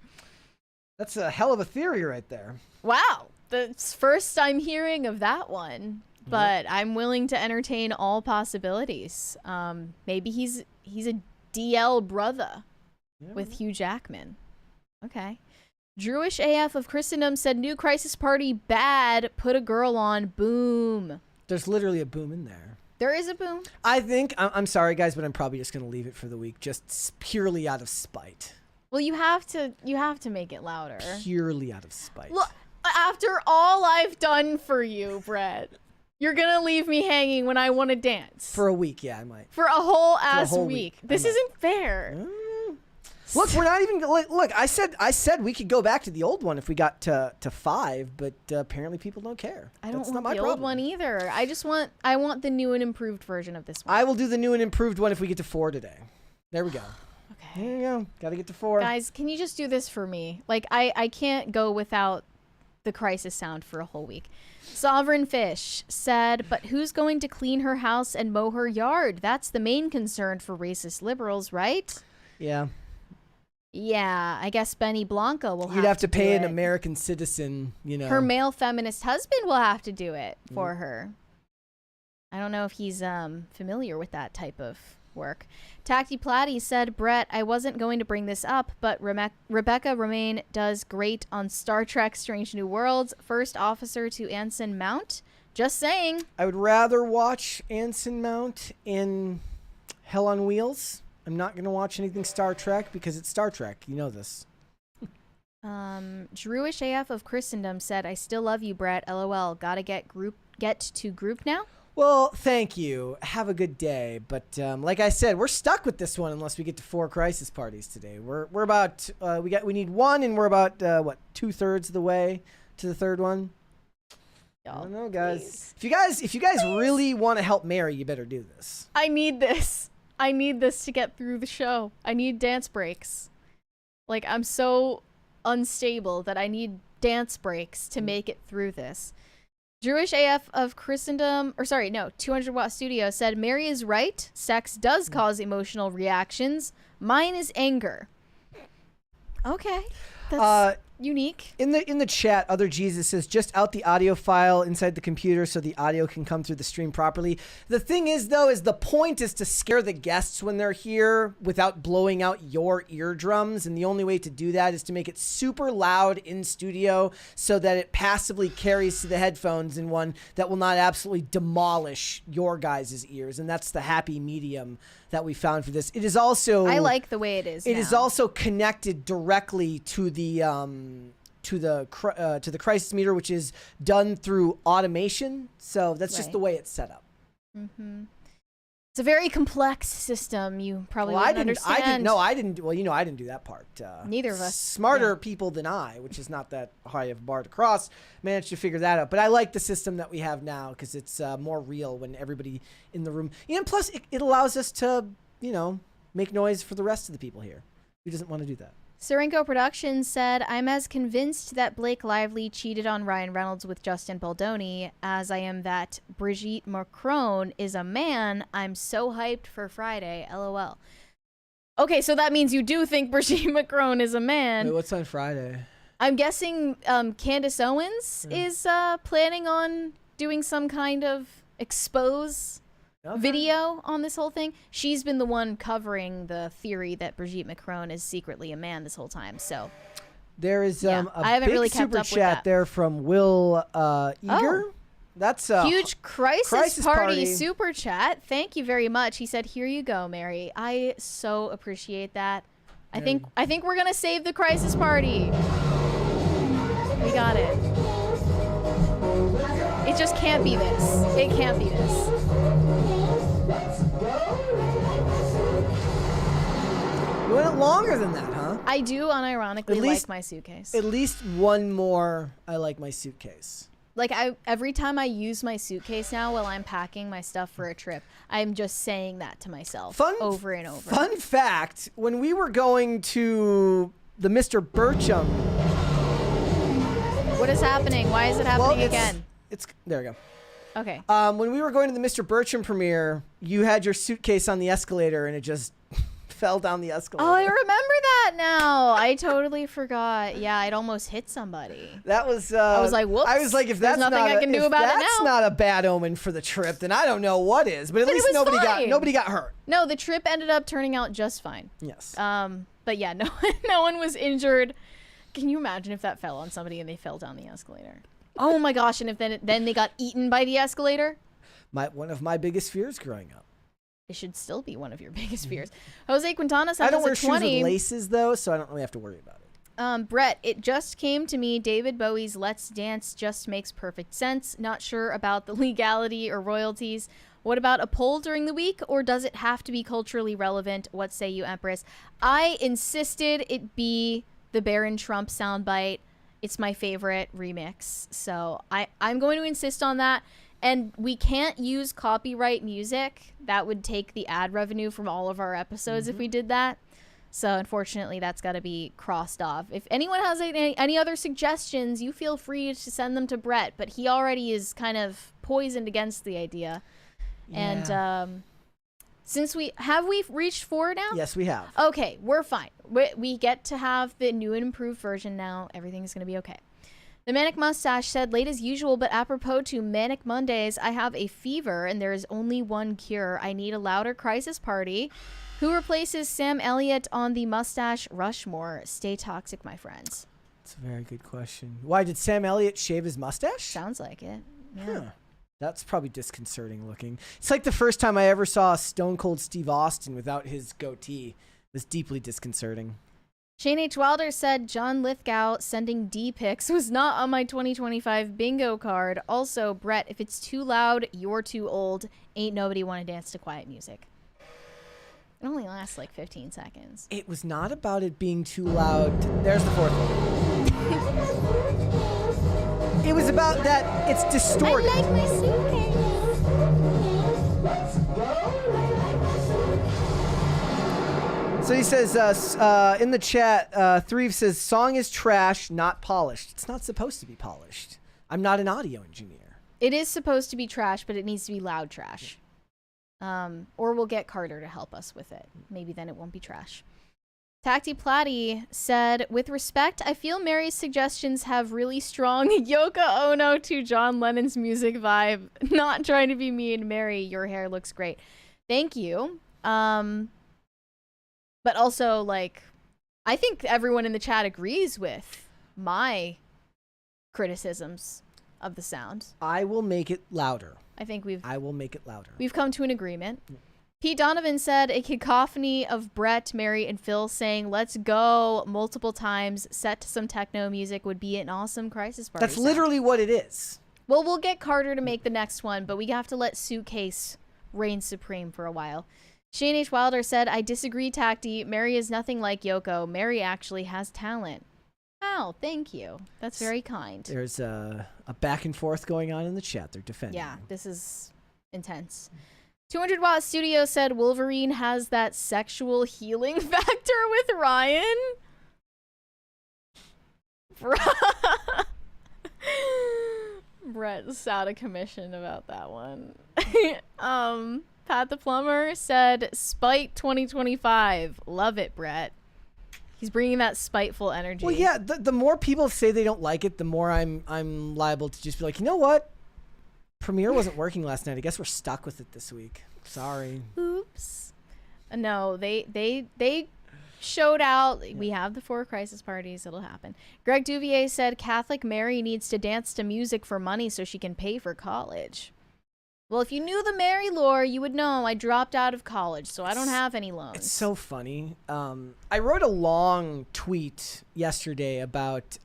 That's a hell of a theory right there. Wow. That's first I'm hearing of that one. But I'm willing to entertain all possibilities. Maybe he's a DL brother with Hugh Jackman. Okay. Drewish AF of Christendom said new Crisis Party bad. Put a girl on. Boom. There's literally a boom in there. There is a boom. I think, I'm sorry guys, but I'm probably just going to leave it for the week, just purely out of spite. Well, you have to make it louder. Purely out of spite. Look, after all I've done for you, Brett, you're going to leave me hanging when I want to dance. For a week, yeah, I might. For a whole week. This isn't fair. Look, we're not even look. I said we could go back to the old one if we got to 5, but apparently people don't care. I don't That's want not my the old one either. I want the new and improved version of this one. I will do the new and improved one if we get to 4 today. There we go. Okay. There you go. Got to get to 4. Guys, can you just do this for me? Like I can't go without the crisis sound for a whole week. Sovereign Fish said, but who's going to clean her house and mow her yard? That's the main concern for racist liberals, right? Yeah. Yeah, I guess Benny Blanco will You'd have to pay do an it. American citizen, you know. Her male feminist husband will have to do it for her. I don't know if he's familiar with that type of work. Tacty Platty said, Brett, I wasn't going to bring this up, but Rebecca Romaine does great on Star Trek Strange New Worlds. First officer to Anson Mount. Just saying. I would rather watch Anson Mount in Hell on Wheels. I'm not going to watch anything Star Trek because it's Star Trek. You know this. Drewish AF of Christendom said, I still love you, Brett. LOL. Gotta get to group now? Well, thank you. Have a good day. But like I said, we're stuck with this one unless we get to 4 crisis parties today. We're about we need 1, and we're about what 2/3 of the way to the 3rd one. I don't know, guys. Please. If you guys really want to help Mary, you better do this. I need this. I need this to get through the show. I need dance breaks. Like, I'm so unstable that I need dance breaks to make it through this. Jewish AF of Christendom, 200 Watt Studio said, Mary is right. Sex does cause emotional reactions. Mine is anger. Okay. That's unique. In the chat, Other Jesus says, just out the audio file inside the computer so the audio can come through the stream properly. The thing is, though, is the point is to scare the guests when they're here without blowing out your eardrums. And the only way to do that is to make it super loud in studio so that it passively carries to the headphones in one that will not absolutely demolish your guys' ears. And that's the happy medium that we found for this. It is also... I like the way it is. It is also connected directly to the crisis meter, which is done through automation. So that's just the way it's set up. Mm-hmm. It's a very complex system. You probably wouldn't understand. I didn't do that part. Neither of us. Smarter people than I, which is not that high of a bar to cross, managed to figure that out. But I like the system that we have now because it's more real when everybody in the room. And plus, it allows us to, make noise for the rest of the people here. Who doesn't want to do that? Serenko Productions said, I'm as convinced that Blake Lively cheated on Ryan Reynolds with Justin Baldoni as I am that Brigitte Macron is a man. I'm so hyped for Friday. LOL. Okay, so that means you do think Brigitte Macron is a man. Wait, what's on Friday? I'm guessing Candace Owens is planning on doing some kind of expose video on this whole thing. She's been the one covering the theory that Brigitte Macron is secretly a man this whole time. So there is I haven't big really kept super up with chat that. there from Will Eager. Oh. That's a huge crisis party party. super chat. Thank you very much. He said, "Here you go, Mary." I so appreciate that. I think we're gonna save the crisis party. We got it. It just can't be this. It can't be this. You want it longer than that, huh? I do unironically like my suitcase. At least one more. I like my suitcase. Like every time I use my suitcase now while I'm packing my stuff for a trip, I'm just saying that to myself over and over. Fun fact: when we were going to the Mr. Burcham, what is happening? Why is it happening again? It's there we go. Okay. When we were going to the Mr. Burcham premiere, you had your suitcase on the escalator and it just fell down the escalator. Oh, I remember that now. I totally forgot. Yeah, I'd almost hit somebody. That was. I was like, whoops. I was like, if that's nothing I can do about it now. That's not a bad omen for the trip, then I don't know what is. But at least nobody got hurt. No, the trip ended up turning out just fine. Yes. But yeah, no one was injured. Can you imagine if that fell on somebody and they fell down the escalator? Oh my gosh! And if then they got eaten by the escalator? One of my biggest fears growing up. It should still be one of your biggest fears. Jose Quintana says, I don't wear shoes with laces though, so I don't really have to worry about it. Brett, it just came to me. David Bowie's "Let's Dance" just makes perfect sense. Not sure about the legality or royalties. What about a poll during the week, or does it have to be culturally relevant? What say you, Empress? I insisted it be the Baron Trump soundbite. It's my favorite remix, so I'm going to insist on that. And we can't use copyright music. That would take the ad revenue from all of our episodes if we did that. So unfortunately, that's got to be crossed off. If anyone has any other suggestions, you feel free to send them to Brett. But he already is kind of poisoned against the idea. Yeah. And since we've reached 4 now? Yes, we have. Okay, we're fine. We get to have the new and improved version now. Everything's going to be okay. The Manic Mustache said, late as usual, but apropos to Manic Mondays, I have a fever and there is only one cure. I need a louder crisis party. Who replaces Sam Elliott on the Mustache Rushmore? Stay toxic, my friends. That's a very good question. Why did Sam Elliott shave his mustache? Sounds like it. Yeah. Huh. That's probably disconcerting looking. It's like the first time I ever saw Stone Cold Steve Austin without his goatee. It was deeply disconcerting. Shane H. Wilder said John Lithgow sending D pics was not on my 2025 bingo card. Also, Brett, if it's too loud, you're too old. Ain't nobody want to dance to quiet music. It only lasts like 15 seconds. It was not about it being too loud. There's the fourth one. It was about that it's distorted. I like my suitcase. So he says in the chat, Threeve says, song is trash, not polished. It's not supposed to be polished. I'm not an audio engineer. It is supposed to be trash, but it needs to be loud trash. Or we'll get Carter to help us with it. Maybe then it won't be trash. Tacti Platty said, with respect, I feel Mary's suggestions have really strong Yoko Ono to John Lennon's music vibe. Not trying to be mean, Mary, your hair looks great. Thank you. But also, like, I think everyone in the chat agrees with my criticisms of the sound. I will make it louder. I will make it louder. We've come to an agreement. Pete Donovan said a cacophony of Brett, Mary, and Phil saying "Let's go" multiple times, set to some techno music, would be an awesome crisis party. That's literally what it is. Well, we'll get Carter to make the next one, but we have to let Suitcase reign supreme for a while. Shane H. Wilder said, I disagree, Tacti. Mary is nothing like Yoko. Mary actually has talent. Oh, thank you. That's very kind. There's a back and forth going on in the chat. They're defending. Yeah, this is intense. 200 Watt Studio said Wolverine has that sexual healing factor with Ryan. Brett's out of commission about that one. Pat the Plumber said Spite 2025. Love it, Brett. He's bringing that spiteful energy. Well, yeah, the more people say they don't like it, the more I'm liable to just be like, you know what? Premiere wasn't working last night. I guess we're stuck with it this week. Sorry. Oops. No, they showed out. We have the 4 crisis parties. It'll happen. Greg Duvier said Catholic Mary needs to dance to music for money so she can pay for college. Well, if you knew the Mary lore, you would know I dropped out of college, so I don't have any loans. It's so funny. I wrote a long tweet yesterday about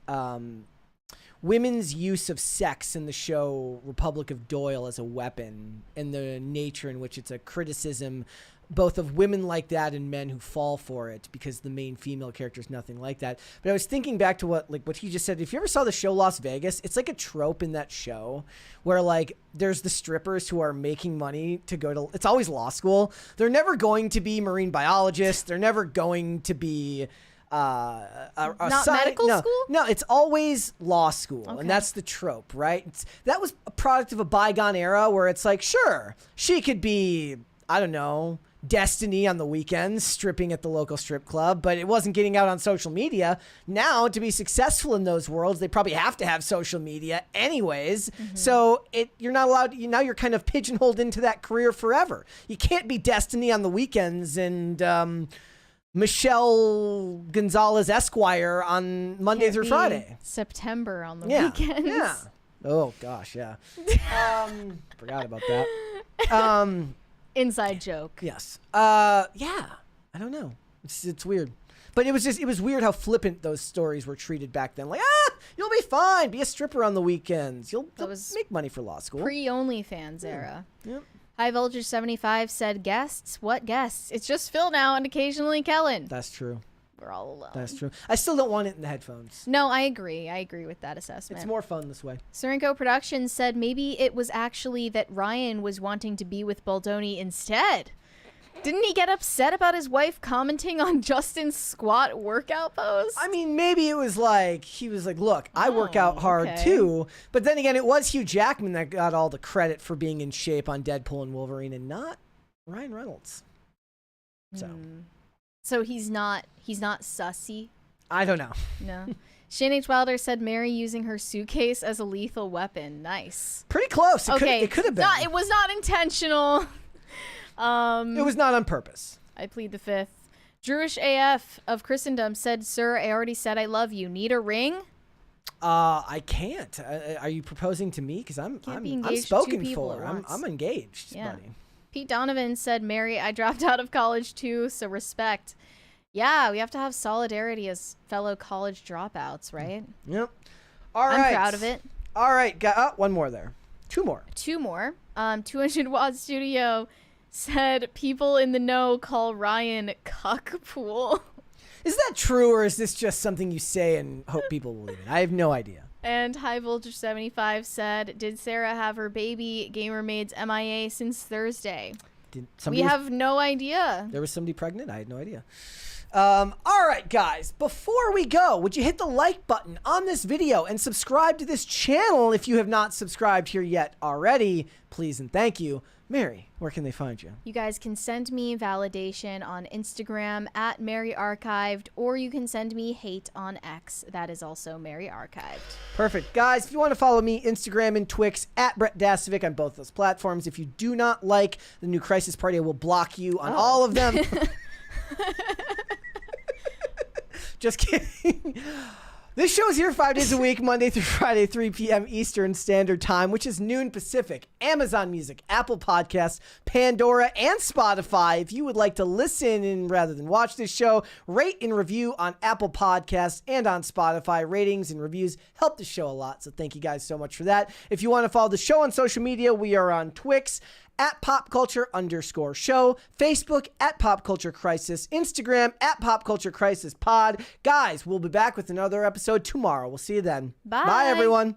women's use of sex in the show Republic of Doyle as a weapon, and the nature in which it's a criticism both of women like that and men who fall for it, because the main female character is nothing like that. But I was thinking back to what he just said. If you ever saw the show Las Vegas, it's like a trope in that show where like there's the strippers who are making money to go to, it's always law school. They're never going to be marine biologists. They're never going to be medical school? No, it's always law school. Okay. And that's the trope, right? That was a product of a bygone era where it's like, sure, she could be, I don't know, Destiny on the weekends, stripping at the local strip club, but it wasn't getting out on social media. Now, to be successful in those worlds, they probably have to have social media anyways. Mm-hmm. So you're not allowed, now you're kind of pigeonholed into that career forever. You can't be Destiny on the weekends and Michelle Gonzalez Esquire on Monday through Friday. September on the weekends. Yeah. Oh, gosh, yeah. Forgot about that. Inside joke. Yes. Yeah. I don't know. It's weird. But it was weird how flippant those stories were treated back then. Like, you'll be fine. Be a stripper on the weekends. You'll make money for law school. Pre-OnlyFans era. Yep. High Voltage 75 said, guests? What guests? It's just Phil now and occasionally Kellen. That's true. We're all alone. That's true. I still don't want it in the headphones. No, I agree. I agree with that assessment. It's more fun this way. Serenco Productions said maybe it was actually that Ryan was wanting to be with Baldoni instead. Didn't he get upset about his wife commenting on Justin's squat workout pose? I mean, maybe it was like, he was like, look, I work out hard too. But then again, it was Hugh Jackman that got all the credit for being in shape on Deadpool and Wolverine and not Ryan Reynolds. So he's not sussy? I don't know. No. Shane H. Wilder said Mary using her suitcase as a lethal weapon. Nice. Pretty close. It could have been. It was not intentional. It was not on purpose. I plead the fifth. Jewish AF of Christendom said, sir, I already said I love you. Need a ring? I can't. Are you proposing to me? Because I'm spoken for. I'm engaged, buddy. Pete Donovan said, Mary, I dropped out of college too, so respect. Yeah, we have to have solidarity as fellow college dropouts, right? Yep. All right. I'm proud of it. All right. One more there. Two more. 200 Watt Studio said people in the know call Ryan cuckpool. Is that true, or is this just something you say and hope people believe it? I have no idea. And High Voltage 75 said, did Sarah have her baby gamer maid's MIA since Thursday? We have no idea. There was somebody pregnant? I had no idea. All right, guys, before we go, would you hit the like button on this video and subscribe to this channel if you have not subscribed here yet already? Please and thank you. Mary, where can they find you? You guys can send me validation on Instagram at Mary Archived, or you can send me hate on X. That is also Mary Archived. Perfect. Guys, if you want to follow me, Instagram and Twix at Brett Dasovic on both those platforms. If you do not like the new Crisis Party, I will block you on all of them. Just kidding. This show is here 5 days a week, Monday through Friday, 3 p.m. Eastern Standard Time, which is noon Pacific. Amazon Music, Apple Podcasts, Pandora, and Spotify. If you would like to listen in rather than watch this show, rate and review on Apple Podcasts and on Spotify. Ratings and reviews help the show a lot, so thank you guys so much for that. If you want to follow the show on social media, we are on Twix at popculture_show, Facebook at popculturecrisis, Instagram at popculturecrisisPod. Guys, we'll be back with another episode tomorrow. We'll see you then. Bye. Bye, everyone.